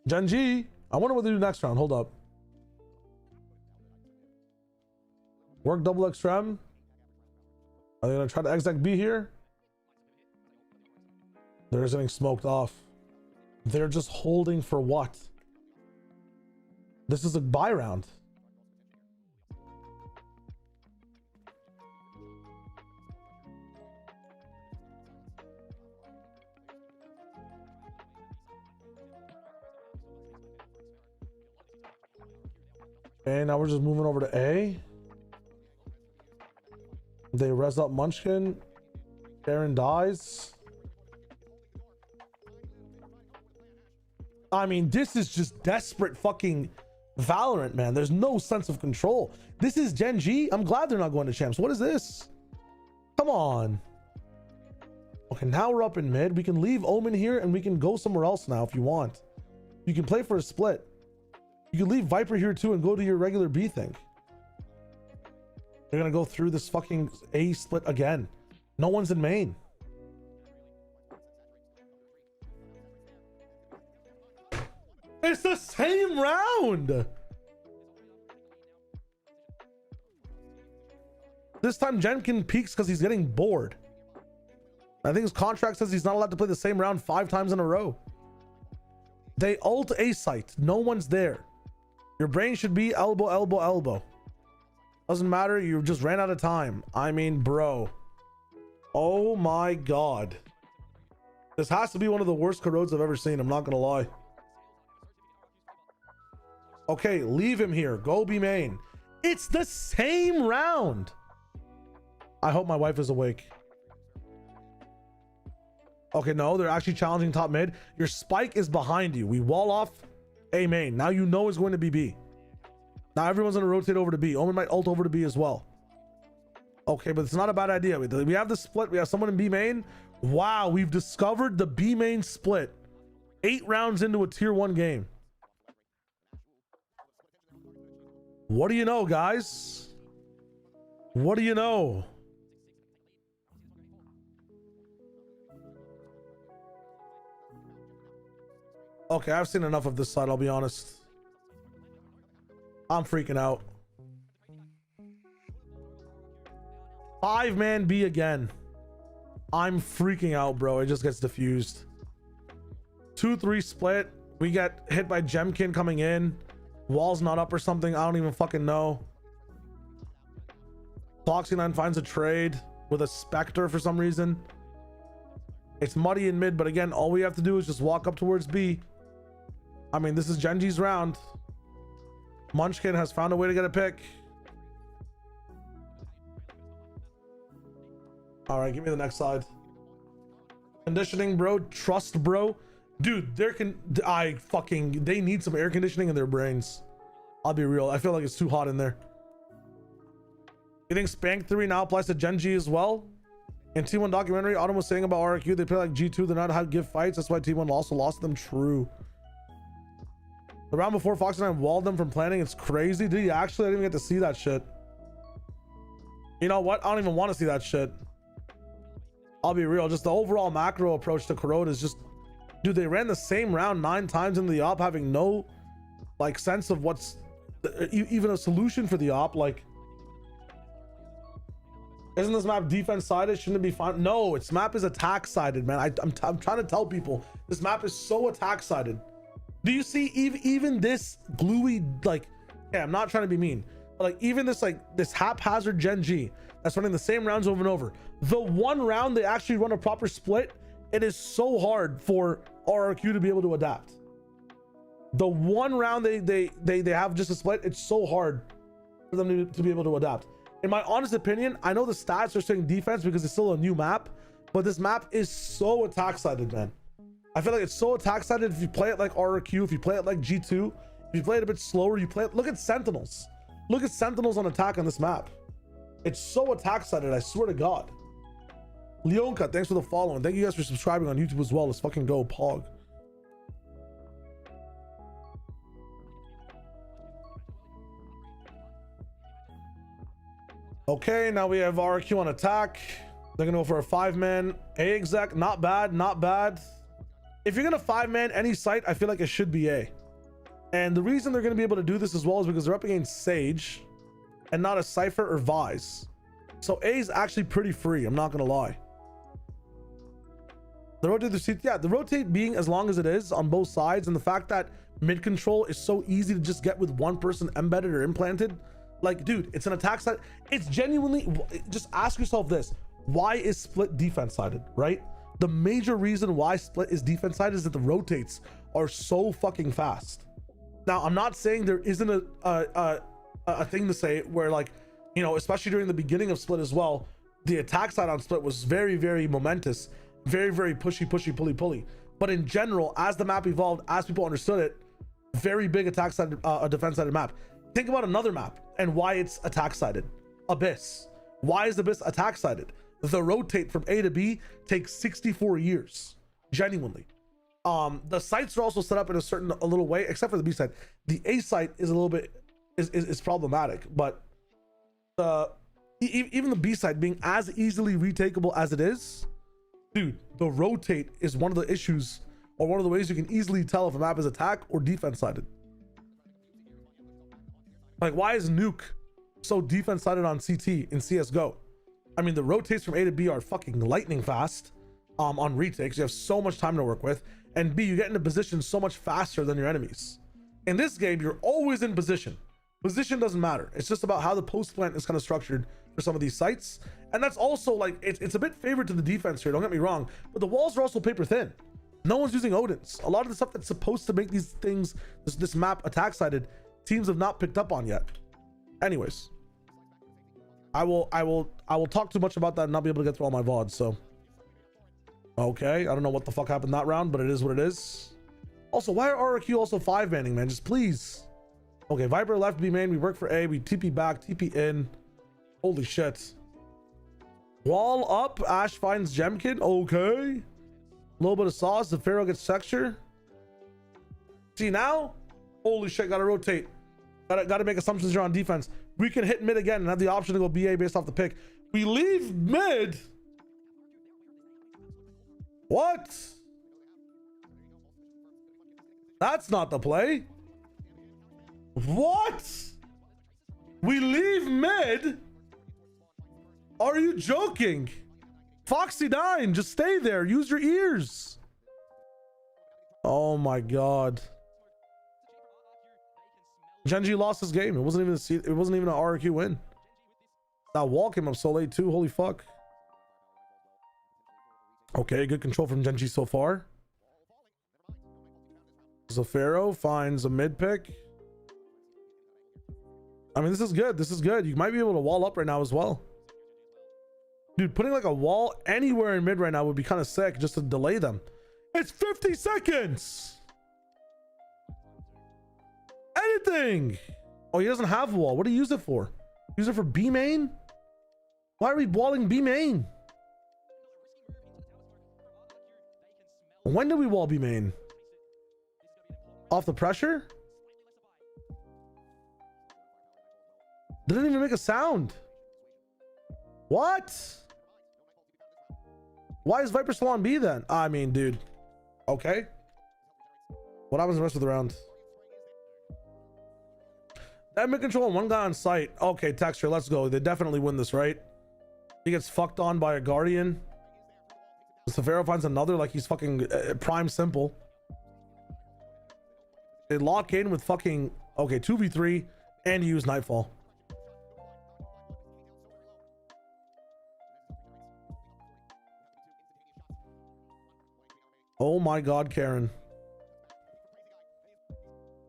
Gen.G. I wonder what they do next round. Hold up. Work double extreme. Are they gonna try to exec B here? They're just getting smoked off. They're just holding for what? This is a buy round. Okay, now we're just moving over to A. They res up Munchkin. Aaron dies. I mean, this is just desperate fucking Valorant, man. There's no sense of control. This is Gen.G. I'm glad they're not going to champs. What is this? Come on. Okay, now we're up in mid. We can leave Omen here and we can go somewhere else now if you want. You can play for a split. You can leave Viper here too and go to your regular B thing. They're gonna go through this fucking A split again. No one's in main. It's the same round. This time Jenkin peaks because he's getting bored. I think his contract says he's not allowed to play the same round 5 times in a row. They ult A site. No one's there. Your brain should be elbow, elbow, elbow. Doesn't matter. You just ran out of time. I mean, bro. Oh my God. This has to be one of the worst corrodes I've ever seen. I'm not gonna lie. Okay, leave him here. Go be main. It's the same round. I hope my wife is awake. Okay, no, they're actually challenging top mid. Your spike is behind you. We wall off A main. Now you know it's going to be B. Now everyone's gonna rotate over to B. Omen might ult over to B as well. Okay, but it's not a bad idea. We have the split. We have someone in B main. Wow, we've discovered the B main split 8 rounds into a tier 1 game. What do you know, guys? What do you know? Okay, I've seen enough of this side, I'll be honest. I'm freaking out. 5-man B again. I'm freaking out, bro. It just gets diffused. 2-3 split. We get hit by Gemkin coming in. Wall's not up or something. I don't even fucking know. Foxy9 finds a trade with a Spectre for some reason. It's muddy in mid, but again, all we have to do is just walk up towards B. I mean, this is Gen.G's round. Munchkin has found a way to get a pick. All right, give me the next side. Conditioning, bro. Trust, bro. Dude, they need some air conditioning in their brains. I'll be real. I feel like it's too hot in there. You think Spank 3 now applies to Gen.G as well? In T1 documentary, Autumn was saying about RRQ, they play like G2, they're not how to give fights. That's why T1 also lost them. True. The round before, Fox9 walled them from planning. It's crazy. Did he actually? I didn't even get to see that shit. You know what? I don't even want to see that shit. I'll be real. Just the overall macro approach to corrode is just, dude, they ran the same round 9 times into the op, having no like sense of what's even a solution for the op. Like, isn't this map defense sided? Shouldn't it be fine? No, its map is attack sided, man. I'm trying to tell people this map is so attack sided. Do you see even this gluey, like, yeah, I'm not trying to be mean, but like even this, like this haphazard Gen.G that's running the same rounds over and over. The one round they actually run a proper split, it is so hard for RRQ to be able to adapt. The one round they have just a split, it's so hard for them to be able to adapt. In my honest opinion, I know the stats are saying defense because it's still a new map, but this map is so attack sided, man. I feel like it's so attack sided. If you play it like RRQ, if you play it like G2, if you play it a bit slower, you play it. Look at Sentinels. Look at Sentinels on attack on this map. It's so attack sided, I swear to God. Leonka, thanks for the follow, and thank you guys for subscribing on YouTube as well. Let's fucking go, Pog. Okay, now we have RRQ on attack. They're gonna go for a 5-man. A exec, not bad, not bad. If you're gonna 5-man any site, I feel like it should be A. And the reason they're gonna be able to do this as well is because they're up against Sage and not a Cypher or Vise. So A is actually pretty free, I'm not gonna lie. The rotate, the rotate being as long as it is on both sides, and the fact that mid control is so easy to just get with one person embedded or implanted. Like, dude, it's an attack side. It's genuinely, just ask yourself this. Why is Split defense sided, right? The major reason why Split is defense sided is that the rotates are so fucking fast. Now, I'm not saying there isn't a thing to say where, like, you know, especially during the beginning of Split as well, the attack side on Split was very, very momentous, very, very pushy, pulley. But in general, as the map evolved, as people understood it, very big attack side, defense sided map. Think about another map and why it's attack sided. Abyss. Why is Abyss attack sided? The rotate from A to B takes 64 years, genuinely. The sites are also set up in a little way, except for the B site. The A site is a little bit is problematic, but even the B side being as easily retakeable as it is, dude, the rotate is one of the issues, or one of the ways you can easily tell if a map is attack or defense sided. Like, why is Nuke so defense sided on CT in CSGO? I mean, the rotates from A to B are fucking lightning fast on retakes. You have so much time to work with, and B, you get into position so much faster than your enemies. In this game, you're always in position. Position doesn't matter. It's just about how the post plant is kind of structured for some of these sites, and that's also like it's a bit favored to the defense here. Don't get me wrong, but the walls are also paper thin. No one's using Odins. A lot of the stuff that's supposed to make these things, this map attack sided, teams have not picked up on yet. Anyways, I will talk too much about that and not be able to get through all my VODs. So, okay, I don't know what the fuck happened that round, but it is what it is. Also, why are RRQ also 5-manning, man? Just please. Okay, Viper left B main. We work for A. We TP back, TP in. Holy shit. Wall up. Ash finds Gemkin. Okay. A little bit of sauce. The Pharaoh gets texture. See now? Holy shit, gotta rotate. Gotta make assumptions here on defense. We can hit mid again and have the option to go BA based off the pick. We leave mid. What? That's not the play. What? We leave mid? Are you joking? Foxy9, just stay there. Use your ears. Oh my god. Gen.G lost his game. It wasn't even an RRQ win. That wall came up so late too. Holy fuck. Okay, good control from Gen.G so far. Zafiro finds a mid pick. I mean, this is good. This is good. You might be able to wall up right now as well. Dude, putting like a wall anywhere in mid right now would be kind of sick just to delay them. It's 50 seconds. Anything. Oh, he doesn't have a wall. What do you use it for? Use it for B main? Why are we walling B main? When did we wall B main? Off the pressure? Didn't even make a sound. What? Why is Viper still on B then? I mean, dude. Okay. What happens the rest of the round? That mid control and one guy on site. Okay, texture, let's go. They definitely win this, right? He gets fucked on by a Guardian. Savero finds another, like he's fucking prime simple. They lock in with fucking, okay, 2v3 and use Nightfall. Oh my god, Karen.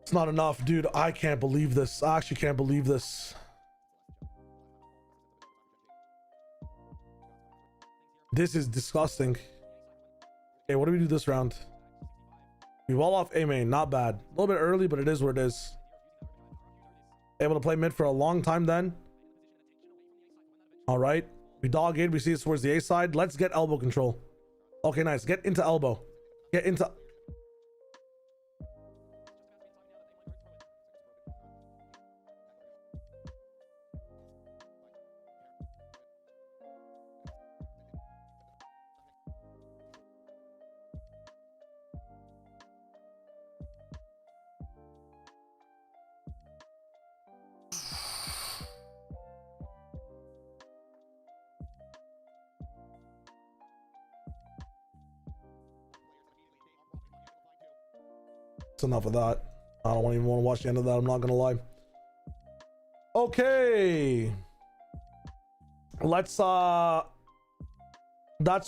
It's not enough, dude. I can't believe this. I actually can't believe this. This is disgusting. Okay, what do we do this round? We wall off A main. Not bad. A little bit early, but it is what it is. Able to play mid for a long time then. All right. We dog in. We see it towards the A side. Let's get elbow control. Okay, nice. Get into elbow. Get into... It's enough of that. I don't even want to watch the end of that. I'm not gonna lie. Okay. Let's that's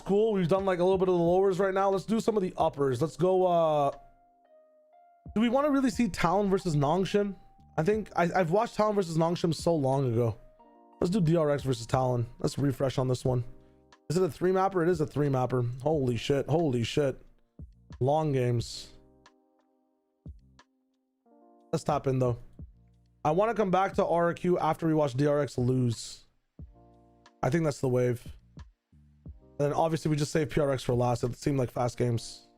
cool. We've done like a little bit of the lowers right now. Let's do some of the uppers. Let's go do we want to really see Talon versus Nongshim? I think I've watched Talon versus Nongshim so long ago. Let's do DRX versus Talon. Let's refresh on this one. Is it a 3 mapper? It is a 3 mapper. Holy shit. Holy shit. Long games. Let's tap in though. I want to come back to RRQ after we watch DRX lose. I think that's the wave. And then obviously we just save PRX for last. It seemed like fast games.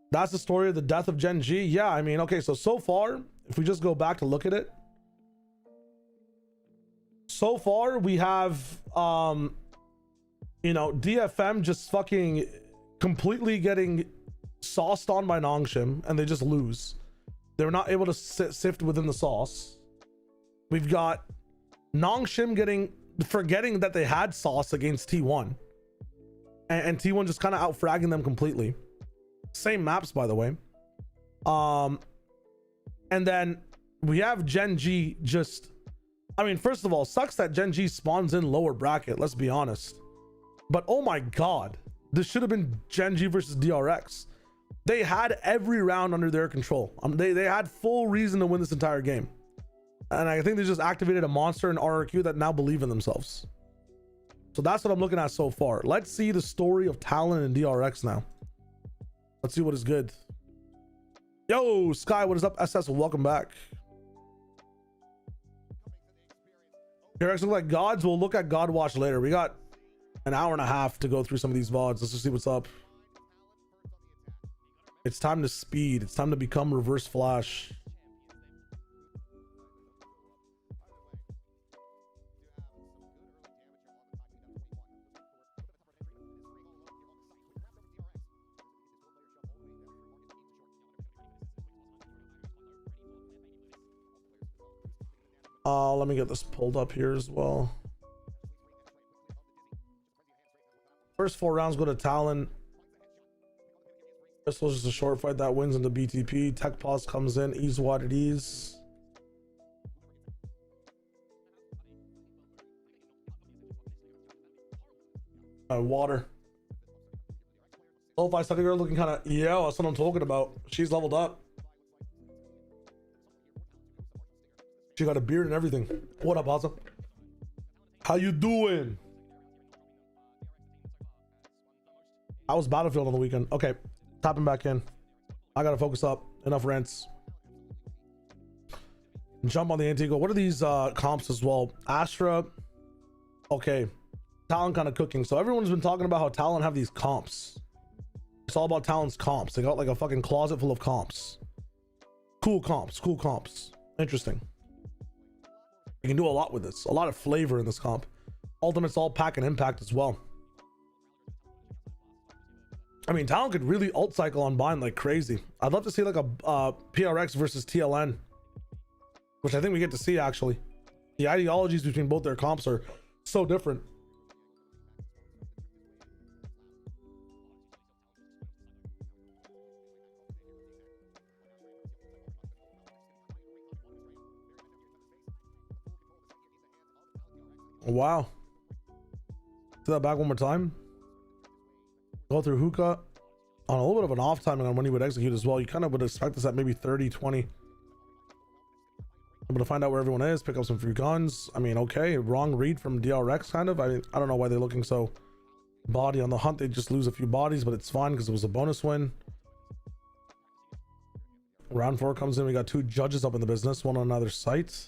That's the story of the death of Gen.G. Yeah, I mean, okay, so far, if we just go back to look at it, so far we have you know, DFM just fucking completely getting sauced on by Nongshim, and they just lose. They're not able to sift within the sauce. We've got Nongshim forgetting that they had sauce against T1, and T1 just kind of out fragging them completely. Same maps, by the way. And then we have Gen.G just, I mean, first of all, sucks that Gen.G spawns in lower bracket, let's be honest. But oh my god, this should have been Gen.G versus DRX. They had every round under their control. They had full reason to win this entire game. And I think they just activated a monster in RRQ that now believe in themselves. So that's what I'm looking at so far. Let's see the story of Talon and DRX now. Let's see what is good. Yo, Sky, what is up? SS, welcome back. DRX look like gods. We'll look at God Watch later. We got an hour and a half to go through some of these VODs. Let's just see what's up. It's time to speed. It's time to become Reverse Flash. Let me get this pulled up here as well. First 4 rounds go to Talon. This was just a short fight that wins into BTP. Tech pause comes in, ease what it is. Water. Lofi second girl looking kind of, yeah, that's what I'm talking about. She's leveled up. She got a beard and everything. What up, Asa? How you doing? I was Battlefield on the weekend. Okay, tapping back in. I gotta focus up. Enough rents. Jump on the Antigua. What are these comps as well? Astra. Okay, Talon kind of cooking. So everyone's been talking about how Talon have these comps. It's all about Talon's comps. They got like a fucking closet full of comps. Cool comps. Cool comps. Interesting. You can do a lot with this. A lot of flavor in this comp. Ultimate's all pack and impact as well. I mean, Talon could really ult cycle on bind like crazy. I'd love to see like a PRX versus TLN, which I think we get to see actually. The ideologies between both their comps are so different. Wow. Do that back one more time. Go through hookah on a little bit of an off timing on when he would execute as well. You kind of would expect this at maybe 30, 20. I'm going to find out where everyone is, pick up some free guns. I mean, okay, wrong read from DRX kind of. I mean, I don't know why they're looking so body on the hunt. They just lose a few bodies, but it's fine because it was a bonus win. Round 4 comes in. We got 2 judges up in the business, one on another site.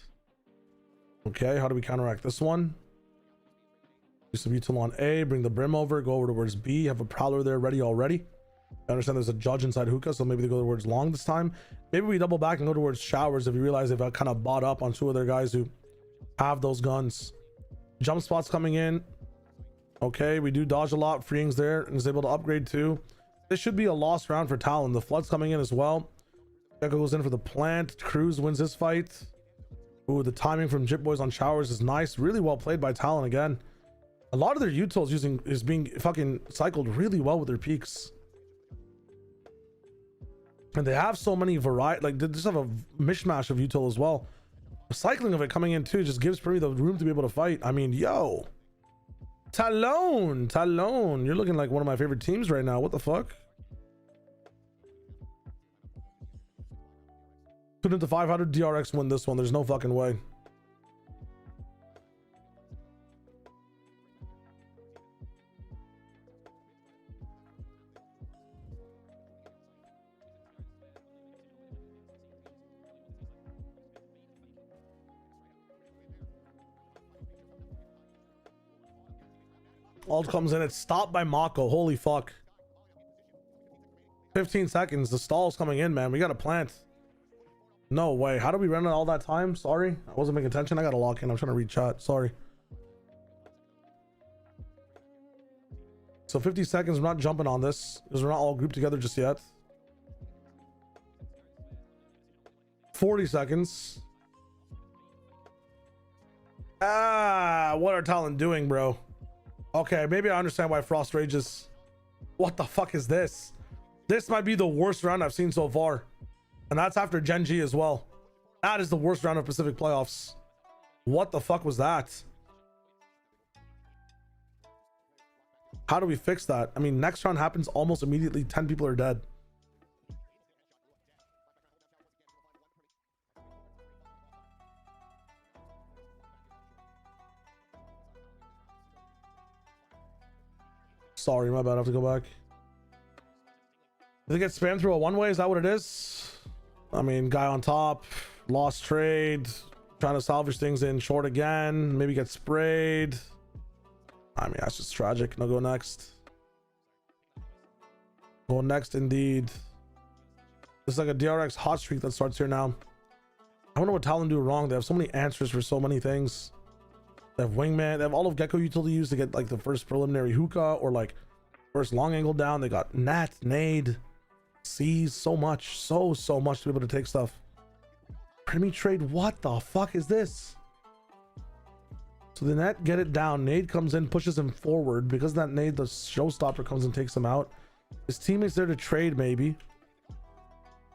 Okay, how do we counteract this one? Use some util on A, bring the brim over, go over towards B, have a prowler there ready already. I understand there's a judge inside hookah, so maybe they go towards long this time. Maybe we double back and go towards showers if you realize they've kind of bought up on 2 other guys who have those guns. Jump spots coming in. Okay, we do dodge a lot. Freeing's there and is able to upgrade too. This should be a lost round for Talon. The flood's coming in as well. Gecko goes in for the plant. Cruz wins this fight. Ooh, the timing from Jip Boys on showers is nice. Really well played by Talon again. A lot of their utils is being fucking cycled really well with their peaks. And they have so many variety, like they just have a mishmash of util as well. The cycling of it coming in too just gives Primi the room to be able to fight. I mean, yo. Talon, you're looking like one of my favorite teams right now. What the fuck? Couldn't the 500 DRX win this one? There's no fucking way. Ult comes in, it's stopped by Mako. Holy fuck. 15 seconds. The stall's coming in, man. We gotta plant. No way. How do we run it all that time? Sorry. I wasn't paying attention. I gotta lock in. I'm trying to read chat. Sorry. So 50 seconds. We're not jumping on this because we're not all grouped together just yet. 40 seconds. Ah, what are Talon doing, bro? Okay, maybe I understand why Frost rages. What the fuck is this? This might be the worst round I've seen so far. And that's after Gen.G as well. That is the worst round of Pacific playoffs. What the fuck was that? How do we fix that? I mean, next round happens almost immediately. 10 people are dead. Sorry, my bad. I have to go back. Did it get spammed through a one-way? Is that what it is? I mean, guy on top, lost trade, trying to salvage things in short again, maybe get sprayed. I mean, that's just tragic. No, go next. Go next, indeed. It's like a DRX hot streak that starts here now. I don't know what Talon do wrong. They have so many answers for so many things. They have wingman. They have all of Gecko util to use to get like the first preliminary hookah or like first long angle down. They got Nat, nade, sees, so much to be able to take stuff. Primi trade. What the fuck is this? So the net get it down. Nade comes in, pushes him forward. Because of that nade, the showstopper comes and takes him out. His teammates there to trade, maybe.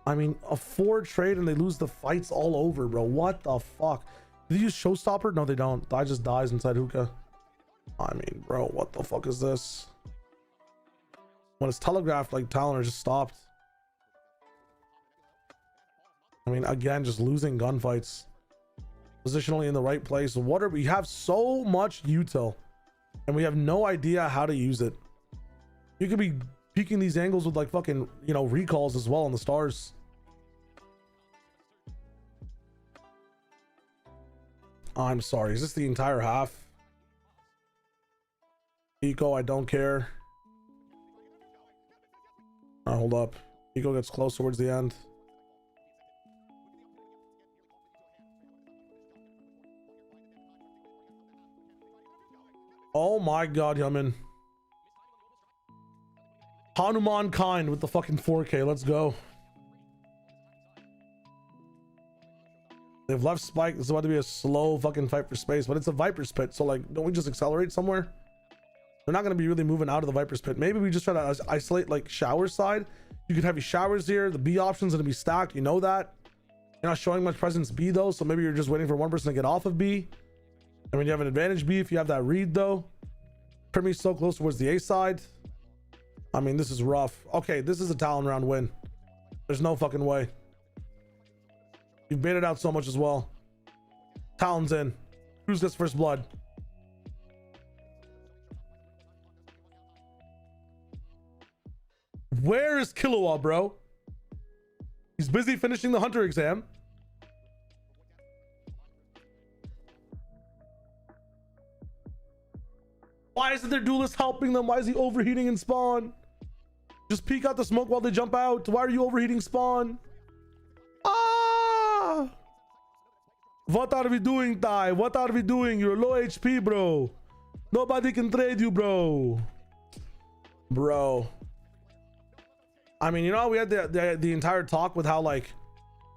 I mean, a 4 trade and they lose the fights all over, bro. What the fuck? Do they use showstopper? No, they don't. Die just dies inside hookah. I mean, bro, what the fuck is this? When it's telegraphed, like Talon are just stopped. I mean, again, just losing gunfights. Positionally in the right place. What are we have so much util and we have no idea how to use it. You could be peeking these angles with like fucking, you know, recalls as well on the stars. I'm sorry, is this the entire half? Eco, I don't care. Hold up. Eco gets close towards the end. Oh my god, Yamin. Hanuman kind with the fucking 4K. Let's go. They've left Spike. This is about to be a slow fucking fight for space, but it's a Viper's Pit. So like, don't we just accelerate somewhere? They're not going to be really moving out of the Viper's Pit. Maybe we just try to isolate like shower side. You could have your showers here. The B option's going to be stacked. You know that. You're not showing much presence B though. So maybe you're just waiting for one person to get off of B. I mean, you have an advantage B if you have that read though. Primi's so close towards the A side. I mean, this is rough. Okay, this is a Talon round win. There's no fucking way. You've baited out so much as well. Talon's in. Who's gets first blood? Where is Killua, bro? He's busy finishing the hunter exam. Why isn't their duelist helping them? Why is he overheating in spawn? Just peek out the smoke while they jump out. Why are you overheating spawn? Ah! What are we doing, Tai? What are we doing? You're low HP, bro. Nobody can trade you, bro. Bro. I mean, you know, we had the entire talk with how like,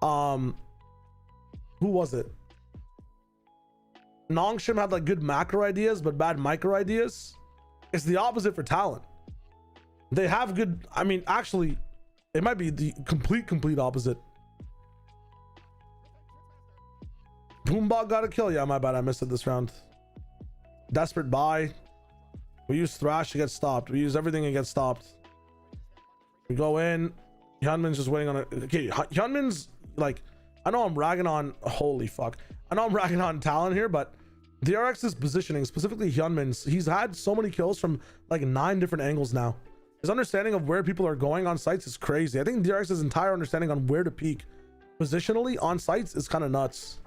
who was it? Nongshim had like good macro ideas but bad micro ideas. It's the opposite for Talon. They have good, I mean, actually, it might be the complete opposite. Boombot got a kill. Yeah, my bad. I missed it this round. Desperate buy. We use Thrash to get stopped. We use everything to get stopped. We go in. Hyunmin's just waiting on it. Okay, Hyunmin's like, I know I'm ragging on, holy fuck. I know I'm ragging on Talon here, but DRX's positioning, specifically Hyunmin's, he's had so many kills from like 9 different angles now. His understanding of where people are going on sites is crazy. I think DRX's entire understanding on where to peak positionally on sites is kind of nuts.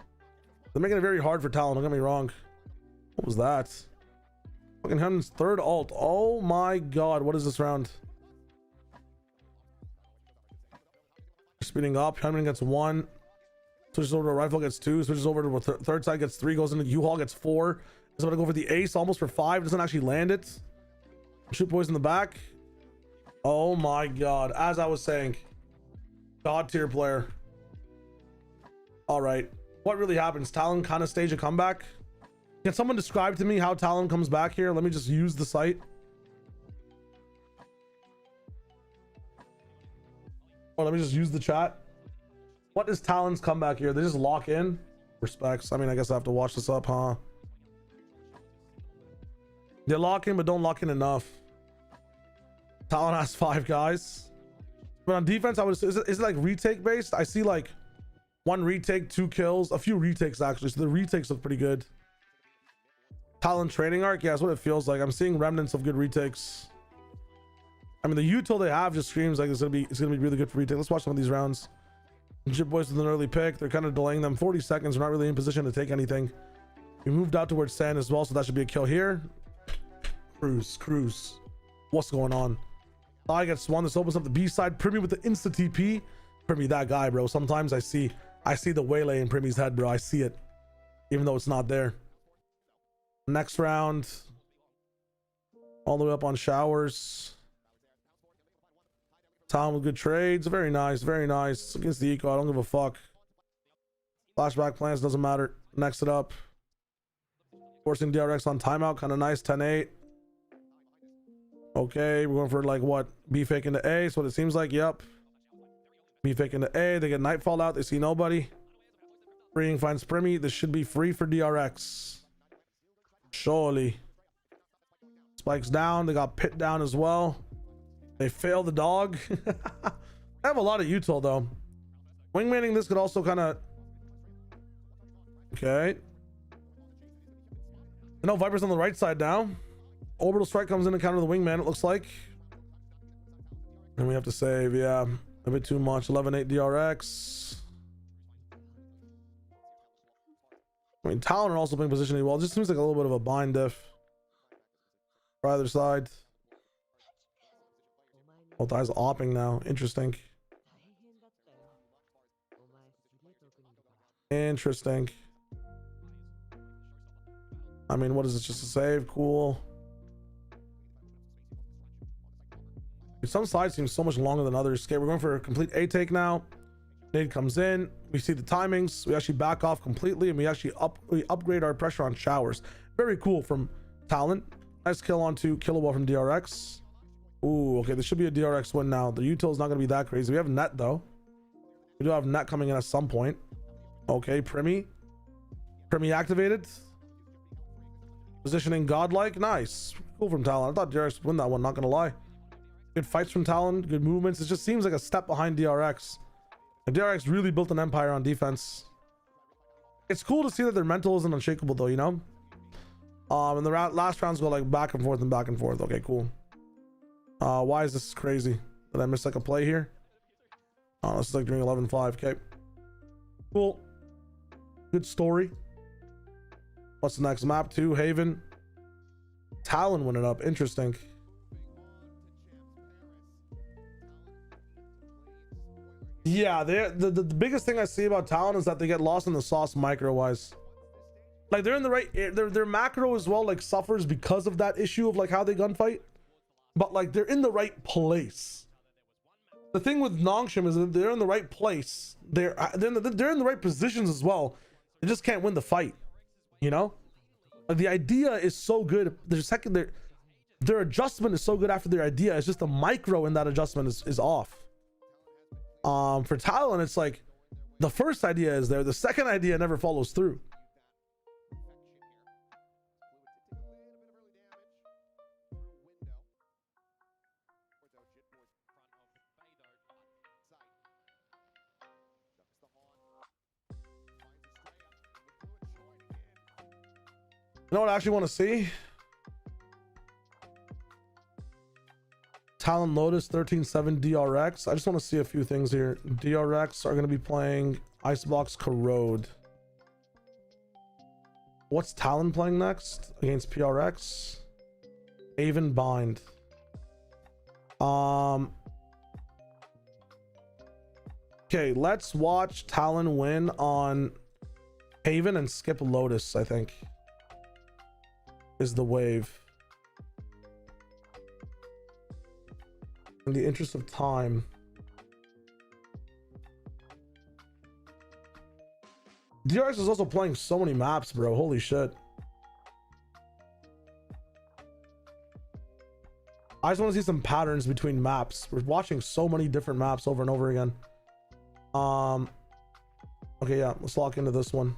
They're making it very hard for Talon, don't get me wrong. What was that? Fucking Hyunmin's third ult. Oh my god, what is this round? Speeding up. Hyunmin gets 1. Switches over to a rifle, gets 2. Switches over to a third side, gets 3. Goes into U-Haul, gets 4. Is about to go for the ace, almost for 5. Doesn't actually land it. Shoot boys in the back. Oh my god. As I was saying, god tier player. All right. What really happens? Talon kind of stage a comeback. Can someone describe to me how Talon comes back here? Let me just use the site. Oh, let me just use the chat. What is Talon's comeback here? They just lock in? Respects. I mean, I guess I have to watch this up, huh? They lock in, but don't lock in enough. Talon has 5 guys. But on defense, I would, is it like retake based? I see like 1 retake, 2 kills, a few retakes actually. So the retakes look pretty good. Talon training arc, yeah, that's what it feels like. I'm seeing remnants of good retakes. I mean, the util they have just screams like it's gonna be really good for retake. Let's watch some of these rounds. Jip boys with an early pick. They're kind of delaying them 40 seconds. We're not really in position to take anything. We moved out towards sand as well, so that should be a kill here. Cruise. What's going on? I gets 1. This opens up the B side. Primy with the insta TP. Primy, that guy, bro. Sometimes I see the waylay in Primy's head, bro. I see it, even though it's not there. Next round, all the way up on showers. Talon with good trades. Very nice, very nice. Against the eco, I don't give a fuck. Flashback plans, doesn't matter. Next it up. Forcing DRX on timeout, kind of nice. 10-8. Okay, we're going for like what? B fake into A, that's what it seems like. Yep. B fake into A. They get Nightfall out. They see nobody. Freeing finds Primy. This should be free for DRX. Surely. Spikes down. They got Pit down as well. They fail the dog. I have a lot of util though. Wingmaning this could also kind of. Okay. No, Viper's on the right side now. Orbital strike comes in to counter the wingman, it looks like. And we have to save, yeah. A bit too much. 11-8 DRX. I mean, Talon are also being positioned well. It just seems like a little bit of a bind diff for either side. Both eyes opping now. Interesting. Interesting. I mean, what is this? Just a save? Cool. Some sides seem so much longer than others. Okay, we're going for a complete A take now. Nade comes in. We see the timings. We actually back off completely, and we actually upgrade our pressure on showers. Very cool from Talon. Nice kill onto Killable from DRX. Ooh, okay, this should be a DRX win now. The util is not going to be that crazy. We have net though. We do have net coming in at some point. Okay, Primy activated. Positioning godlike. Nice. Cool from Talon. I thought DRX would win that one, not gonna lie. Good fights from Talon, good movements. It just seems like a step behind DRX. And DRX really built an empire on defense. It's cool to see that their mental isn't unshakable though, you know? And the last rounds go like back and forth and back and forth. Okay, cool. Why is this crazy? Did I miss like a play here? Oh, this is like doing 11-5. Okay. Cool. Good story. What's the next map? 2, Haven. Talon win it up. Interesting. Yeah, the biggest thing I see about Talon is that they get lost in the sauce micro wise. Like they're in the right, their macro as well like suffers because of that issue of like how they gunfight. But like they're in the right place. The thing with Nongshim is that they're in the right place. They're in the right positions as well. They just can't win the fight, you know? Like, the idea is so good. Their adjustment is so good after their idea. It's just the micro in that adjustment is off. For Talon, it's like the first idea is there, the second idea never follows through. You know what I actually want to see? Talon Lotus 13-7 DRX. I just want to see a few things here. DRX are going to be playing Icebox Corrode. What's Talon playing next against PRX? Haven Bind. Okay, let's watch Talon win on Haven and skip Lotus, I think, is the wave. In the interest of time. DRX is also playing so many maps, bro. Holy shit. I just want to see some patterns between maps. We're watching so many different maps over and over again. Okay, yeah, let's lock into this one.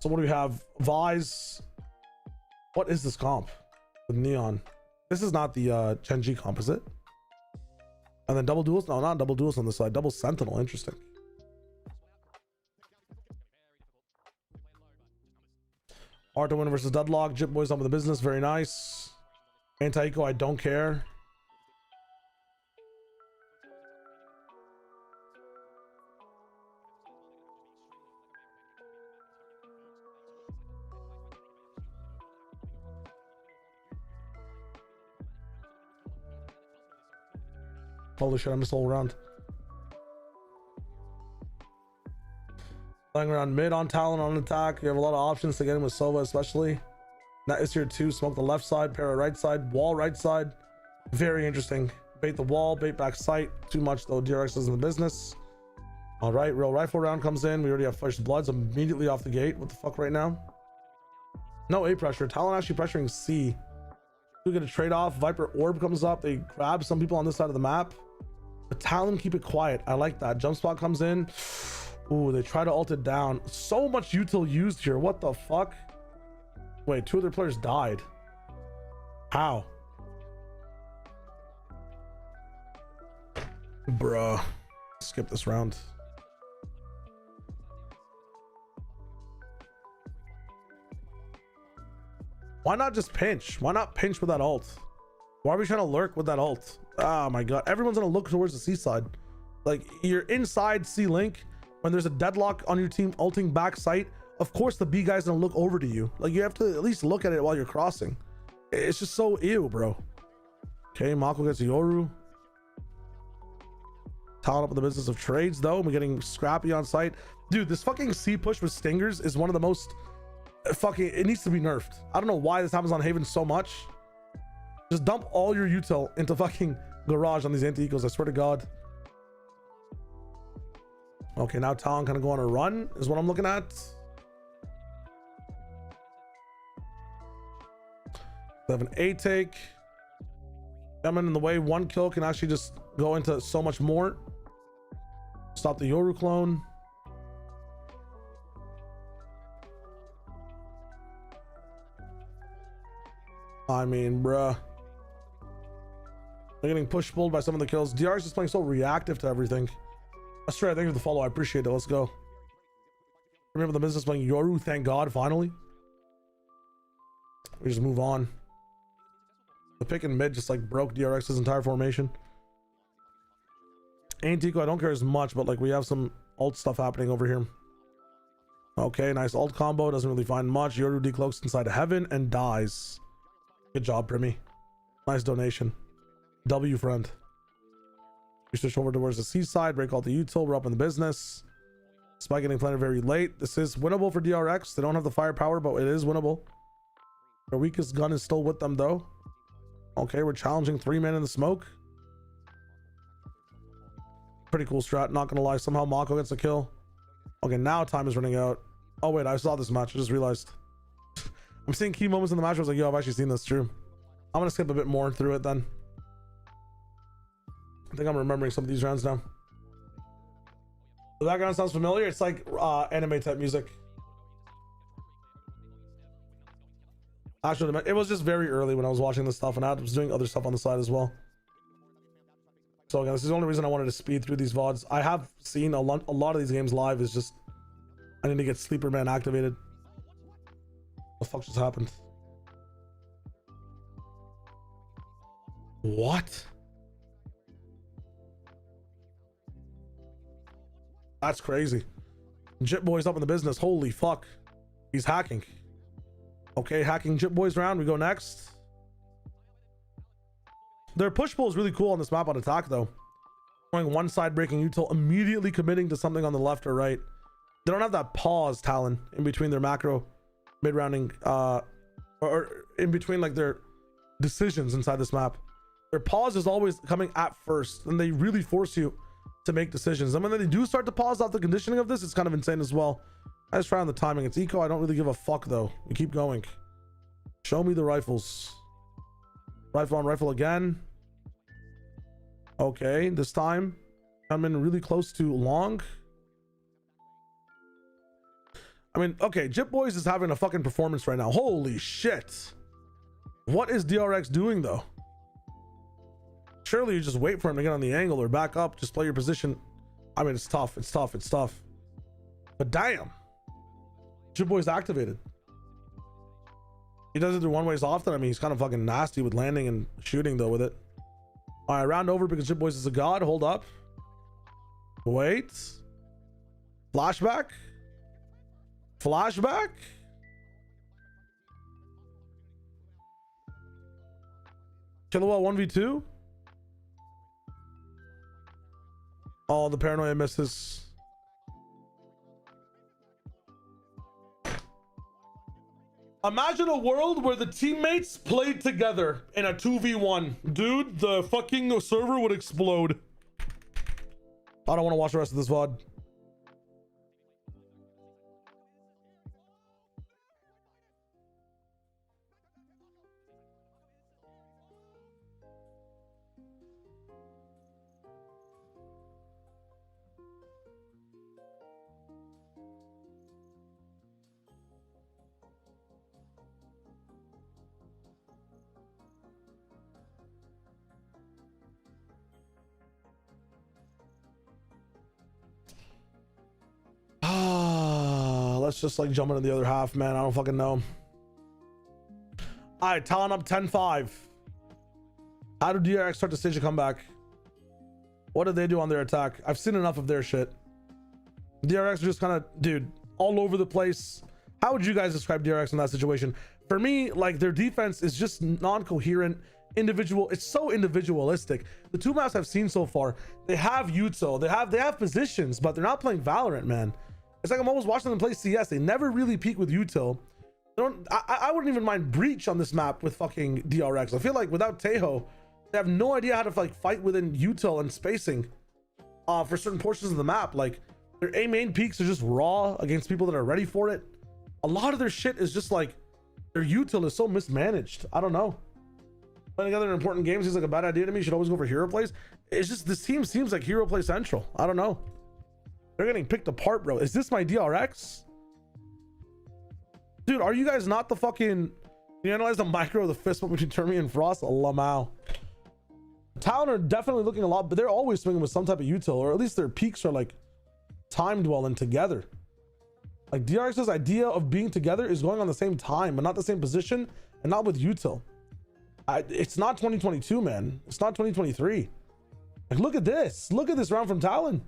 So what do we have? Vise. What is this comp with Neon? This is not the Gen.G comp, is it? And then double duels? No, not double duels on this side. Double Sentinel. Interesting. Art to win versus Deadlock. Jip Boys on with the business. Very nice. Anti-Eco, I don't care. Holy shit, I missed all around. Playing around mid on Talon on attack. You have a lot of options to get in with Sova, especially. That is here too. Smoke the left side, para right side, wall right side. Very interesting. Bait the wall, bait back sight. Too much though. DRX is in the business. All right, real rifle round comes in. We already have first bloods immediately off the gate. What the fuck right now? No A pressure. Talon actually pressuring C. We get a trade off. Viper orb comes up. They grab some people on this side of the map. But Talon keep it quiet. I like that. Jump spot comes in. Ooh, they try to ult it down. So much util used here. What the fuck? Wait, two of their players died. How? Bruh. Skip this round. Why not just pinch? Why not pinch with that ult? Why are we trying to lurk with that ult? Oh my god. Everyone's gonna look towards the C side. Like, you're inside C link. When there's a deadlock on your team ulting back sight, of course the B guy's gonna look over to you. Like, you have to at least look at it while you're crossing. It's just so ew, bro. Okay, Mako gets Yoru. Talon up in the business of trades though. We're getting scrappy on site. Dude, this fucking C push with stingers is one of the most fucking, it needs to be nerfed. I don't know why this happens on Haven so much. Just dump all your util into fucking garage on these anti-ecos, I swear to god. Okay, now Talon kind of go on a run is what I'm looking at. They have an A take. Coming in the way, one kill can actually just go into so much more. Stop the Yoru clone. I mean, bruh. They're getting push-pulled by some of the kills. DRX is playing so reactive to everything. Astray, thank you for the follow. I appreciate it. Let's go. Remember the business playing Yoru. Thank God, finally. We just move on. The pick and mid just like broke DRX's entire formation. Antico, I don't care as much, but like we have some ult stuff happening over here. Okay, nice ult combo. Doesn't really find much. Yoru decloaks inside of heaven and dies. Good job, Primi. Nice donation. W friend. We switch over towards the seaside, break all the util. We're up in the business. Spike getting planted very late. This is winnable for DRX. They don't have the firepower, but it is winnable. Their weakest gun is still with them though. Okay, we're challenging 3 men in the smoke. Pretty cool strat, not gonna lie. Somehow Mako gets a kill. Okay, now time is running out. Oh wait, I saw this match, I just realized. I'm seeing key moments in the match. I was like, yo, I've actually seen this. True. I'm gonna skip a bit more through it then. I think I'm remembering some of these rounds now. The background sounds familiar. It's like anime type music. Actually, it was just very early when I was watching this stuff, and I was doing other stuff on the side as well. So again, this is the only reason I wanted to speed through these VODs. I have seen a lot of these games live. Is just I need to get Sleeper Man activated. What the fuck just happened? What? That's crazy. Jip Boy's up in the business. Holy fuck. He's hacking. Okay, hacking Jip Boy's round. We go next. Their push pull is really cool on this map on attack though. Going one side, breaking util, immediately committing to something on the left or right. They don't have that pause, Talon, in between their macro mid-rounding or in between like their decisions inside this map. Their pause is always coming at first, and they really force you to make decisions. And when they do start to pause off the conditioning of this, it's kind of insane as well. I just try on the timing. It's eco. I don't really give a fuck though. We keep going. Show me the rifles. Rifle on rifle again. Okay, this time I'm in really close to long. I mean, okay, Jip Boys is having a fucking performance right now. Holy shit. What is DRX doing though? Surely you just wait for him to get on the angle or back up, just play your position. I mean, it's tough, it's tough, it's tough. But damn, Jip Boy's activated. He does it through one ways often. I mean, he's kind of fucking nasty with landing and shooting though with it. All right, round over because Jip Boys is a god. Hold up. Wait. Flashback. Flashback. Killowell 1v2. Oh, the paranoia misses. Imagine a world where the teammates played together in a 2v1. Dude, the fucking server would explode. I don't want to watch the rest of this VOD. Let's just like jump into the other half, man. I don't fucking know. All right, Talon up 10-5. How do DRX start to stage a comeback? What did they do on their attack? I've seen enough of their shit. DRX are just kind of, dude, all over the place. How would you guys describe DRX in that situation? For me, like, their defense is just non-coherent, individual. It's so individualistic. The two maps I've seen so far, they have util, they have positions, but they're not playing Valorant, man. It's like I'm always watching them play CS. They never really peak with util. I wouldn't even mind breach on this map with fucking DRX. I feel like without Tejo, they have no idea how to like fight within util and spacing for certain portions of the map. Like their A main peaks are just raw against people that are ready for it. A lot of their shit is just like their util is so mismanaged. I don't know. Playing together in important games seems like a bad idea to me. You should always go for hero plays. It's just this team seems like hero play central. I don't know. They're getting picked apart, bro. Is this my DRX? Dude, are you guys not the fucking... You analyze the micro of the fist bump between Termi and Frost? Lamau. Talon are definitely looking a lot, but they're always swinging with some type of util, or at least their peaks are like timed well and together. Like DRX's idea of being together is going on the same time, but not the same position, and not with util. It's not 2022, man. It's not 2023. Like, look at this. Look at this round from Talon.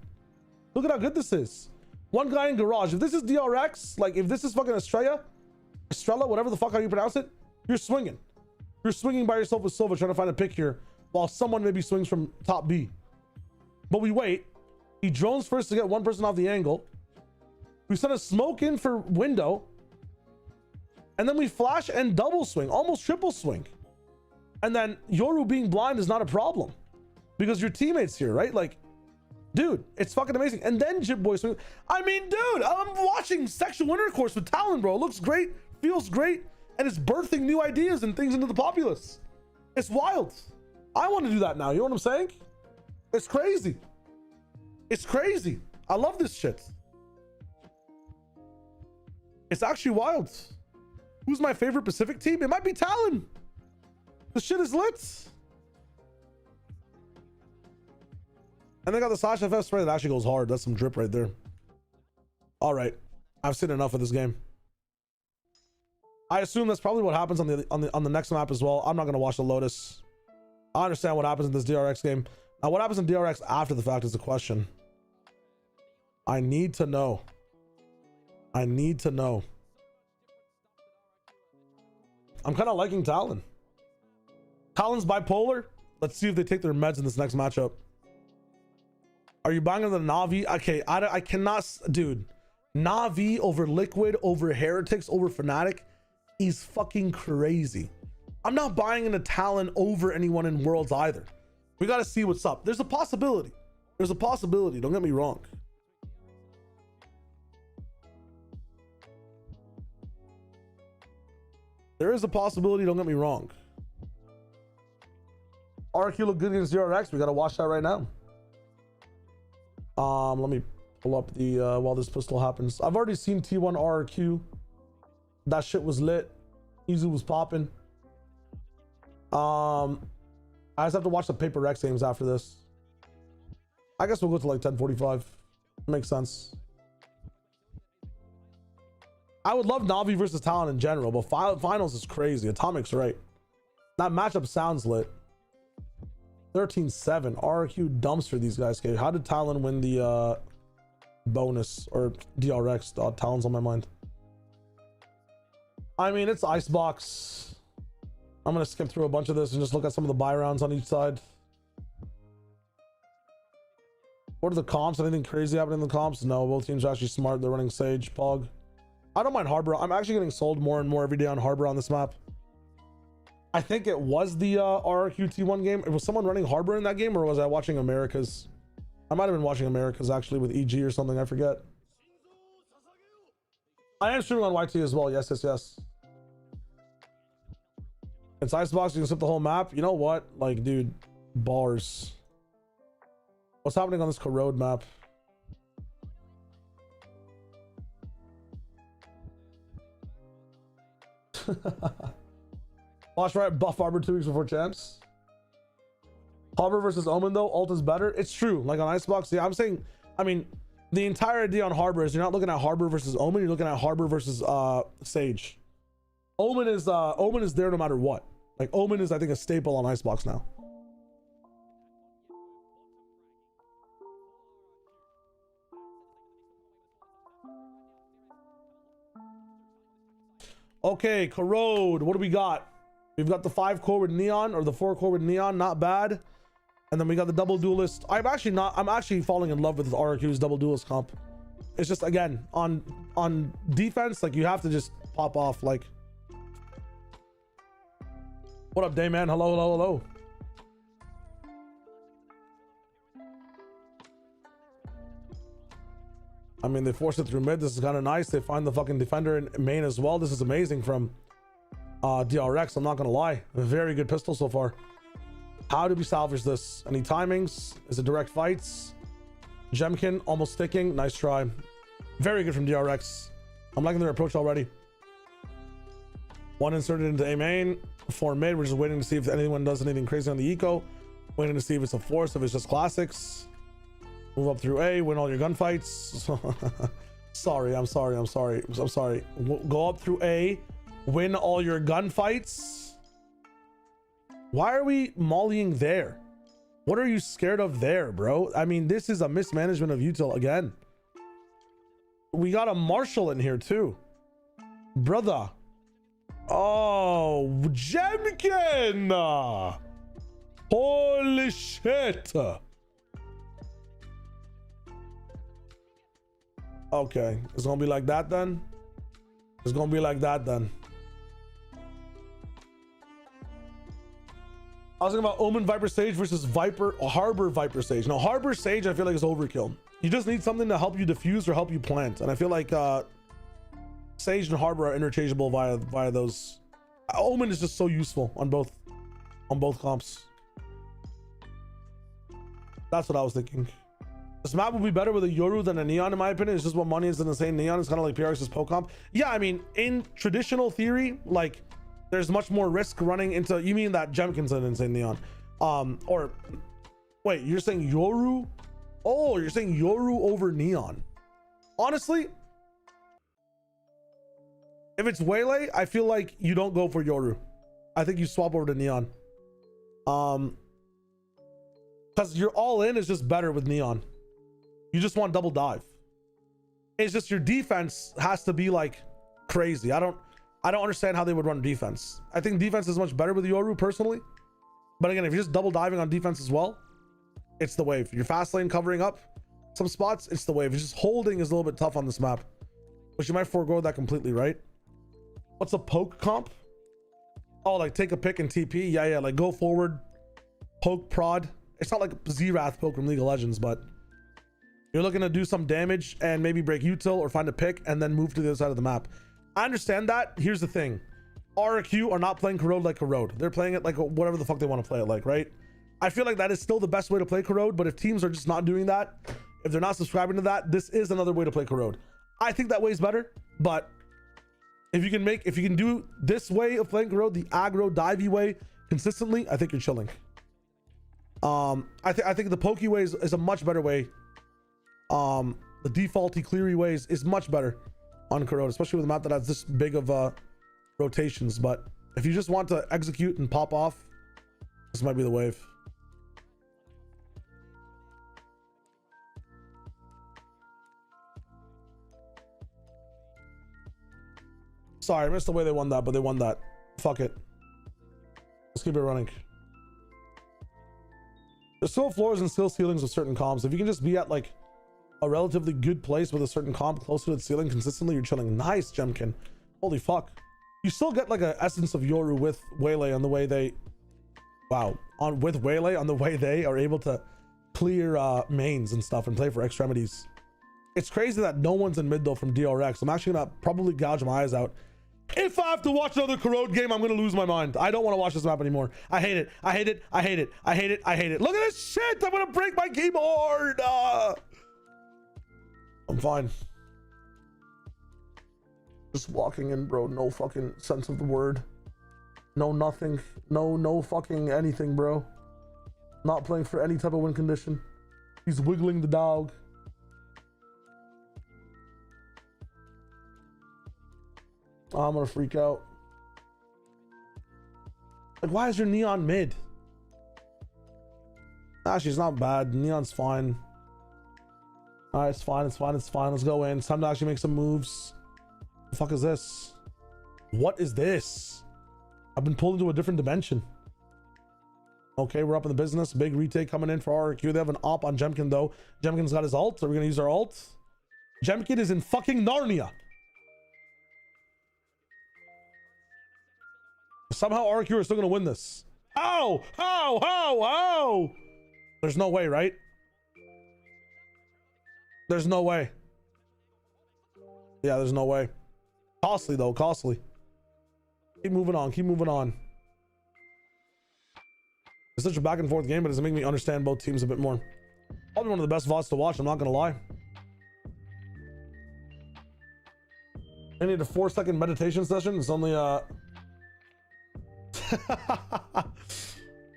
Look at how good this is. One guy in garage. If this is DRX, like if this is fucking Estrella, whatever the fuck how you pronounce it, you're swinging. You're swinging by yourself with Silva trying to find a pick here while someone maybe swings from top B. But we wait. He drones first to get one person off the angle. We send a smoke in for window. And then we flash and double swing, almost triple swing. And then Yoru being blind is not a problem because your teammates here, right? Like, dude, it's fucking amazing. And then Jib Boy swing. I mean, dude, I'm watching sexual intercourse with Talon, bro. It looks great, feels great, and it's birthing new ideas and things into the populace. It's wild. I want to do that now. You know what I'm saying? It's crazy. It's crazy. I love this shit. It's actually wild. Who's my favorite Pacific team? It might be Talon. The shit is lit. And they got the Sasha FF spray that actually goes hard. That's some drip right there. All right, I've seen enough of this game. I assume that's probably what happens on the next map as well. I'm not gonna watch the Lotus. I understand what happens in this DRX game. Now, what happens in DRX after the fact is the question. I need to know. I need to know. I'm kind of liking Talon. Talon's bipolar. Let's see if they take their meds in this next matchup. Are you buying the Na'Vi? Okay, I cannot, dude. Na'Vi over Liquid, over Heretics, over Fnatic is fucking crazy. I'm not buying into Talon over anyone in Worlds either. We got to see what's up. There's a possibility. There's a possibility. Don't get me wrong. There is a possibility. Don't get me wrong. RRQ look good against DRX. We got to watch that right now. Let me pull up the while this pistol happens. I've already seen T1 RRQ. That shit was lit. Izu was popping. I just have to watch the Paper X games after this. I guess we'll go to like 10:45. Makes sense. I would love Na'Vi versus Talon in general, but finals is crazy. Atomic's right. That matchup sounds lit. 13-7. RRQ dumpster these guys. Okay, how did Talon win the bonus or DRX? Talon's on my mind. I mean, it's Icebox. I'm gonna skip through a bunch of this and just look at some of the buy rounds on each side. What are the comps? Anything crazy happening in the comps? No, both teams are actually smart. They're running Sage, Pog. I don't mind Harbor. I'm actually getting sold more and more every day on Harbor on this map. I think it was the RRQ T1 game. Was someone running Harbor in that game, or was I watching Americas? I might have been watching Americas actually with EG or something. I forget. I am streaming on YT as well. Yes, yes, yes. It's Icebox. You can skip the whole map. You know what? Like, dude, bars. What's happening on this Corrode map? Watch right buff Arbor 2 weeks before champs. Harbor versus Omen though, ult is better. It's true. Like on Icebox, yeah, I'm saying, I mean, the entire idea on Harbor is you're not looking at Harbor versus Omen, you're looking at Harbor versus Sage. Omen is there no matter what. Like Omen is, I think, a staple on Icebox now. Okay, Corrode, what do we got? We've got the 5 core with Neon, or the 4 core with Neon, not bad. And then we got the double duelist. I'm actually falling in love with RRQ's double duelist comp. It's just, again, on defense, like, you have to just pop off. Like, what up, Dayman? Hello, hello, hello. I mean, they forced it through mid. This is kind of nice. They find the fucking defender in main as well. This is amazing from DRX. I'm not gonna lie. A very good pistol so far. How do we salvage this? Any timings? Is it direct fights? Jemkin almost sticking. Nice try. Very good from DRX. I'm liking their approach already. 1 inserted into A main. 4 mid. We're just waiting to see if anyone does anything crazy on the eco. Waiting to see if it's a force, if it's just classics. Move up through A, win all your gunfights. Sorry. Go up through A, win all your gunfights. Why are we mollying there? What are you scared of there, bro? I mean, this is a mismanagement of util again. We got a Marshall in here too. Brother. Oh, Jemkin! Holy shit! Okay, it's gonna be like that then. It's gonna be like that then. I was thinking about Omen Viper Sage versus Viper or Harbor Viper Sage. No, Harbor Sage I feel like is overkill. You just need something to help you diffuse or help you plant, and I feel like Sage and Harbor are interchangeable via those. Omen is just so useful on both comps. That's what I was thinking. This map would be better with a Yoru than a Neon, in my opinion. It's just what money is in the same Neon. It's kind of like PRX's Poke comp. Yeah, I mean, in traditional theory, like, there's much more risk running into. You mean that Jemkin's an insane Neon? Or wait, you're saying Yoru? Oh, you're saying Yoru over Neon? Honestly, if it's Waylay, I feel like you don't go for Yoru. I think you swap over to Neon. Because your all in is just better with Neon. You just want double dive. It's just your defense has to be like crazy. I don't understand how they would run defense. I think defense is much better with Yoru personally. But again, if you're just double diving on defense as well, it's the wave. Your fast lane covering up some spots, it's the wave. It's just holding is a little bit tough on this map, which you might forego that completely, right? What's a poke comp? Oh, like take a pick and TP. Yeah, like go forward, poke prod. It's not like Z-Wrath poke from League of Legends, but you're looking to do some damage and maybe break util or find a pick and then move to the other side of the map. I understand that. Here's the thing. RRQ are not playing Corrode like Corrode. They're playing it like whatever the fuck they want to play it like, right? I feel like that is still the best way to play Corrode, but if teams are just not doing that, if they're not subscribing to that, this is another way to play Corrode. I think that way is better, but if you can do this way of playing Corrode, the aggro divey way consistently, I think you're chilling. I think the pokey way is a much better way. The defaulty cleary ways is much better on Corrode, especially with a map that has this big of rotations. But if you just want to execute and pop off, this might be the wave. Sorry, I missed the way they won that, but they won that. Fuck it. Let's keep it running. There's still floors and still ceilings with certain comps. If you can just be at like a relatively good place with a certain comp close to the ceiling consistently, you're chilling. Nice, Jemkin. Holy fuck. You still get like an essence of Yoru with Waylay on the way they... Wow. With Waylay on the way they are able to clear mains and stuff and play for extremities. It's crazy that no one's in mid though from DRX. I'm actually gonna probably gouge my eyes out. If I have to watch another Corrode game, I'm gonna lose my mind. I don't want to watch this map anymore. I hate it. I hate it. I hate it. I hate it. I hate it. Look at this shit. I'm gonna break my keyboard. I'm fine. Just walking in, bro. No fucking sense of the word. No nothing. No fucking anything, bro. Not playing for any type of win condition. He's wiggling the dog. I'm gonna freak out. Like, why is your Neon mid? Actually, it's not bad. Neon's fine. All right, it's fine. It's fine. It's fine. Let's go in. It's time to actually make some moves. The fuck is this? What is this? I've been pulled into a different dimension. Okay, we're up in the business. Big retake coming in for RRQ. They have an op on Jemkin though. Jemkin's got his ult. Are we gonna use our ult? Jemkin is in fucking Narnia. Somehow RRQ are still gonna win this. How? There's no way, right? There's no way. Yeah, there's no way. Costly though, costly. Keep moving on, keep moving on. It's such a back and forth game, but it doesn't make me understand both teams a bit more. Probably one of the best VODs to watch, I'm not gonna lie. I need a 4-second meditation session. It's only I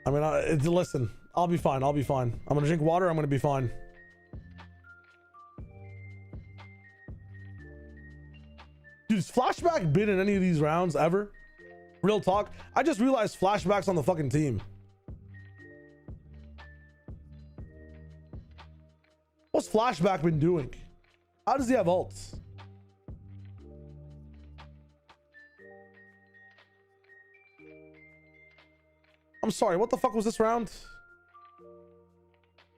mean, listen, I'll be fine. I'll be fine. I'm gonna drink water. I'm gonna be fine. Dude, has Flashback been in any of these rounds ever? Real talk. I just realized Flashback's on the fucking team. What's Flashback been doing? How does he have ults? I'm sorry, what the fuck was this round?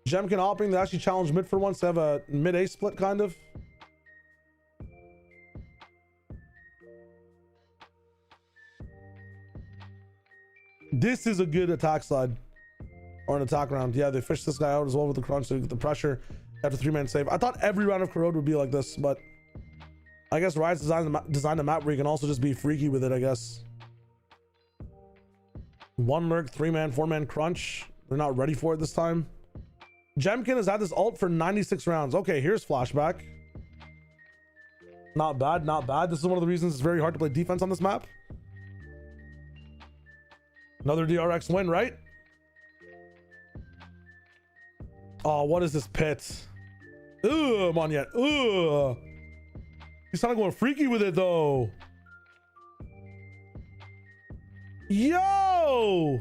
Jemkin opping, they actually challenged mid for once to have a mid-A split, kind of. This is a good attack side or an attack round. Yeah, they fished this guy out as well with the crunch, so you get the pressure after 3-man save. I thought every round of corrode would be like this, but I guess Riot's designed a map where you can also just be freaky with it, I guess. 1 merc, 3-man, 4-man crunch. They're not ready for it this time. Jemkin has had this ult for 96 rounds. Okay, here's flashback. Not bad, not bad. This is one of the reasons it's very hard to play defense on this map. Another DRX win, right? Oh, what is this pit? Ugh, I'm on yet. Ugh. He's kind of going freaky with it though. Yo!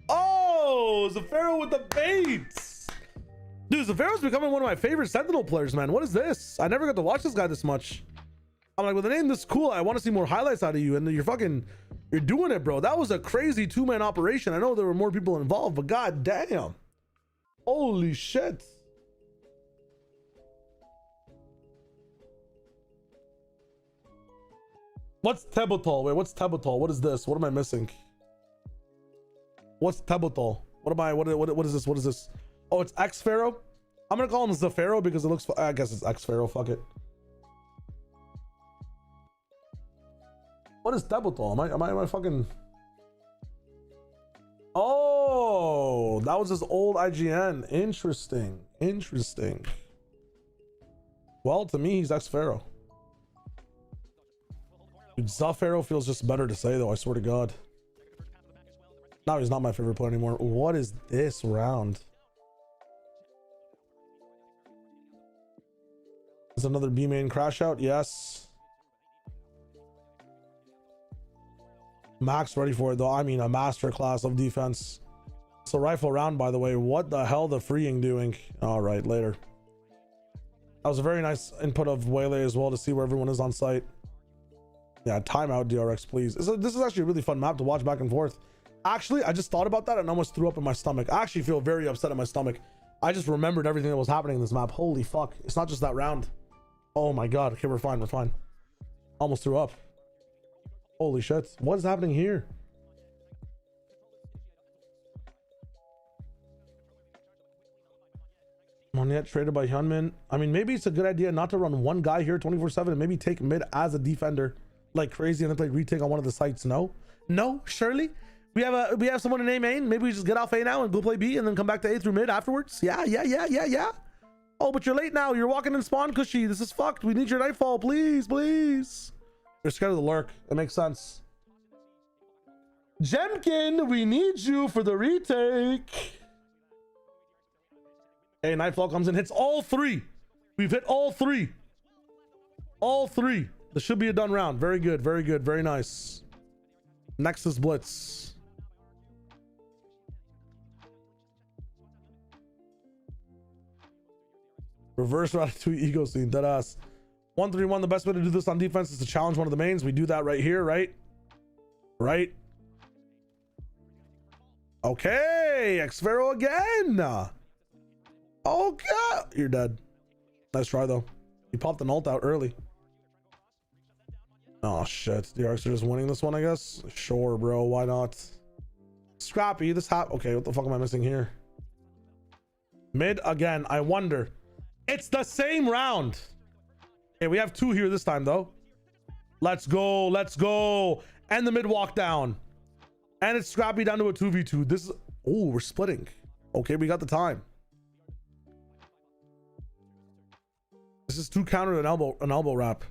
Oh, Zafiro with the baits. Dude, Zafiro's becoming one of my favorite Sentinel players, man. What is this? I never got to watch this guy this much. I'm like, with a name this cool, I want to see more highlights out of you. And you're doing it, bro. That was a crazy 2-man operation. I know there were more people involved, but god damn. Holy shit. What's Tebotol? Wait, what's Tebotol? What is this? What am I missing? What's Tebotol? What is this? What is this? Oh, it's X Pharaoh. I'm gonna call him Zafiro because it looks, I guess it's X Pharaoh. Fuck it. What is Tebotol? Am I fucking? Oh, that was his old IGN. Interesting. Interesting. Well, to me, he's X Pharaoh. Dude, Zafiro feels just better to say though, I swear to God. Now he's not my favorite player anymore. What is this round? Is another B main crash out? Yes. Max ready for it though. I mean, a master class of defense. It's a rifle round, by the way. What the hell the freeing doing? All right, later. That was a very nice input of Waylay as well to see where everyone is on site. Yeah, timeout DRX, please. This is actually a really fun map to watch back and forth. Actually, I just thought about that and almost threw up in my stomach. I actually feel very upset in my stomach. I just remembered everything that was happening in this map. Holy fuck. It's not just that round. Oh my God. Okay, we're fine. We're fine. Almost threw up. Holy shit. What is happening here? Monet traded by Hyunmin. I mean, maybe it's a good idea not to run one guy here 24/7 and maybe take mid as a defender like crazy and then play retake on one of the sites. No, surely we have someone in A main. Maybe we just get off A now and go play B and then come back to A through mid afterwards. Yeah. Oh, but you're late now. You're walking in spawn, Cushy. This is fucked. We need your nightfall, please. You're scared of the lurk. It makes sense. Jemkin, we need you for the retake. Hey, Nightfall comes in, hits all 3. We've hit all 3. All 3. This should be a done round. Very good, very nice. Nexus Blitz. Reverse Ratatouille ego scene, deadass. 1-3-1, the best way to do this on defense is to challenge one of the mains. We do that right here, right? Okay, X-Pharaoh again. Oh God, you're dead. Nice try though. He popped an ult out early. Oh shit, the DRX are just winning this one, I guess. Sure, bro, why not? Scrappy, this okay, what the fuck am I missing here? Mid again, I wonder. It's the same round. Okay, we have 2 here this time though. Let's go. And the mid walk down. And it's Scrappy down to a 2v2. This is, oh, we're splitting. Okay, we got the time. This is 2 counter an elbow wrap.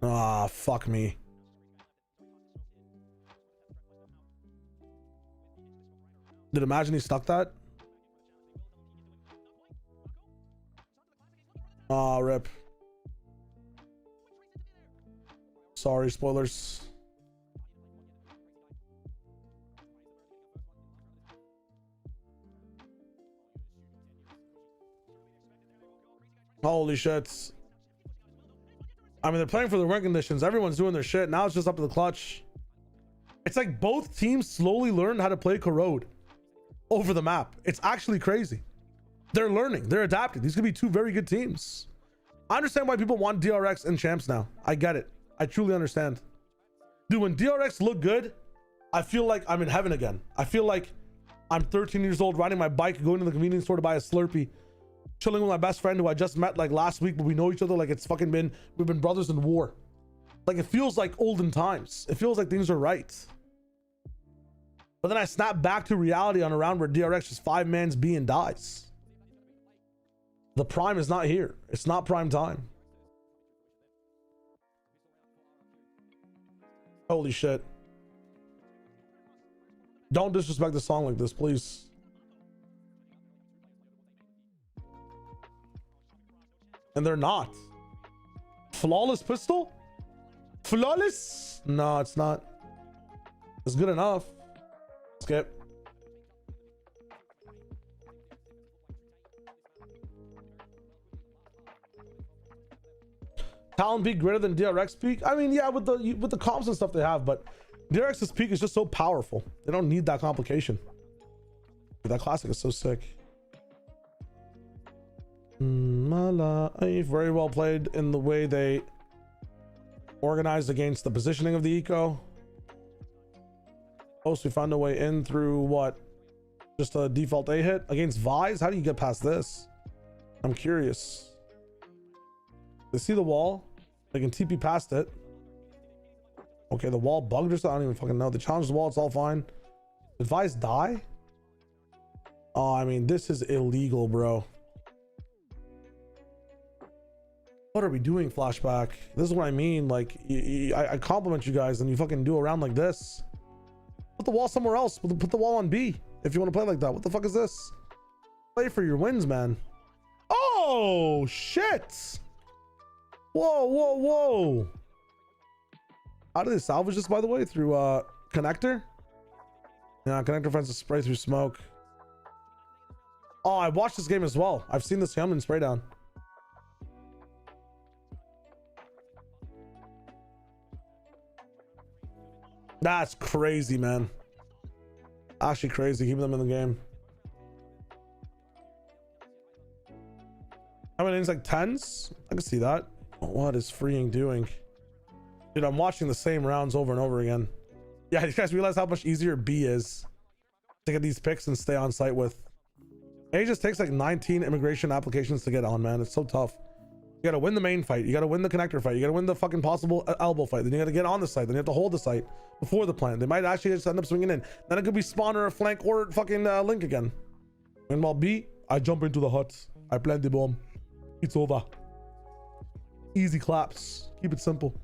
Ah, fuck me. Did Imagine he stuck that? Ah, rip. Sorry, spoilers. Holy shit. I mean, they're playing for the win conditions. Everyone's doing their shit. Now it's just up to the clutch. It's like both teams slowly learned how to play corrode over the map. It's actually crazy. They're learning. They're adapting. These could be 2 very good teams. I understand why people want DRX and champs now. I get it. I truly understand. Dude, when DRX look good, I feel like I'm in heaven again. I feel like I'm 13 years old, riding my bike, going to the convenience store to buy a Slurpee, chilling with my best friend who I just met like last week, but we know each other like it's fucking been, we've been brothers in war. Like it feels like olden times. It feels like things are right. But then I snap back to reality on a round where DRX just 5-mans B and dies. The prime is not here. It's not prime time. Holy shit. Don't disrespect the song like this, please. And they're not. Flawless pistol? Flawless? No, it's not. It's good enough. Skip. Talon peak greater than DRX peak? I mean, yeah, with the comps and stuff they have, but DRX's peak is just so powerful. They don't need that complication. That classic is so sick. Very well played in the way they organized against the positioning of the eco. We found a way in through what? Just a default A hit against Vise? How do you get past this? I'm curious. They see the wall. They can TP past it. Okay, the wall bugged or something. I don't even fucking know. They challenged the wall. It's all fine. Did Vise die? Oh, I mean, this is illegal, bro. What are we doing, Flashback? This is what I mean. Like, I compliment you guys and you fucking do a round like this. Put the wall somewhere else. Put the wall on B if you want to play like that. What the fuck is this? Play for your wins, man. Oh, shit. Whoa, whoa, whoa. How do they salvage this, by the way? Through connector? Yeah, connector finds a spray through smoke. Oh, I watched this game as well. I've seen this Hyunmin spray down. That's crazy, man. Actually crazy, keeping them in the game. How many innings? Like 10s? I can see that. What is Freeing doing? Dude, I'm watching the same rounds over and over again. Yeah, you guys realize how much easier B is to get these picks and stay on site with. A just takes like 19 immigration applications to get on, man. It's so tough. You gotta win the main fight. You gotta win the connector fight. You gotta win the fucking possible elbow fight. Then you gotta get on the site. Then you have to hold the site before the plant. They might actually just end up swinging in. Then it could be spawn or a flank or fucking link again. Meanwhile, B, I jump into the hut. I plant the bomb. It's over. Easy claps. Keep it simple.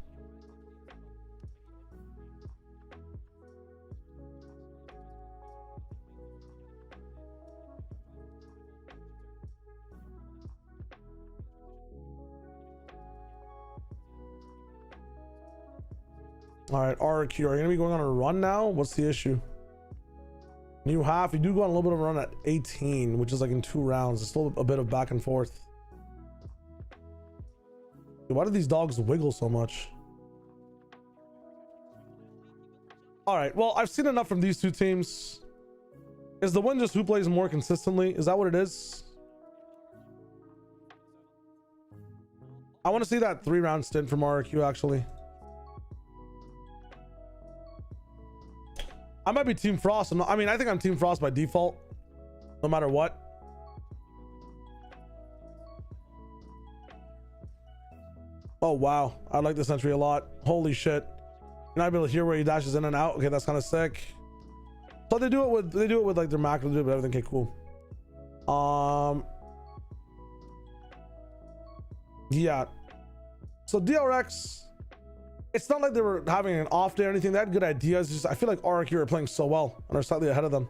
All right, RRQ, are you gonna be going on a run now? What's the issue? New half, you do go on a little bit of a run at 18, which is like in 2 rounds. It's still a bit of back and forth. Why do these dogs wiggle so much? All right, well, I've seen enough from these two teams. Is the win just who plays more consistently? Is that what it is? I want to see that 3-round stint from RRQ, actually. I might be Team Frost. I mean, I think I'm Team Frost by default, no matter what. Oh, wow. I like this entry a lot. Holy shit. You're not able to hear where he dashes in and out. Okay, that's kind of sick. So they do it with like their macro, they do it with everything. Okay, cool. Yeah. So DRX, it's not like they were having an off day or anything. They had good ideas. Just I feel like RRQ are playing so well and are slightly ahead of them.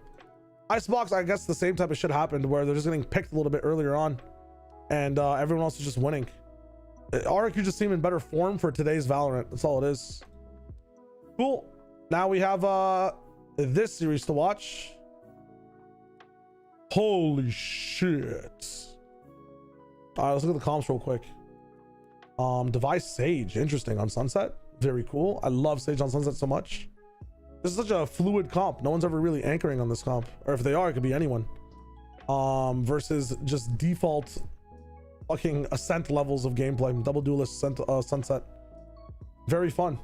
Icebox, I guess the same type of shit happened where they're just getting picked a little bit earlier on, and everyone else is just winning. RRQ just seem in better form for today's Valorant. That's all it is. Cool. Now we have this series to watch. Holy shit. All right, let's look at the comps real quick. Device Sage, interesting, on Sunset. Very cool. I love Sage on Sunset so much. This is such a fluid comp. No one's ever really anchoring on this comp, or if they are, it could be anyone. Versus just default fucking Ascent levels of gameplay. Double Duelist Sunset. Very fun.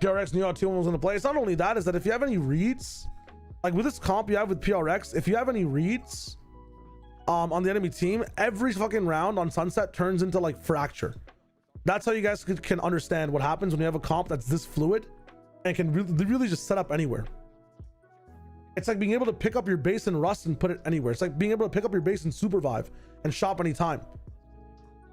PRX knew how T1 was gonna play. It's not only that, is that if you have any reads, like with this comp you have with PRX, if you have any reads on the enemy team, every fucking round on Sunset turns into like fracture. That's how you guys can understand what happens when you have a comp that's this fluid and can really just set up anywhere. It's like being able to pick up your base in Rust and put it anywhere. It's like being able to pick up your base in Supervive and shop anytime.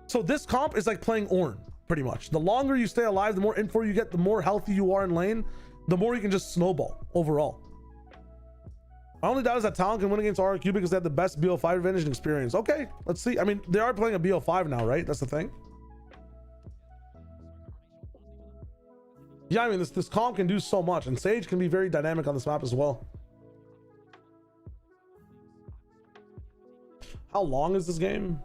So this comp is like playing Ornn, pretty much. The longer you stay alive, the more info you get, the more healthy you are in lane, the more you can just snowball overall. My only doubt is that Talon can win against RRQ because they have the best BO5 advantage and experience. Okay, let's see. I mean, they are playing a BO5 now, right? That's the thing. Yeah, I mean, this comp can do so much, and Sage can be very dynamic on this map as well. How long is this game?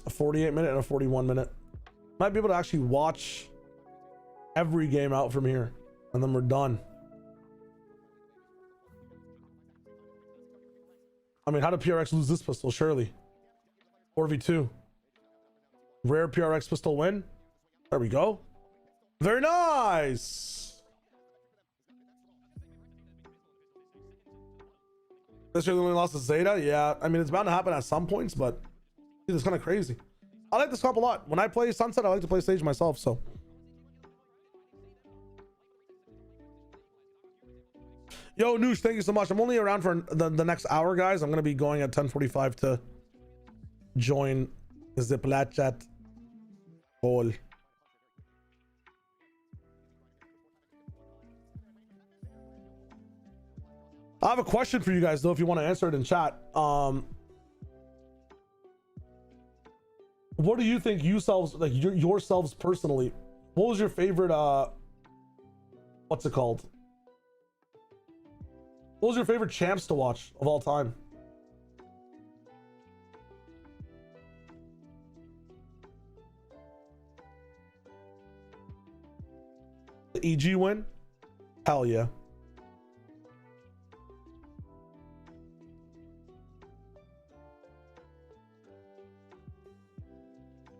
A 48-minute and a 41-minute. Might be able to actually watch every game out from here, and then we're done. I mean, how did PRX lose this pistol? Surely 4v2. Rare PRX pistol win. There we go. Very nice. This year they only lost to Zeta. Yeah, I mean, it's bound to happen at some points, but it's kind of crazy. I like this comp a lot. When I play Sunset, I like to play Sage myself, so. Yo, Noosh, thank you so much. I'm only around for the next hour, guys. I'm going to be going at 10:45 to join the plat chat call. I have a question for you guys, though, if you want to answer it in chat. What do you think yourselves, like yourselves personally, what was your favorite, what's it called? What was your favorite champs to watch of all time? The EG win? Hell yeah.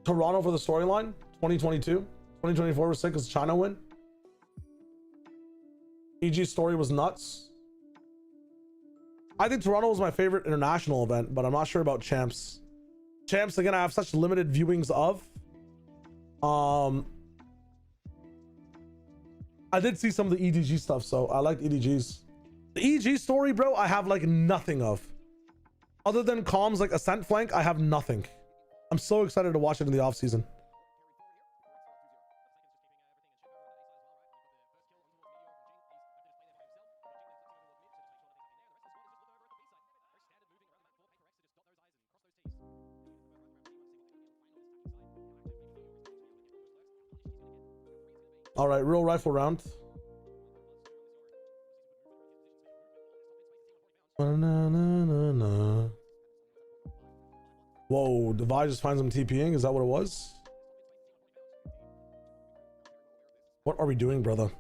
Toronto for the storyline, 2022. 2024 was sick because China win. EG story was nuts. I think Toronto was my favorite international event, but I'm not sure about champs. Champs, again, I have such limited viewings of. I did see some of the EDG stuff, so I liked EDGs. The EG story, bro, I have like nothing of. Other than Calm's like Ascent flank, I have nothing. I'm so excited to watch it in the off season. All right, real rifle round. Whoa, Devi just finds him TPing. Is that what it was? What are we doing, brother?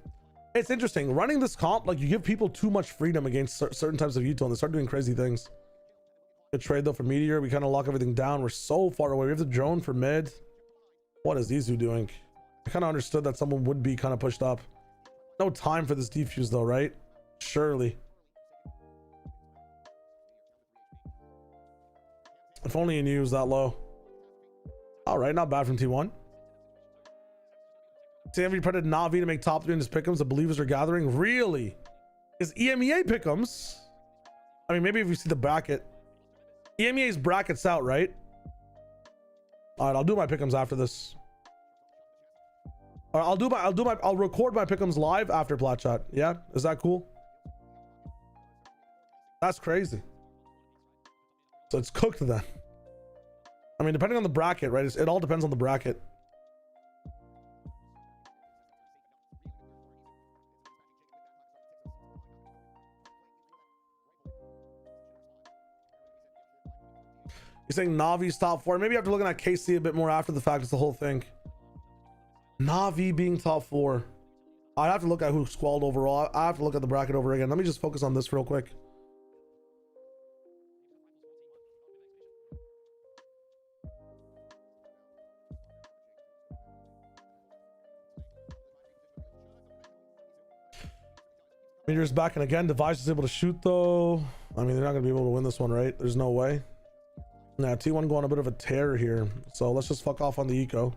It's interesting. Running this comp, like, you give people too much freedom against certain types of Utah, and they start doing crazy things. Good trade, though, for Meteor. We kind of lock everything down. We're so far away. We have the drone for mid. What is Izu doing? I kind of understood that someone would be kind of pushed up. No time for this defuse, though, right? Surely. If only you knew he was that low. All right, not bad from T1. Sammy predicted Navi to make top 3 in his pick'ems. The believers are gathering. Really? Is EMEA pick'ems? I mean, maybe if you see the bracket. EMEA's brackets out, right? All right, I'll do my pick'ems after this. All right, I'll record my pick'ems live after plat chat. Yeah, is that cool? That's crazy. So it's cooked then. I mean, depending on the bracket, right? It all depends on the bracket. You're saying Navi's top 4. Maybe after looking at KC a bit more after the fact, it's the whole thing. Navi being top 4. I'd have to look at who squalled overall. I have to look at the bracket over again. Let me just focus on this real quick. Meteor's back, and again, Device is able to shoot though. I mean, they're not gonna be able to win this one, right? There's no way. Now T1 going a bit of a tear here, so let's just fuck off on the eco.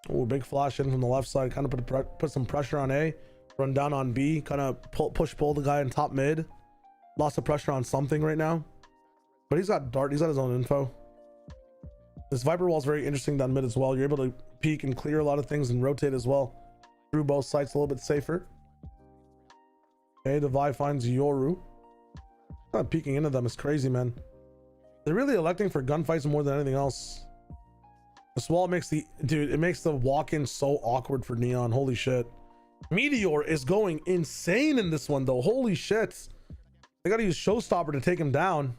Oh, big flash in from the left side, kind of put some pressure on A, run down on B, kind of pull the guy in top mid. Lots of pressure on something right now, but he's got dart, he's got his own info. This Viper wall is very interesting down mid as well. You're able to peek and clear a lot of things and rotate as well through both sites, a little bit safer. Okay, Devi finds Yoru. Not peeking into them is crazy, man. They're really electing for gunfights more than anything else. This wall makes it makes the walk-in so awkward for Neon. Holy shit. Meteor is going insane in this one though. Holy shit. They gotta use Showstopper to take him down.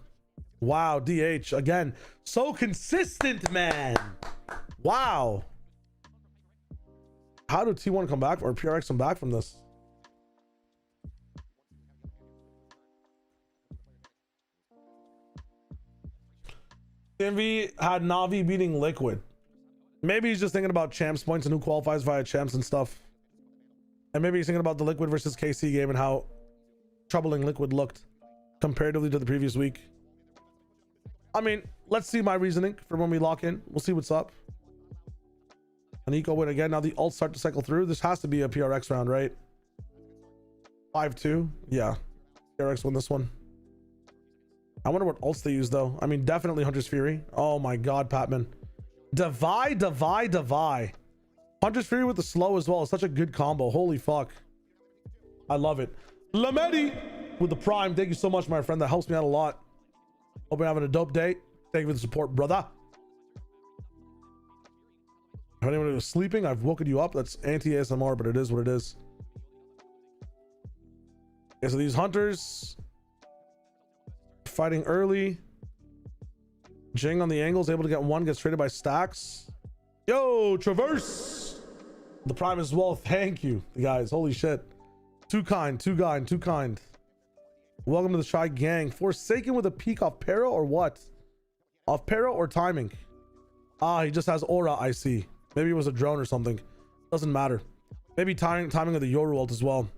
Wow, DH again. So consistent, man. Wow. How did T1 come back, or PRX come back from this? Envy had Navi beating Liquid. Maybe he's just thinking about champs points and who qualifies via champs and stuff. And maybe he's thinking about the Liquid versus KC game and how troubling Liquid looked comparatively to the previous week. I mean, let's see my reasoning for when we lock in. We'll see what's up. An eco win again. Now the ults start to cycle through. This has to be a PRX round, right? 5-2. Yeah. PRX win this one. I wonder what ults they use though. I mean, definitely Hunter's Fury. Oh my god, Patman. Divide. Hunter's Fury with the slow as well. It's such a good combo. Holy fuck. I love it. Lamedi with the prime. Thank you so much, my friend. That helps me out a lot. Hope you're having a dope day. Thank you for the support, brother. If anyone was sleeping, I've woken you up. That's anti-ASMR, but it is what it is. Okay, so these hunters fighting early. Jing on the angles, able to get one, gets traded by Stacks. Yo, Traverse. The prime as well. Thank you, guys. Holy shit. Too kind. Welcome to the Shy Gang. Forsaken with a peek off Pero or what? Off Pero or timing? Ah, he just has aura, I see. Maybe it was a drone or something. Doesn't matter. Maybe timing of the Yoru ult as well.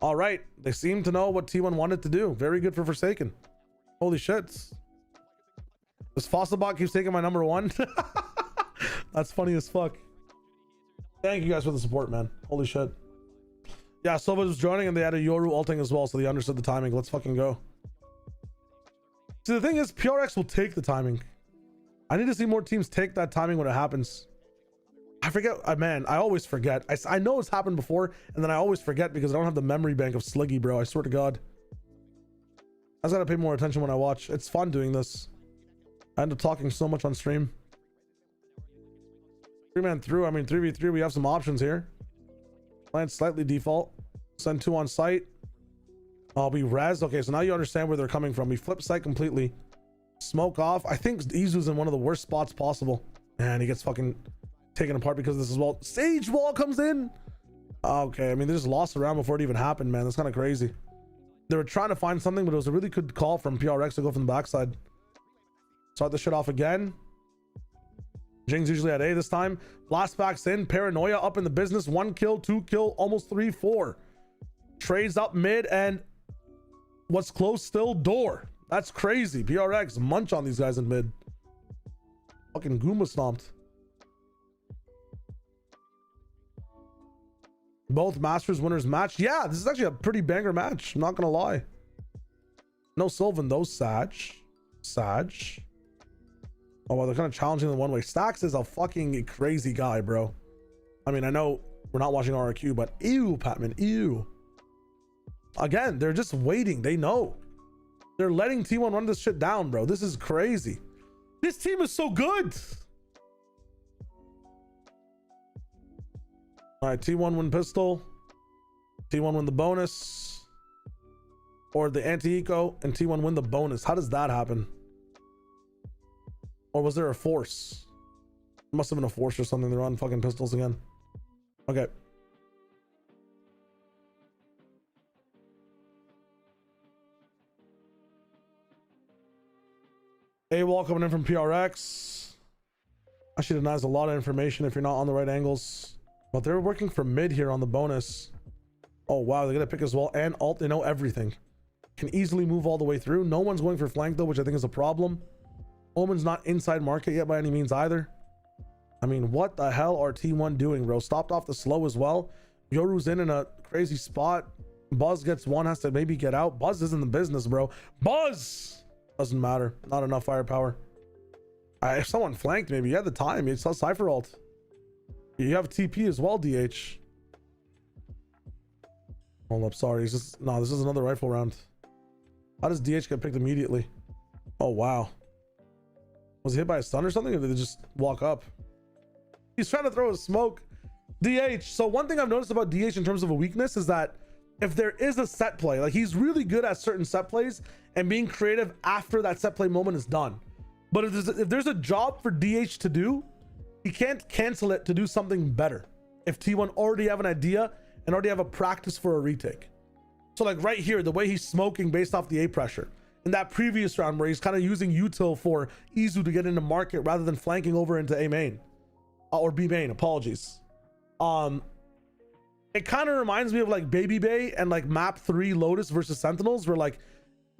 All right. They seem to know what T1 wanted to do. Very good for Forsaken. Holy shit. This Fossilbot keeps taking my number one. That's funny as fuck. Thank you guys for the support, man. Holy shit. Yeah, Sova was joining and they had a Yoru ulting as well, so they understood the timing. Let's fucking go. See, the thing is, PRX will take the timing. I need to see more teams take that timing when it happens. I forget, man, I always forget. I know it's happened before, and then I always forget because I don't have the memory bank of Sliggy, bro. I swear to God. I just gotta pay more attention when I watch. It's fun doing this. I end up talking so much on stream. 3-man through, I mean 3v3, we have some options here. Plant slightly default. Send 2 on site. Oh, we res. Okay, so now you understand where they're coming from. We flip site completely. Smoke off. I think Izu's in one of the worst spots possible. And he gets fucking taken apart because this is wall. Sage wall comes in. Okay, I mean, they just lost the round before it even happened, man. That's kind of crazy. They were trying to find something, but it was a really good call from PRX to go from the backside. Start the shit off again. Jing's usually at A this time. Flashbacks in. Paranoia up in the business. 1 kill, 2 kill, almost 3, 4. Trades up mid and what's close still? Door. That's crazy. PRX munch on these guys in mid. Fucking Goomba stomped. Both Masters winners match. Yeah, this is actually a pretty banger match. I'm not gonna lie. No Sylvan though. Sag. Oh, well, they're kind of challenging the one way. Stacks is a fucking crazy guy, bro. I mean, I know we're not watching RRQ, but ew, Patman, ew. Again, they're just waiting. They know. They're letting T1 run this shit down, bro. This is crazy. This team is so good. All right, T1 win pistol. T1 win the bonus. Or the anti-eco, and T1 win the bonus. How does that happen? Or was there a force? Must have been a force or something. They're on fucking pistols again. Okay. A-wall coming in from PRX. Actually denies a lot of information if you're not on the right angles. But they're working for mid here on the bonus. Oh wow, they're gonna pick as well and alt. They know everything. Can easily move all the way through. No one's going for flank though, which I think is a problem. Omen's not inside market yet by any means either. I mean, what the hell are T1 doing, bro? Stopped off the slow as well. Yoru's in a crazy spot. Buzz gets one, has to maybe get out. Buzz is in the business, bro. Buzz! Doesn't matter. Not enough firepower. If someone flanked, maybe you had the time. It's a Cypher ult. You have TP as well, DH. Hold up, sorry. This is another rifle round. How does DH get picked immediately? Oh, wow. Was he hit by a stun or something? Or did they just walk up? He's trying to throw a smoke. DH. So one thing I've noticed about DH in terms of a weakness is that if there is a set play, like he's really good at certain set plays and being creative after that set play moment is done. But if there's a job for DH to do, he can't cancel it to do something better. If T1 already have an idea and already have a practice for a retake. So like right here, the way he's smoking based off the A pressure. In that previous round where he's kind of using util for Izu to get into market rather than flanking over into A main. Or B main, apologies. It kind of reminds me of like Baby Bay and like map 3 Lotus versus Sentinels, where like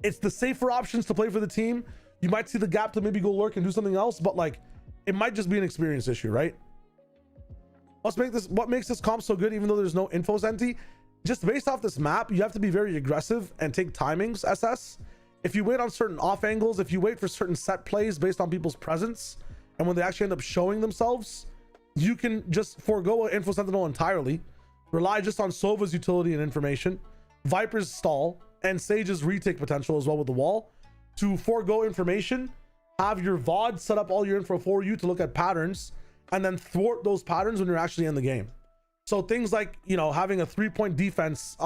it's the safer options to play for the team. You might see the gap to maybe go lurk and do something else, but like it might just be an experience issue, right? What makes this comp so good, even though there's no info senti, just based off this map, you have to be very aggressive and take timings, SS. If you wait on certain off angles, if you wait for certain set plays based on people's presence, and when they actually end up showing themselves, you can just forego an info sentinel entirely, rely just on Sova's utility and information, Viper's stall, and Sage's retake potential as well with the wall, to forego information, have your VOD set up all your info for you to look at patterns, and then thwart those patterns when you're actually in the game. So things like, you know, having a 3-point defense,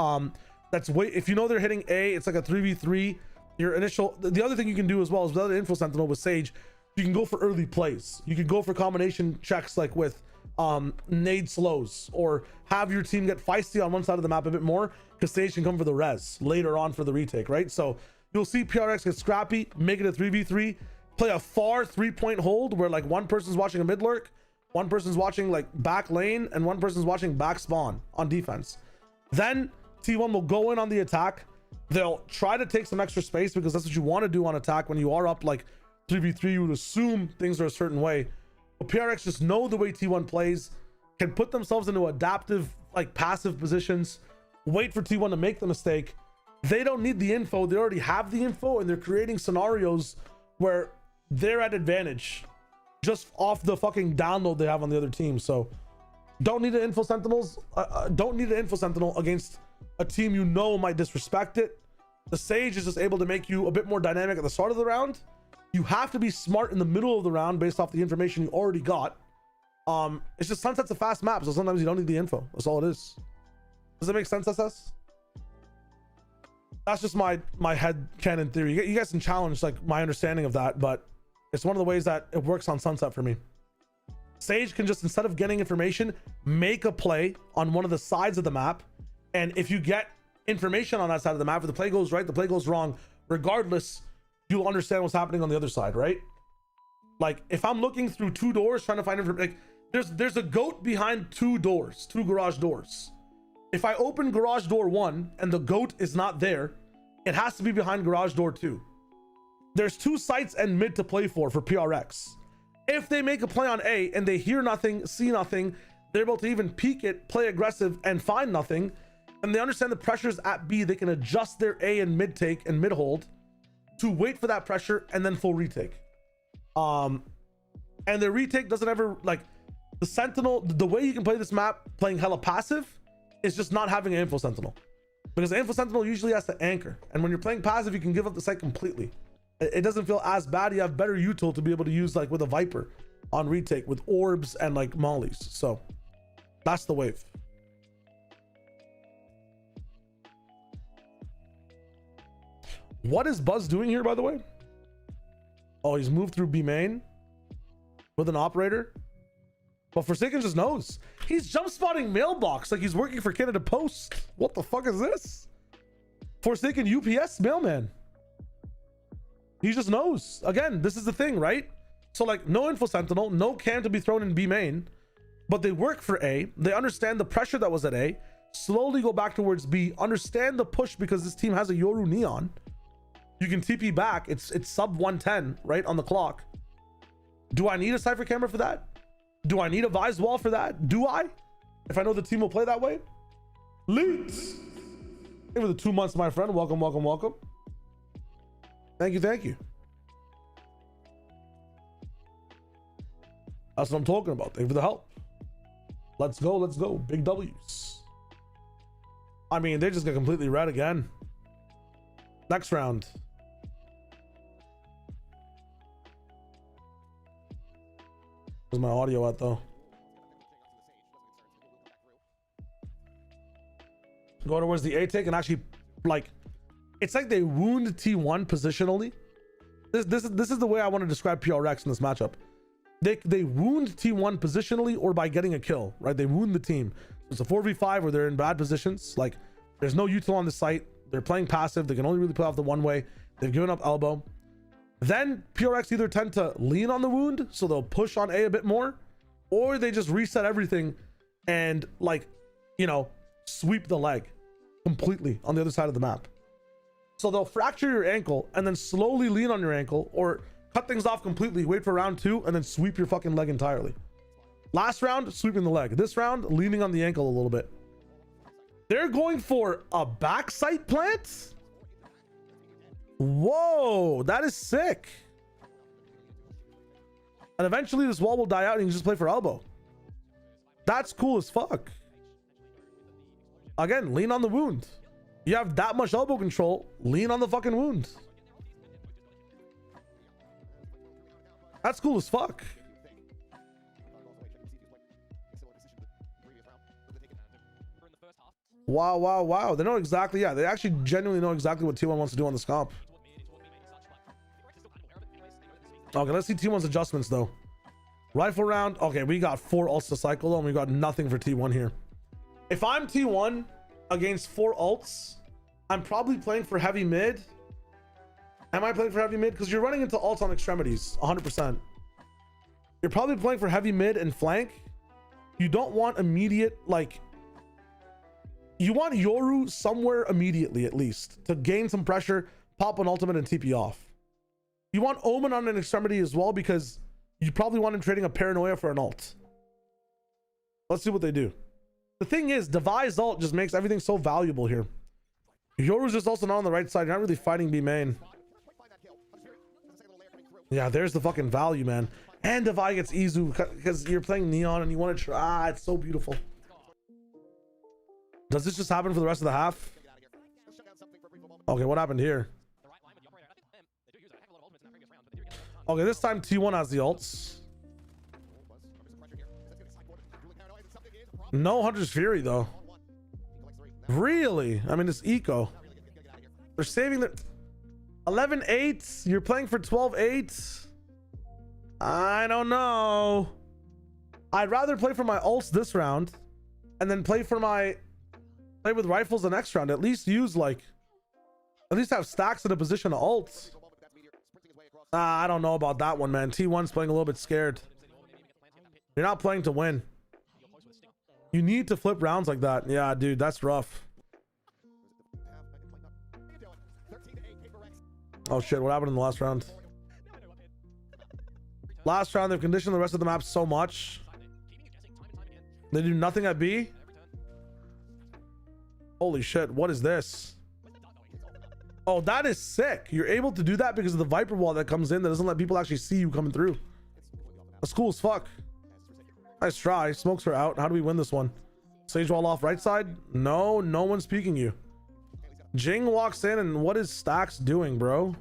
that's if you know they're hitting A, it's like a 3v3. Your initial, the other thing you can do as well is without an info sentinel with Sage, you can go for early plays. You can go for combination checks like with nade slows, or have your team get feisty on one side of the map a bit more because Sage can come for the res later on for the retake, right? So you'll see PRX get scrappy, make it a 3v3, play a far 3-point hold where like one person's watching a mid lurk, one person's watching like back lane, and one person's watching back spawn on defense. Then T1 will go in on the attack. They'll try to take some extra space because that's what you want to do on attack when you are up like 3v3. You would assume things are a certain way. But PRX just know the way T1 plays, can put themselves into adaptive, like passive positions, wait for T1 to make the mistake. They don't need the info. They already have the info, and they're creating scenarios where they're at advantage just off the fucking download they have on the other team. So don't need an info sentinels. Don't need an info sentinel against a team you know might disrespect it. The Sage is just able to make you a bit more dynamic at the start of the round. You have to be smart in the middle of the round based off the information you already got. It's just Sunset's a fast map, so sometimes you don't need the info. That's all it is. Does that make sense, SS? That's just my head canon theory. You guys can challenge like my understanding of that, but it's one of the ways that it works on Sunset for me. Sage can just, instead of getting information, make a play on one of the sides of the map. And if you get information on that side of the map, if the play goes right, the play goes wrong, regardless, you'll understand what's happening on the other side, right? Like if I'm looking through 2 doors trying to find information, like there's a goat behind 2 doors, 2 garage doors. If I open garage door 1 and the goat is not there, it has to be behind garage door 2. There's 2 sites and mid to play for PRX. If they make a play on A and they hear nothing, see nothing, they're able to even peek it, play aggressive, and find nothing, and they understand the pressures at B, they can adjust their A and mid take and mid hold to wait for that pressure and then full retake. And their retake doesn't ever, like, the Sentinel, the way you can play this map playing hella passive is just not having an info Sentinel, because the info Sentinel usually has to anchor, and when you're playing passive you can give up the site completely. It doesn't feel as bad. You have better util to be able to use like with a Viper on retake with orbs and like mollies. So that's the wave. What is Buzz doing here, by the way? Oh, he's moved through B main with an operator. But Forsaken just knows. He's jump spotting mailbox like he's working for Canada Post. What the fuck is this? Forsaken UPS mailman. He just knows. Again, this is the thing, right? So like no info sentinel, no cam to be thrown in B main, but they work for A. They understand the pressure that was at A. slowly go back towards B, understand the push because this team has a Yoru Neon. You can TP back. It's sub 110 right on the clock. Do I need a Cypher camera for that? Do I need a Vise wall for that? Do I? If I know the team will play that way? Leaks. Thank you for the 2 months, my friend. Welcome, welcome, welcome. Thank you, thank you. That's what I'm talking about. Thank you for the help. Let's go, let's go. Big W's. I mean, they just got completely red again. Next round. Where's my audio at though? Go towards the A take and actually, like, it's like they wound T1 positionally. This is the way I want to describe PRX in this matchup. They wound T1 positionally or by getting a kill, right? They wound the team. It's a 4v5 where they're in bad positions. Like, there's no util on the site. They're playing passive. They can only really play off the one way. They've given up elbow. Then PRX either tend to lean on the wound, so they'll push on A a bit more, or they just reset everything and, like, you know, sweep the leg completely on the other side of the map. So they'll fracture your ankle and then slowly lean on your ankle, or cut things off completely, wait for round 2, and then sweep your fucking leg entirely. Last round, sweeping the leg. This round, leaning on the ankle a little bit. They're going for a backside plant? Whoa, that is sick. And eventually this wall will die out and you can just play for elbow. That's cool as fuck. Again, lean on the wound. You have that much elbow control, lean on the fucking wound. That's cool as fuck. Wow, wow, wow. They know exactly, yeah, they actually genuinely know exactly what T1 wants to do on this comp. Okay, let's see T1's adjustments though. Rifle round. Okay, we got 4 ults to cycle though, and we got nothing for T1 here. If I'm T1 against 4 ults, I'm probably playing for heavy mid. Am I playing for heavy mid? Because you're running into ults on extremities, 100%. You're probably playing for heavy mid and flank. You don't want immediate, like, you want Yoru somewhere immediately at least to gain some pressure, pop an ultimate and TP off. You want Omen on an extremity as well because you probably want him trading a paranoia for an ult. Let's see what they do. The thing is, Devi's ult just makes everything so valuable here. Yoru's just also not on the right side. You're not really fighting B main. Yeah, there's the fucking value, man. And Devi gets Izu because you're playing Neon and you want to try. Ah, it's so beautiful. Does this just happen for the rest of the half? Okay, what happened here? Okay, this time T1 has the ults. No Hunter's Fury though. Really? I mean, it's eco. They're saving their 11-8. You're playing for 12-8. I don't know. I'd rather play for my ults this round and then play with rifles the next round. At least use, like, at least have stacks in a position to ult. I don't know about that one, man. T1's playing a little bit scared. You're not playing to win. You need to flip rounds like that. Yeah, dude, that's rough. Oh shit, what happened in the last round? Last round, they've conditioned the rest of the map so much. They do nothing at B? Holy shit, what is this? Oh, that is sick. You're able to do that because of the Viper wall that comes in that doesn't let people actually see you coming through. That's cool as fuck. Nice try. Smokes are out. How do we win this one? Sage wall off right side? No, no one's peeking you. Jing walks in, and what is Stax doing, bro?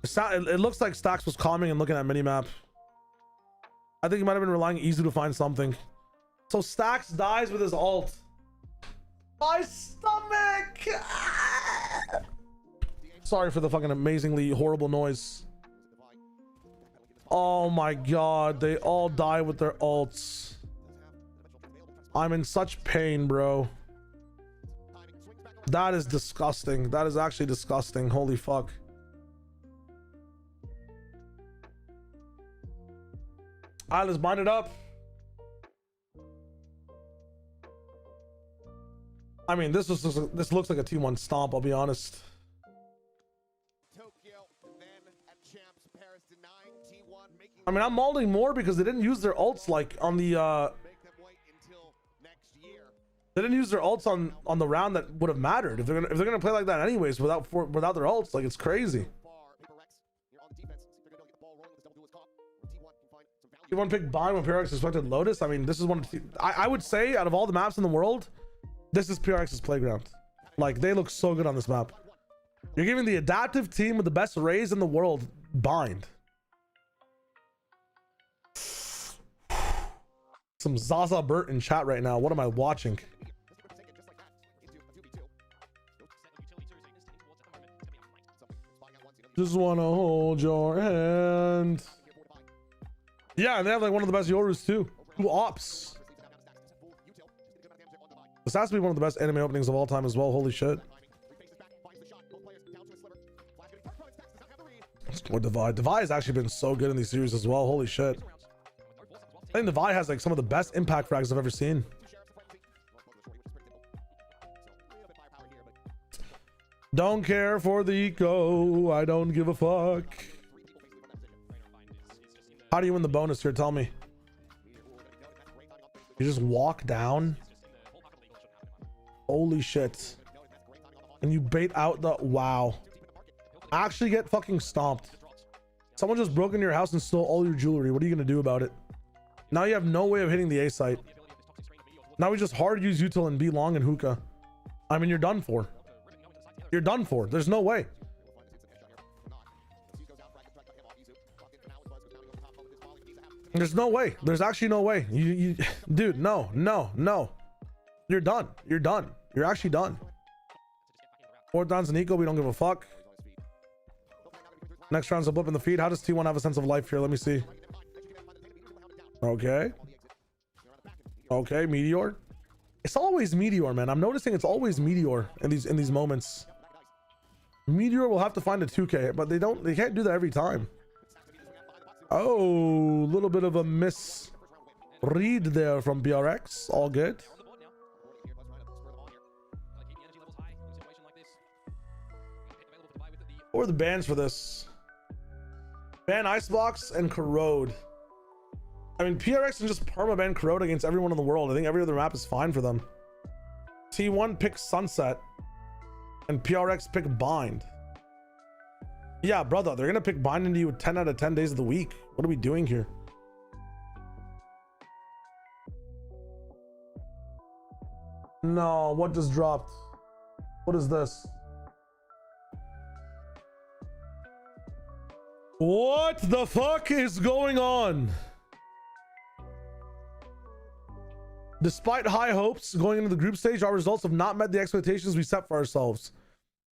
It looks like Stax was calming and looking at minimap. I think he might have been relying easy to find something. So Stax dies with his ult. My stomach! Sorry for the fucking amazingly horrible noise. Oh my god, they all die with their ults. I'm in such pain, bro. That is disgusting. That is actually disgusting. Holy fuck. Alright, let's bind it up. I mean, this looks like a T1 stomp, I'll be honest. Tokyo, then at Champs Paris denying T1, making I mean, I'm mauling more because they didn't use their ults like on the make them wait until next year. they didn't use their ults on the round that would have mattered. If they're gonna play like that anyways without their ults, like it's crazy. T1 pick bind when PRX expected Lotus. I mean, this is one of I would say out of all the maps in the world, this is PRX's playground. Like, they look so good on this map. You're giving the adaptive team with the best rays in the world bind. Some Zaza Burt in chat right now. What am I watching? Just wanna hold your hand. Yeah, and they have like one of the best Yorus too. Who ops? This has to be one of the best anime openings of all time as well. Holy shit. Or Divide. Divide has actually been so good in these series as well. Holy shit. I think Divide has like some of the best impact frags I've ever seen. Don't care for the eco. I don't give a fuck. How do you win the bonus here? Tell me. You just walk down. Holy shit. And you bait out the wow. Actually get fucking stomped. Someone just broke into your house and stole all your jewelry. What are you gonna do about it? Now you have no way of hitting the A site. Now we just hard use util and B long and hookah. I mean, you're done for. You're done for. There's no way. There's no way. There's actually no way. You dude, no. You're done. You're done. You're actually done. 4th round's an eco. We don't give a fuck. Next round's a blip in the feed. How does T1 have a sense of life here? Let me see. Okay. Okay, Meteor. It's always Meteor, man. I'm noticing it's always Meteor in these moments. Meteor will have to find a 2K, but they can't do that every time. Oh, a little bit of a misread there from DRX. All good. What are the bans for this? Ban Icebox and Corrode. I mean, PRX can just permaban Corrode against everyone in the world. I think every other map is fine for them. T1 pick Sunset and PRX pick Bind. Yeah, brother, they're gonna pick Bind into you 10 out of 10 days of the week. What are we doing here? No, what just dropped? What is this? What the fuck is going on? Despite high hopes going into the group stage, our results have not met the expectations we set for ourselves.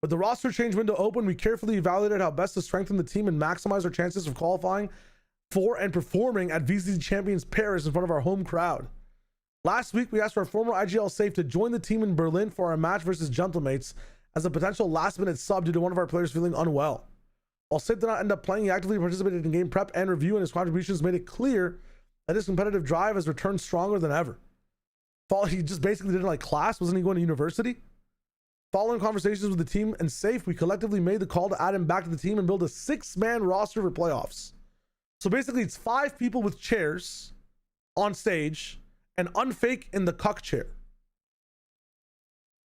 With the roster change window open, we carefully evaluated how best to strengthen the team and maximize our chances of qualifying for and performing at VCT Champions Paris in front of our home crowd. Last week, we asked our former IGL safe to join the team in Berlin for our match versus Gentlemates as a potential last-minute sub due to one of our players feeling unwell. While Safe did not end up playing, he actively participated in game prep and review, and his contributions made it clear that his competitive drive has returned stronger than ever. He just basically didn't like class. Wasn't he going to university? Following conversations with the team and Safe, we collectively made the call to add him back to the team and build a 6-man roster for playoffs. So basically, it's 5 people with chairs on stage and Unfake in the cuck chair.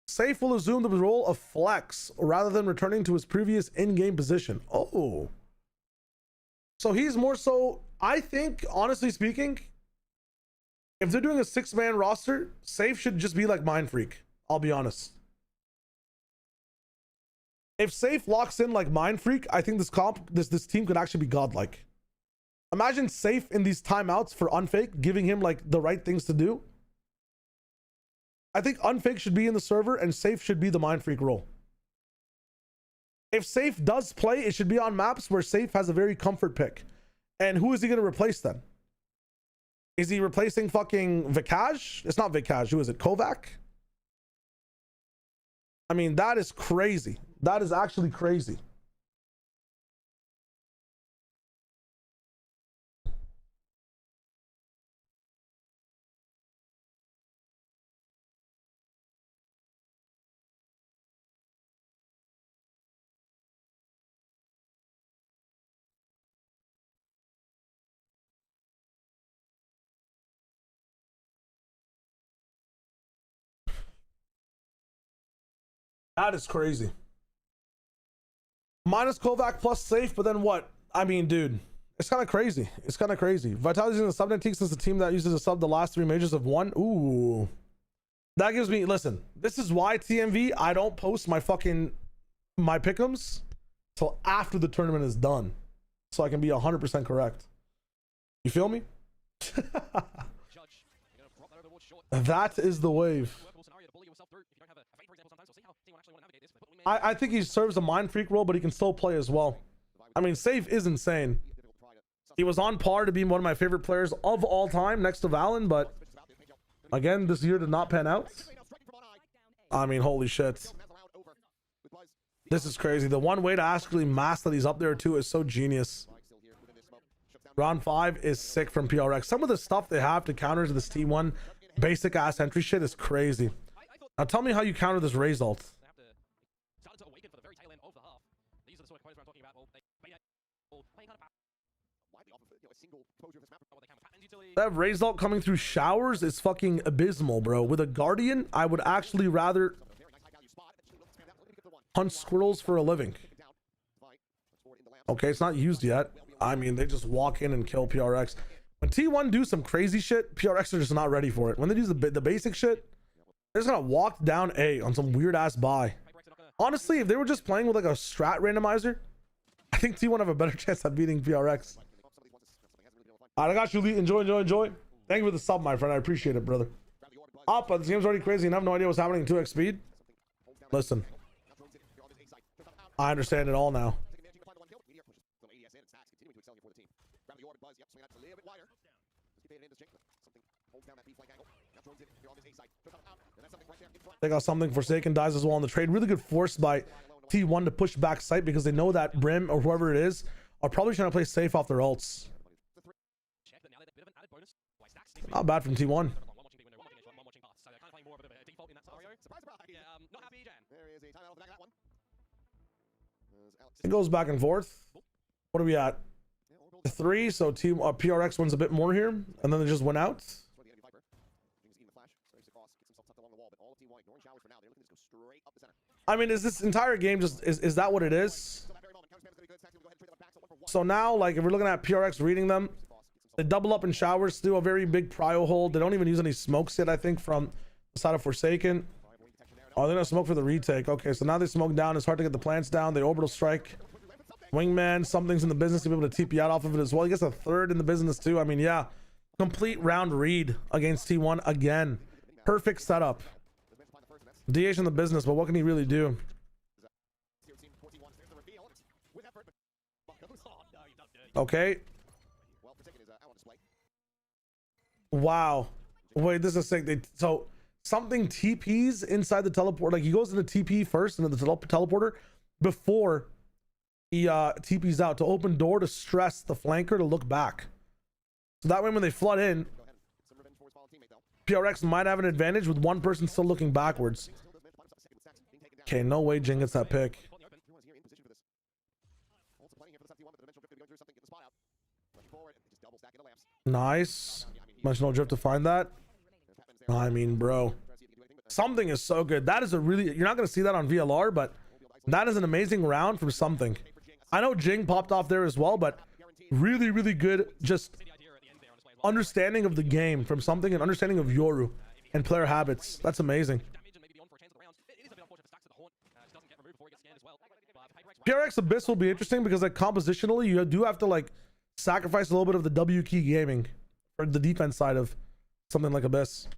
Safe will assume the role of flex rather than returning to his previous in-game position. Oh. So he's more so, I think, honestly speaking, if they're doing a 6-man roster, Safe should just be like Mind Freak. I'll be honest. If Safe locks in like Mind Freak, I think this team could actually be godlike. Imagine Safe in these timeouts for Unfake, giving him like the right things to do. I think Unfake should be in the server and Safe should be the Mind Freak role. If Safe does play, it should be on maps where Safe has a very comfort pick. And who is he going to replace then? Is he replacing fucking Vikaj? It's not Vikaj. Who is it? Kovac? I mean, that is crazy. That is actually crazy. That is crazy. Minus Kovac plus safe, but then what? I mean, dude, it's kind of crazy. It's kind of crazy. Vitality's in the subnet team since the team that uses a sub the last 3 majors have won. Ooh. That gives me, listen, this is why TMV, I don't post my pick'ems till after the tournament is done. So I can be 100% correct. You feel me? That is the wave. I think he serves a mind freak role, but he can still play as well. I mean, Safe is insane. He was on par to be one of my favorite players of all time next to Valen, but again, this year did not pan out. I mean, holy shit. This is crazy. The one way to actually mask that he's up there too is so genius. Round 5 is sick from PRX. Some of the stuff they have to counter this T1 basic ass entry shit is crazy. Now tell me how you counter this Raze ult. That Raze ult coming through showers is fucking abysmal, bro. With a Guardian, I would actually rather hunt squirrels for a living. Okay, it's not used yet. I mean, they just walk in and kill PRX. When T1 do some crazy shit, PRX are just not ready for it. When they do the basic shit, they're just gonna walk down A on some weird ass buy. Honestly, if they were just playing with like a strat randomizer, I think T1 have a better chance at beating PRX. Alright, I got you, Lee. Enjoy. Thank you for the sub, my friend. I appreciate it, brother. But this game's already crazy and I have no idea what's happening at 2x speed. Listen, I understand it all now. They got something. Forsaken dies as well on the trade. Really good force by T1 to push back site because they know that Brim or whoever it is are probably trying to play safe off their ults. Not bad from T1. It goes back and forth. What are we at? 3, so PRX wins a bit more here, and then they just went out. I mean, is this entire game just is that what it is? So now, like, if we're looking at PRX reading them, they double up in showers, do a very big prio hold. They don't even use any smokes yet, I think, from the side of Forsaken. Oh, they're gonna smoke for the retake. Okay, so now they smoke down. It's hard to get the plants down. They orbital strike. Wingman, something's in the business to be able to TP out off of it as well. He gets a third in the business too. I mean, yeah, complete round read against T1 again. Perfect setup. DH in the business, but what can he really do? Okay. Wow. Wait, this is sick. So something TPs inside the teleport. Like he goes into TP first into the teleporter before he TPs out to open door to stress the flanker to look back. So that way when they flood in, PRX might have an advantage with one person still looking backwards. Okay, no way Jing gets that pick. Nice. Dimensional drift to find that. I mean, bro, something is so good. That is a really, you're not going to see that on VLR, but that is an amazing round from something. I know Jing popped off there as well, but really, really good. Just understanding of the game from something and understanding of Yoru and player habits. That's amazing. PRX Abyss will be interesting because like compositionally, you do have to like sacrifice a little bit of the W key gaming for the defense side of something like Abyss.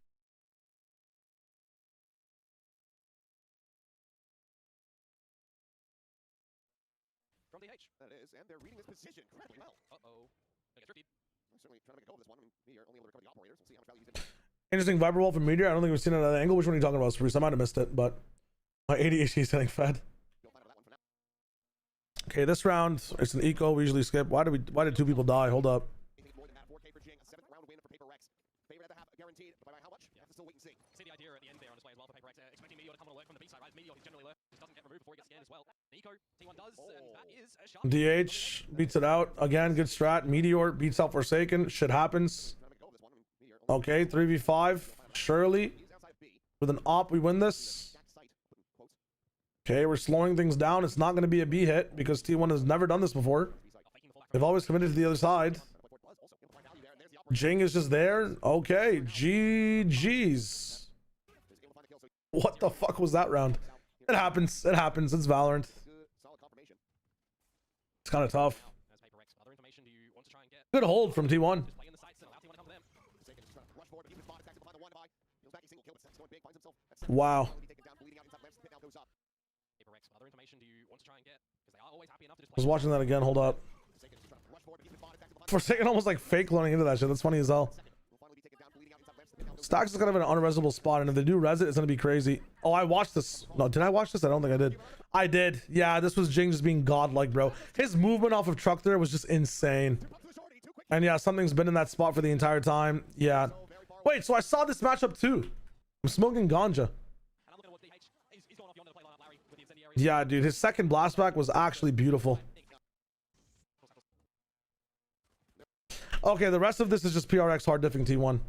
From DH. That is, and they're reading this position incredibly well. Uh-oh. Certainly trying to make a go of this one. I mean, Meteor only able to recover the operators. We'll see how much value he's in. Interesting Viper Wall from Meteor. I don't think we've seen it at that angle. Which one are you talking about, Spruce? I might have missed it, but my ADHD is getting fed. Okay, this round it's an eco. We usually skip. Why did 2 people die? Hold up. DH beats it out again. Good strat. Meteor beats out Forsaken. Shit happens. Okay, 3v5. Surely with an op we win this. Okay, we're slowing things down. It's not going to be a B hit because T1 has never done this before. They've always committed to the other side. Jing is just there. Okay, GG's. What the fuck was that round? It happens. It happens. It's Valorant. It's kind of tough. Good hold from T1. Wow. I was watching that again. Hold up. Forsaken almost like fake loading into that shit. That's funny as hell. Stocks is kind of an unresable spot, and if they do res it, it's gonna be crazy. Oh, I watched this. No, did I watch this? I don't think I did. I did. Yeah, this was Jing just being godlike, bro. His movement off of truck there was just insane. And yeah, something's been in that spot for the entire time. Yeah. Wait, so I saw this matchup too. I'm smoking ganja. Yeah, dude, his second blast back was actually beautiful. Okay, the rest of this is just PRX hard diffing T1.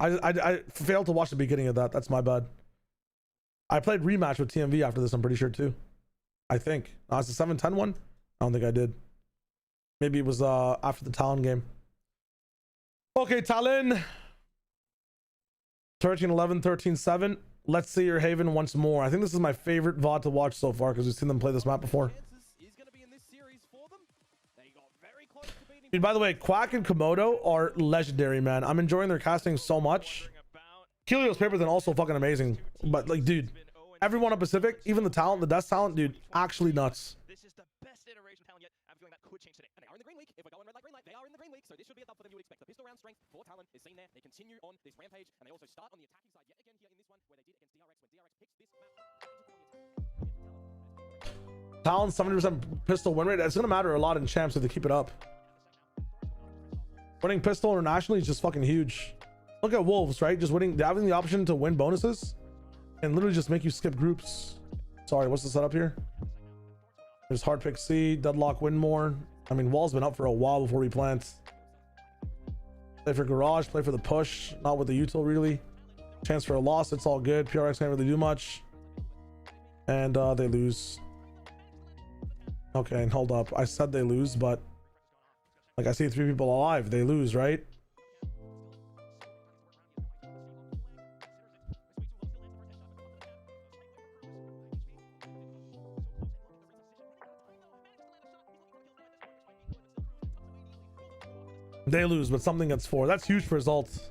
I failed to watch the beginning of that. That's my bad. I played rematch with TMV after this, I'm pretty sure too. I think. It's the 7-10 one? I don't think I did. Maybe it was after the Talon game. Okay, Talon. 13-11, 13-7. Let's see your Haven once more. I think this is my favorite VOD to watch so far because we've seen them play this map before. Dude, by the way, Quack and Komodo are legendary, man. I'm enjoying their casting so much. Helios Paper then also fucking amazing. But like, dude, everyone on Pacific, even the talent, the desk talent, dude, actually nuts. This is the best iteration of Talon yet. I'm feeling that could change today. And they are in the green league. If we're going red light, green light, they are in the green league. So this should be a dub for them you would expect. The pistol round strength for Talon is seen there. They continue on this rampage, and they also start on the attacking side yet again here in this one, where they did against DRX, when DRX picks this map. Talon's 70% pistol win rate. It's gonna matter a lot in champs if they keep it up. Winning pistol internationally is just fucking huge. Look at Wolves, right? Just winning, having the option to win bonuses and literally just make you skip groups. Sorry, what's the setup here? There's hard pick C, deadlock win more. I mean, Wall's been up for a while before we plant. Play for garage, play for the push, not with the util really. Chance for a loss, it's all good. PRX can't really do much. And they lose. Okay, and hold up. I said they lose, but like I see 3 people alive. They lose, right? They lose, but something gets 4. That's huge for results.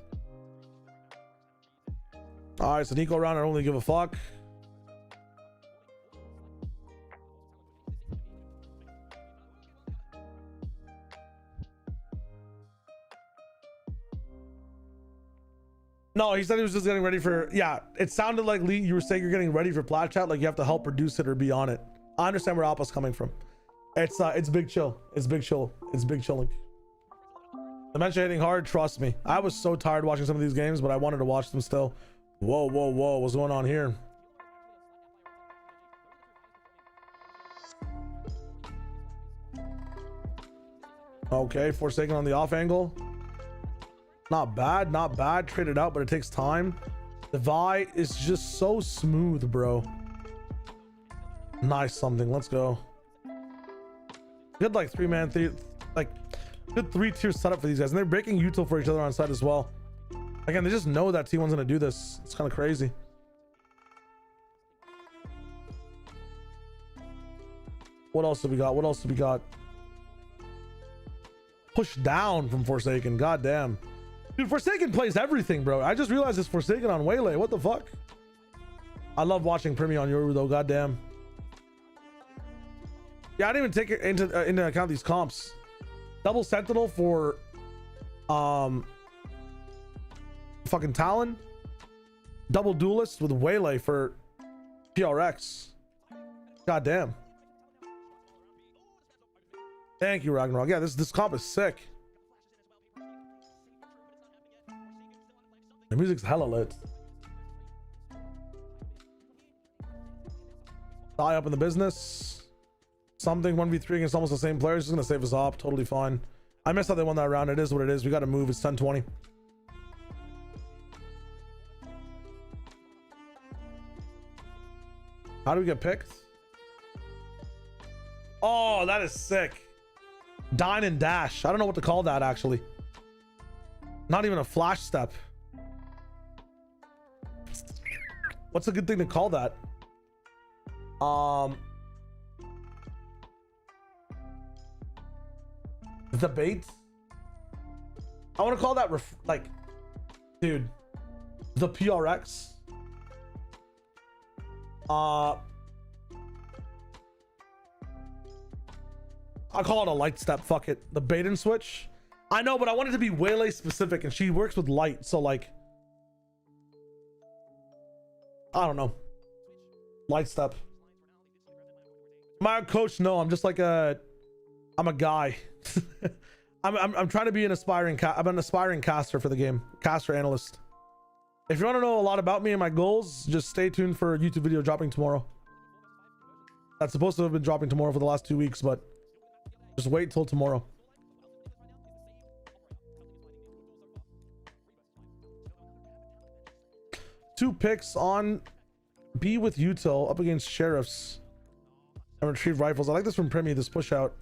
All right, so Nico round, I don't really give a fuck. No, he said he was just getting ready for, yeah, it sounded like Lee, you were saying you're getting ready for Plat Chat, like you have to help produce it or be on it. I understand where Appa's coming from. It's big chill. It's big chill. It's big chilling. Dementia hitting hard, trust me. I was so tired watching some of these games, but I wanted to watch them still. Whoa, whoa, whoa, what's going on here? Okay, Forsaken on the off angle. Not bad, not bad. Traded out, but it takes time. The Vi is just so smooth, bro. Nice something. Let's go. Good like 3-man, like good 3-tier setup for these guys, and they're breaking util for each other on side as well. Again, they just know that T1's gonna do this. It's kind of crazy. What else do we got? What else do we got? Push down from Forsaken. God damn. Dude, Forsaken plays everything, bro. I just realized it's Forsaken on Waylay. What the fuck? I love watching Primi on Yoru though. God damn. Yeah, I didn't even take it into account these comps. Double Sentinel for fucking Talon. Double Duelist with Waylay for PRX. God damn. Thank you, Ragnarok. Yeah, this comp is sick. The music's hella lit. Die up in the business. Something 1v3 against almost the same players. Just gonna save us op. Totally fine. I missed how they won that round. It is what it is. We gotta move. It's 10-20. How do we get picked? Oh, that is sick. Dine and dash. I don't know what to call that actually. Not even a flash step. What's a good thing to call that? The bait. I want to call that like, dude, the PRX. I call it a light step. Fuck it. The bait and switch. I know, but I want it to be Waylay specific, and she works with light, so like, I don't know. Light step. Am I a coach? No, I'm just like I'm a guy. I'm trying to be an aspiring I'm an aspiring caster for the game. Caster analyst. If you want to know a lot about me and my goals, just stay tuned for a YouTube video dropping tomorrow. That's supposed to have been dropping tomorrow for the last 2 weeks, but just wait till tomorrow. Two picks on B with util up against sheriffs and retrieve rifles. I like this from Premi, this push out.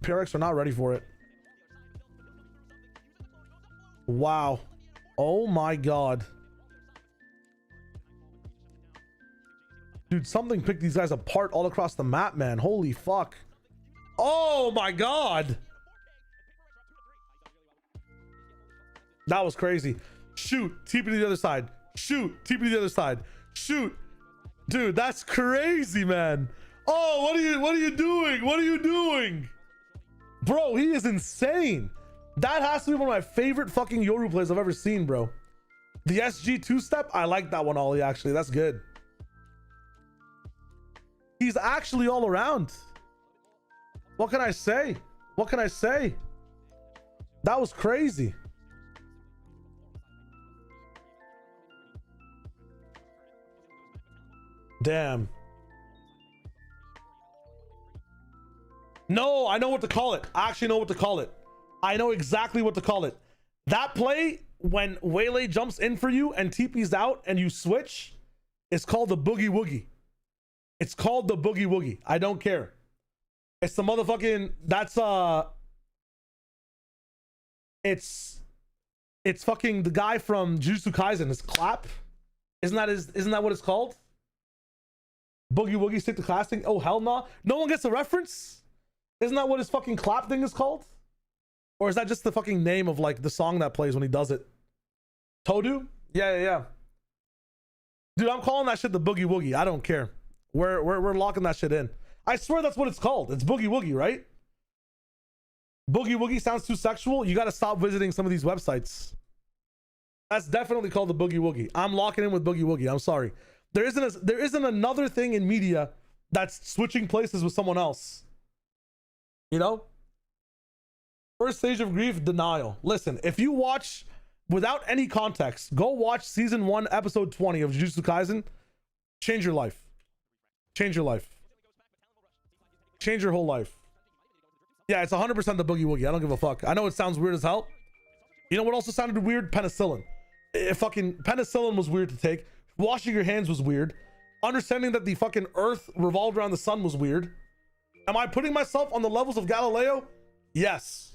PRX are not ready for it. Wow. Oh my god. Dude, something picked these guys apart all across the map, man. Holy fuck. Oh my god. That was crazy. Shoot. TP to the other side. Shoot. TP to the other side. Shoot. Dude, that's crazy, man. Oh, what are you doing? What are you doing? Bro, he is insane. That has to be one of my favorite fucking Yoru plays I've ever seen, bro. The SG two-step, I like that one, Ollie, actually. That's good. He's actually all around. What can I say? What can I say? That was crazy. Damn. No, I know what to call it. I actually know what to call it. I know exactly what to call it. That play, when Waylay jumps in for you and TP's out and you switch, is called the boogie woogie. It's called the boogie woogie. I don't care. It's the motherfucking, that's it's fucking the guy from Jujutsu Kaisen. His clap. Isn't that what it's called? Boogie woogie stick to class thing. Oh hell no. No one gets a reference? Isn't that what his fucking clap thing is called? Or is that just the fucking name of like the song that plays when he does it? Todu? Yeah. Dude, I'm calling that shit the boogie woogie. I don't care. We're locking that shit in. I swear that's what it's called. It's boogie woogie, right? Boogie woogie sounds too sexual. You got to stop visiting some of these websites. That's definitely called the boogie woogie. I'm locking in with boogie woogie. I'm sorry. There isn't another thing in media that's switching places with someone else. You know? First stage of grief, denial. Listen, if you watch without any context, go watch season 1, episode 20 of Jujutsu Kaisen. Change your life. Change your life. Change your whole life. Yeah, it's 100% the boogie woogie. I don't give a fuck. I know it sounds weird as hell. You know what also sounded weird? Penicillin. Fucking penicillin was weird to take. Washing your hands was weird. Understanding that the fucking earth revolved around the sun was weird. Am I putting myself on the levels of Galileo? Yes.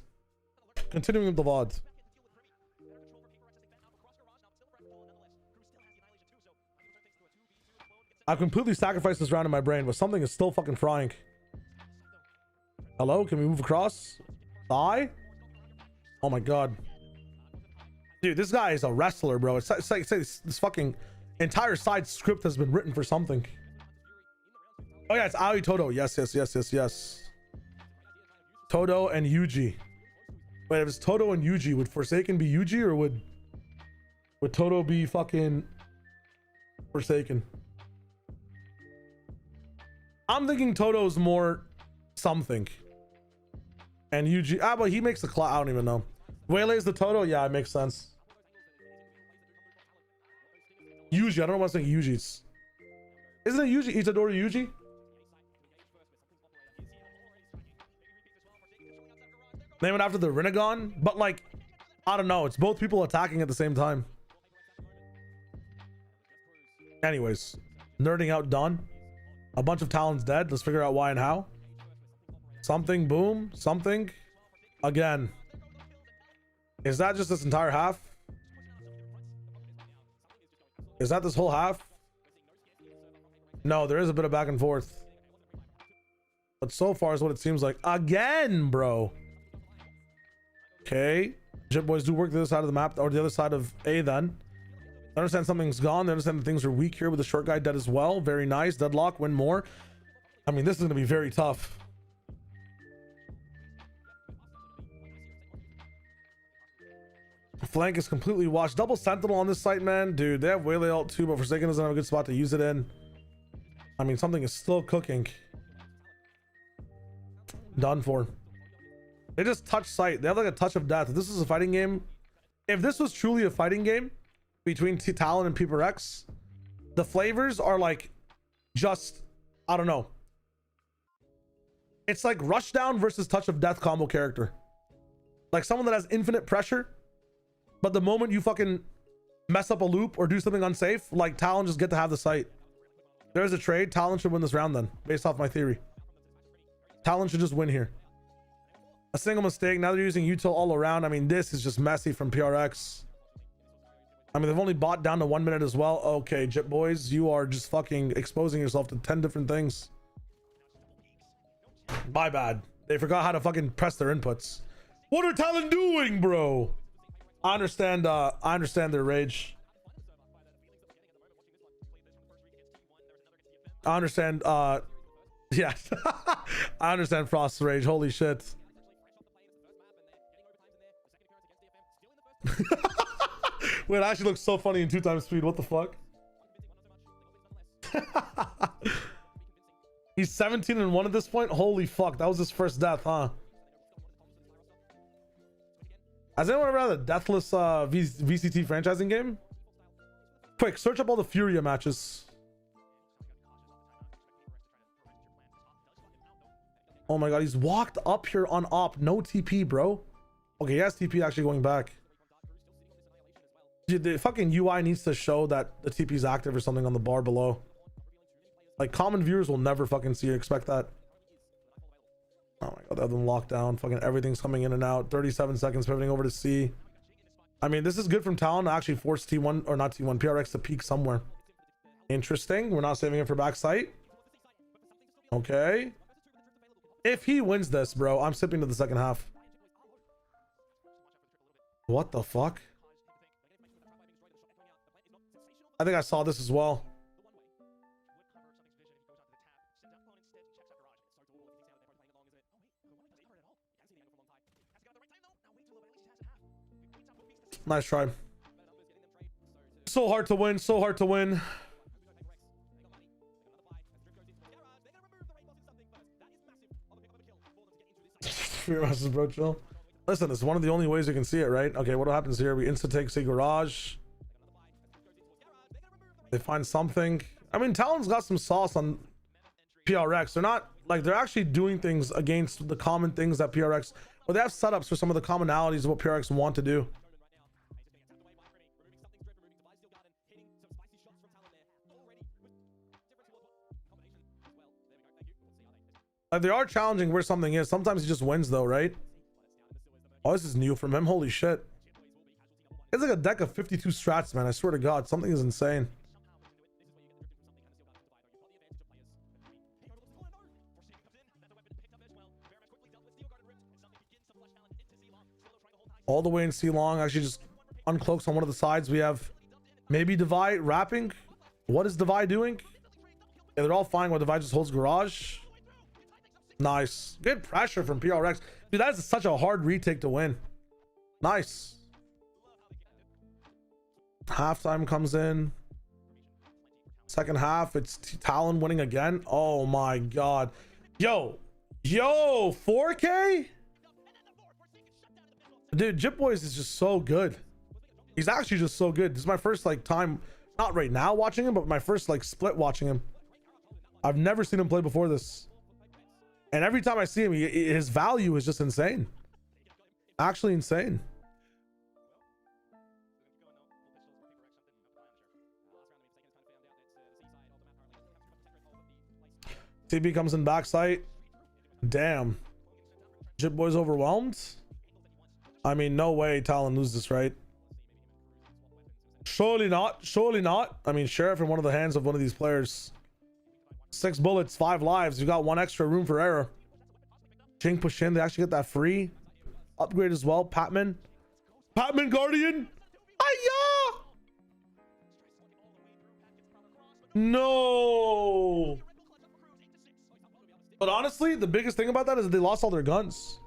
Continuing with the VOD. I've completely sacrificed this round in my brain, but something is still fucking frying. Hello? Can we move across? Die? Oh my god. Dude, this guy is a wrestler, bro. It's like this fucking entire side script has been written for something. Oh yeah, it's Aoi Todo. Yes. Todo and Yuji. Wait, if it's Todo and Yuji, would Forsaken be Yuji or would Todo be fucking Forsaken? I'm thinking Todo's more something. And Yuji, but he makes the clap. I don't even know. Waylay's the Todo? Yeah, it makes sense. Yuji, I don't know why I'm saying Yuji's. Isn't it Yuji? Itadori Yuji? Name it after the Rinnegan? But like, I don't know. It's both people attacking at the same time. Anyways, Nerding out done. A bunch of Talons dead. Let's figure out why and how. Something, boom, something. Again. Is that just this entire half? Is that this whole half? No, there is a bit of back and forth. But so far is what it seems like. Again, bro. Okay. Jip boys do work the other side of the map, or the other side of A then. I understand something's gone. They understand that things are weak here with the short guy dead as well. Very nice. Deadlock, win more. I mean, this is going to be very tough. Flank is completely washed. Double Sentinel on this site, man. Dude, they have Waylay ult too, but Forsaken doesn't have a good spot to use it in. I mean, something is still cooking. Done for. They just touch sight. They have like a touch of death. If this is a fighting game, if this was truly a fighting game between Talon and PRX, the flavors are like just, I don't know. It's like Rushdown versus Touch of Death combo character. Like someone that has infinite pressure, but the moment you fucking mess up a loop or do something unsafe, like Talon just get to have the sight. There's a trade. Talon should win this round then, based off my theory. Talon should just win here. A single mistake. Now they're using util all around. I mean, this is just messy from PRX. I mean, they've only bought down to 1 minute as well. Okay, Jip boys, you are just fucking exposing yourself to 10 different things. My bad. They forgot how to fucking press their inputs. What are Talon doing, bro? I understand their rage. I understand, yeah. I understand Frost's rage. Holy shit. Wait, it actually looks so funny in 2x speed. What the fuck? He's 17-1 at this point. Holy fuck, that was his first death, huh? Has anyone ever had a deathless VCT franchising game? Quick, search up all the Furia matches. Oh my god, he's walked up here on op. No TP, bro. Okay, he has TP actually going back. Dude, the fucking UI needs to show that the TP is active or something on the bar below. Like, common viewers will never fucking see it. Expect that. Oh my god, they have them locked down. Fucking everything's coming in and out. 37 seconds pivoting over to C. I mean, this is good from Talon to actually force T1, or not T1, PRX to peak somewhere. Interesting. We're not saving it for backside. Okay. If he wins this, bro, I'm sipping to the second half. What the fuck? I think I saw this as well. Nice try. So hard to win, so hard to win. Bro, chill. Listen, it's one of the only ways you can see it, right? Okay, what happens here? We insta take say garage. They find something. I mean, Talon's got some sauce on PRX. They're not like, they're actually doing things against the common things that PRX, but they have setups for some of the commonalities of what PRX want to do. They are challenging where something is. Sometimes he just wins though, right? Oh, this is new from him. Holy shit. It's like a deck of 52 strats, man. I swear to God, something is insane. All the way in C long. Actually just uncloaks on one of the sides. We have maybe Divide wrapping. What is Divide doing? Yeah, they're all fine while Divide just holds garage. Nice. Good pressure from PRX. Dude, that is such a hard retake to win. Nice. Halftime comes in. Second half, it's Talon winning again. Oh my god. Yo, 4K? Dude, Jip Boys is just so good. He's actually just so good. This is my first like time, not right now watching him, but my first like split watching him. I've never seen him play before this. And every time I see him, his value is just insane. Actually insane. TP comes in backside. Damn. Jip boy's overwhelmed. I mean, no way Talon loses this, right? Surely not. Surely not. I mean, Sheriff in one of the hands of one of these players. 6 bullets, 5 lives. You got 1 extra room for error. Jing push in. They actually get that free upgrade as well. Patman Guardian. Aya! No. But honestly, the biggest thing about that is that they lost all their guns.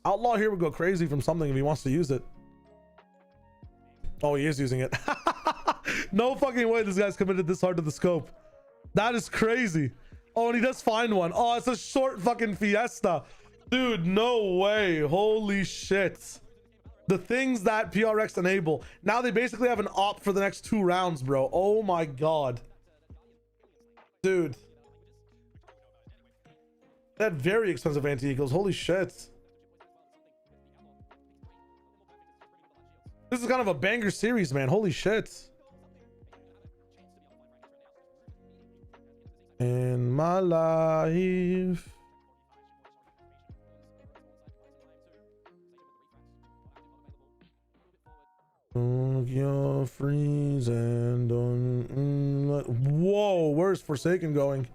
Outlaw here would go crazy from something if he wants to use it. Oh, he is using it. No fucking way this guy's committed this hard to the scope. That is crazy. Oh, and he does find one. Oh, it's a short fucking fiesta. Dude, no way. Holy shit. The things that PRX enable. Now they basically have an op for the next 2 rounds, bro. Oh my god. Dude. That very expensive anti-eagles. Holy shit. This is kind of a banger series, man. Holy shit. In my life. You're freeze and don't. Whoa, where's Forsaken going?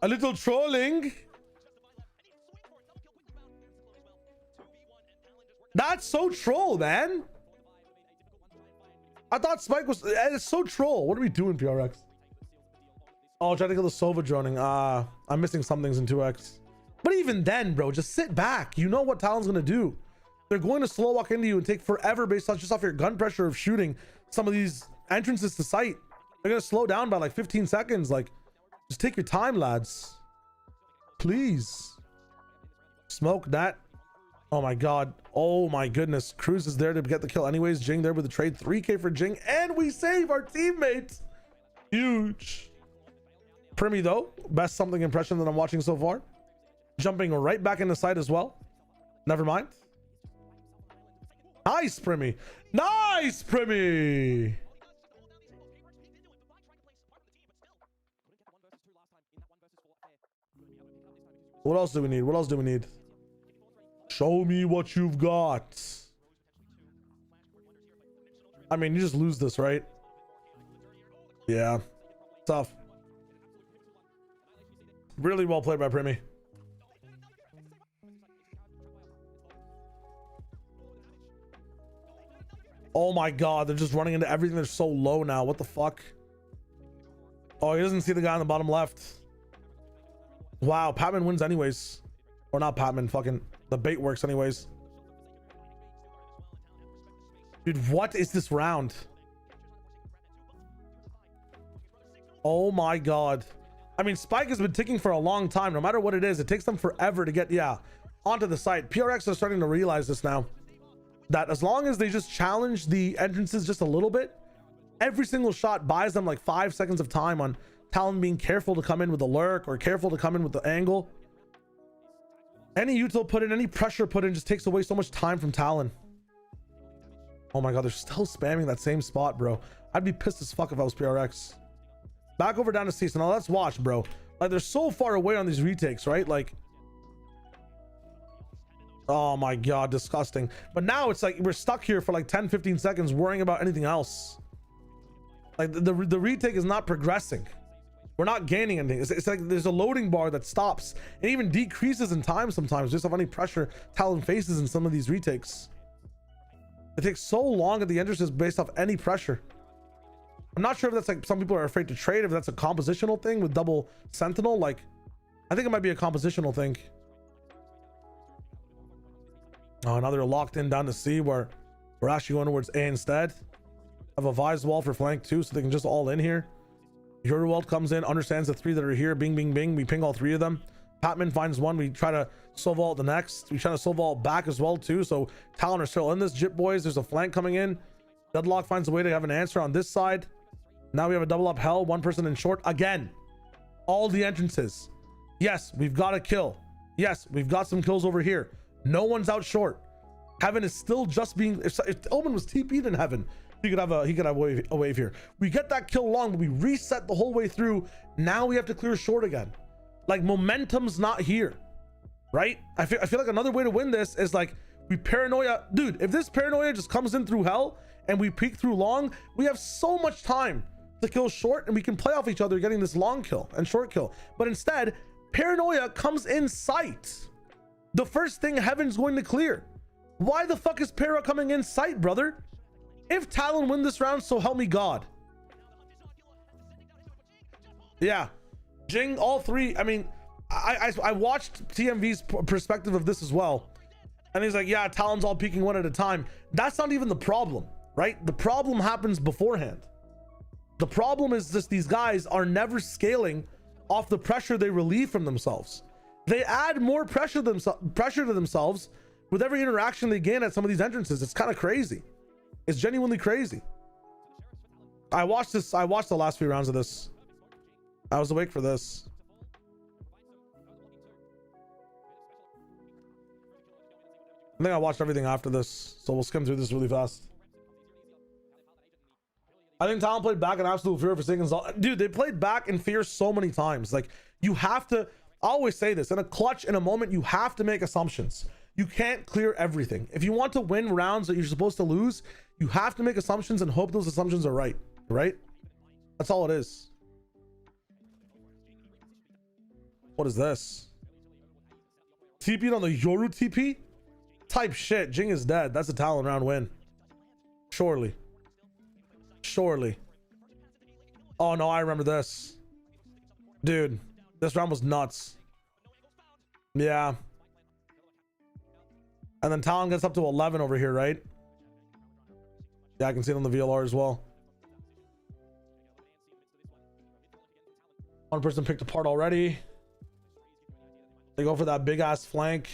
A little trolling. That's so troll, man. I thought Spike was. It's so troll. What are we doing, PRX? Oh, trying to kill the Sova droning. I'm missing some things in 2x. But even then, bro, just sit back. You know what Talon's gonna do. They're going to slow walk into you and take forever based on just off your gun pressure of shooting some of these entrances to sight. They're gonna slow down by like 15 seconds. Like, just take your time, lads. Please. Smoke that. Oh my god. Oh my goodness. Cruz is there to get the kill anyways. Jing there with the trade. 3k for Jing. And we save our teammates. Huge. Primy though. Best something impression that I'm watching so far. Jumping right back in the sight as well. Never mind. Nice, Primy. Nice, Primy. What else do we need? What else do we need? Show me what you've got. I mean, you just lose this, right? Yeah. Tough. Really well played by Primy. Oh my god, they're just running into everything. They're so low now. What the fuck? Oh, he doesn't see the guy on the bottom left. Wow, Patman wins anyways. Or not Patman, fucking the bait works anyways. Dude, what is this round? Oh my god. I mean, Spike has been ticking for a long time. No matter what it is, it takes them forever to get, onto the site. PRX are starting to realize this now. That as long as they just challenge the entrances just a little bit, every single shot buys them like 5 seconds of time on Talon being careful to come in with the lurk or careful to come in with the angle. Any util put in, any pressure put in just takes away so much time from Talon. Oh my god, they're still spamming that same spot, bro. I'd be pissed as fuck if I was PRX. Back over down to C. So now let's watch, bro. Like, they're so far away on these retakes, right? Like, oh my god, disgusting. But now it's like we're stuck here for like 10-15 seconds worrying about anything else. Like the retake is not progressing. We're not gaining anything. It's like there's a loading bar that stops and even decreases in time sometimes just off any pressure Talon faces in some of these retakes. It takes so long at the entrances based off any pressure. I'm not sure if that's like some people are afraid to trade, if that's a compositional thing with double sentinel. Like, I think it might be a compositional thing. Oh, now they're locked in down to C where we're actually going towards A instead. Have a vised wall for flank too, so they can just all in here. Eurowald comes in, understands the 3 that are here. Bing, bing, bing. We ping all 3 of them. Patman finds one. We try to soul vault the next. We try to soul vault back as well too. So Talon are still in this. Jip boys, there's a flank coming in. Deadlock finds a way to have an answer on this side. Now we have a double up hell. One person in short again. All the entrances. Yes, we've got a kill. Yes, we've got some kills over here. No one's out short. Heaven is still just being. If Omen was TP'd in Heaven, He could have a wave here. We get that kill long, but we reset the whole way through. Now we have to clear short again. Like, momentum's not here, right? I feel like another way to win this is like we paranoia. Dude, if this paranoia just comes in through hell and we peek through long, we have so much time to kill short and we can play off each other getting this long kill and short kill. But instead, paranoia comes in sight. The first thing heaven's going to clear. Why the fuck is para coming in sight, brother? If Talon win this round, so help me God. Yeah, Jing, all three. I mean, I watched TMV's perspective of this as well, and he's like, yeah, Talon's all peeking one at a time. That's not even the problem, right? The problem happens beforehand. The problem is just these guys are never scaling off the pressure they relieve from themselves. They add more pressure to themselves with every interaction they gain at some of these entrances. It's kind of crazy. It's genuinely crazy. I watched the last few rounds of this. I was awake for this. I think I watched everything after this, so we'll skim through this really fast. I think Talon played back in absolute fear for seconds. Dude, they played back in fear so many times. Like, you have to, I always say this, in a clutch, in a moment, you have to make assumptions. You can't clear everything. If you want to win rounds that you're supposed to lose, you have to make assumptions and hope those assumptions are right, right? That's all it is. What is this? TP'd on the Yoru TP? Type shit. Jing is dead. That's a Talon round win. Surely. Surely. Oh no, I remember this. Dude, this round was nuts. Yeah. And then Talon gets up to 11 over here, right? Yeah, I can see it on the VLR as well. One person picked apart already. They go for that big ass flank.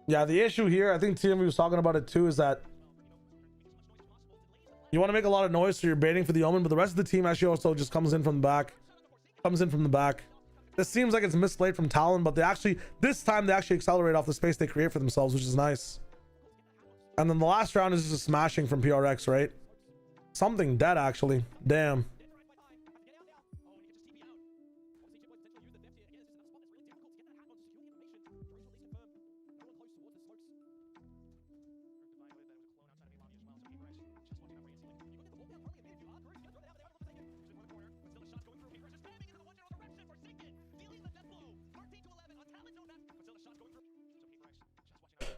Yeah, the issue here, I think TMV was talking about it too, is that you want to make a lot of noise, so you're baiting for the omen, but the rest of the team actually also just comes in from the back. This seems like it's misplayed from Talon, but this time they actually accelerate off the space they create for themselves, which is nice. And then the last round is just smashing from PRX, right? Something dead, actually. Damn.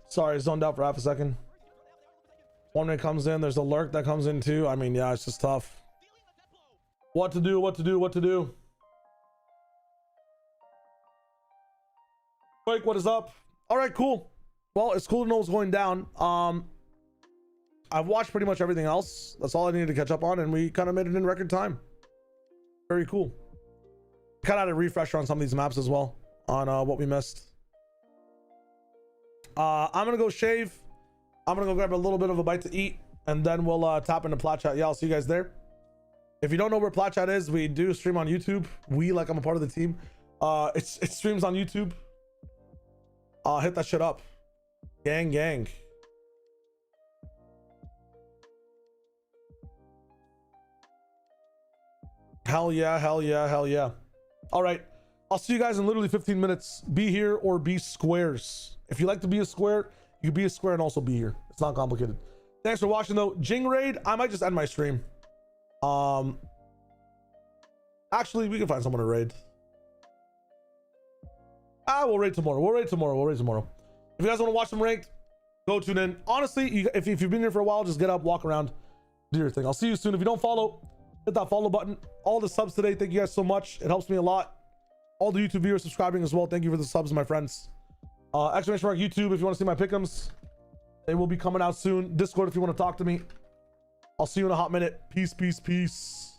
Sorry, zoned out for half a second. One man comes in, there's a lurk that comes in too. I mean, yeah, it's just tough. What to do. Quake, what is up? All right, cool. Well, it's cool to know what's going down. I've watched pretty much everything else. That's all I needed to catch up on, and we kind of made it in record time. Very cool. Kind of had a refresher on some of these maps as well on what we missed. I'm gonna go shave. I'm gonna go grab a little bit of a bite to eat, and then we'll tap into Plat Chat. Yeah, I'll see you guys there. If you don't know where Plat Chat is, we do stream on YouTube. I'm a part of the team. It streams on YouTube. Hit that shit up. Gang. Hell yeah. All right, I'll see you guys in literally 15 minutes. Be here or be squares. If you like to be a square, you can be a square and also be here. It's not complicated. Thanks for watching though. Jing raid, I might just end my stream. Actually, we can find someone to raid. We'll raid tomorrow. If you guys want to watch some ranked, go tune in. Honestly, if you've been here for a while, just get up, walk around, do your thing. I'll see you soon. If you don't follow, hit that follow button. All the subs today, thank you guys so much. It helps me a lot. All the YouTube viewers subscribing as well, thank you for the subs, my friends. Exclamation mark YouTube if you want to see my pick'ems. They will be coming out soon. Discord if you want to talk to me. I'll see you in a hot minute. Peace.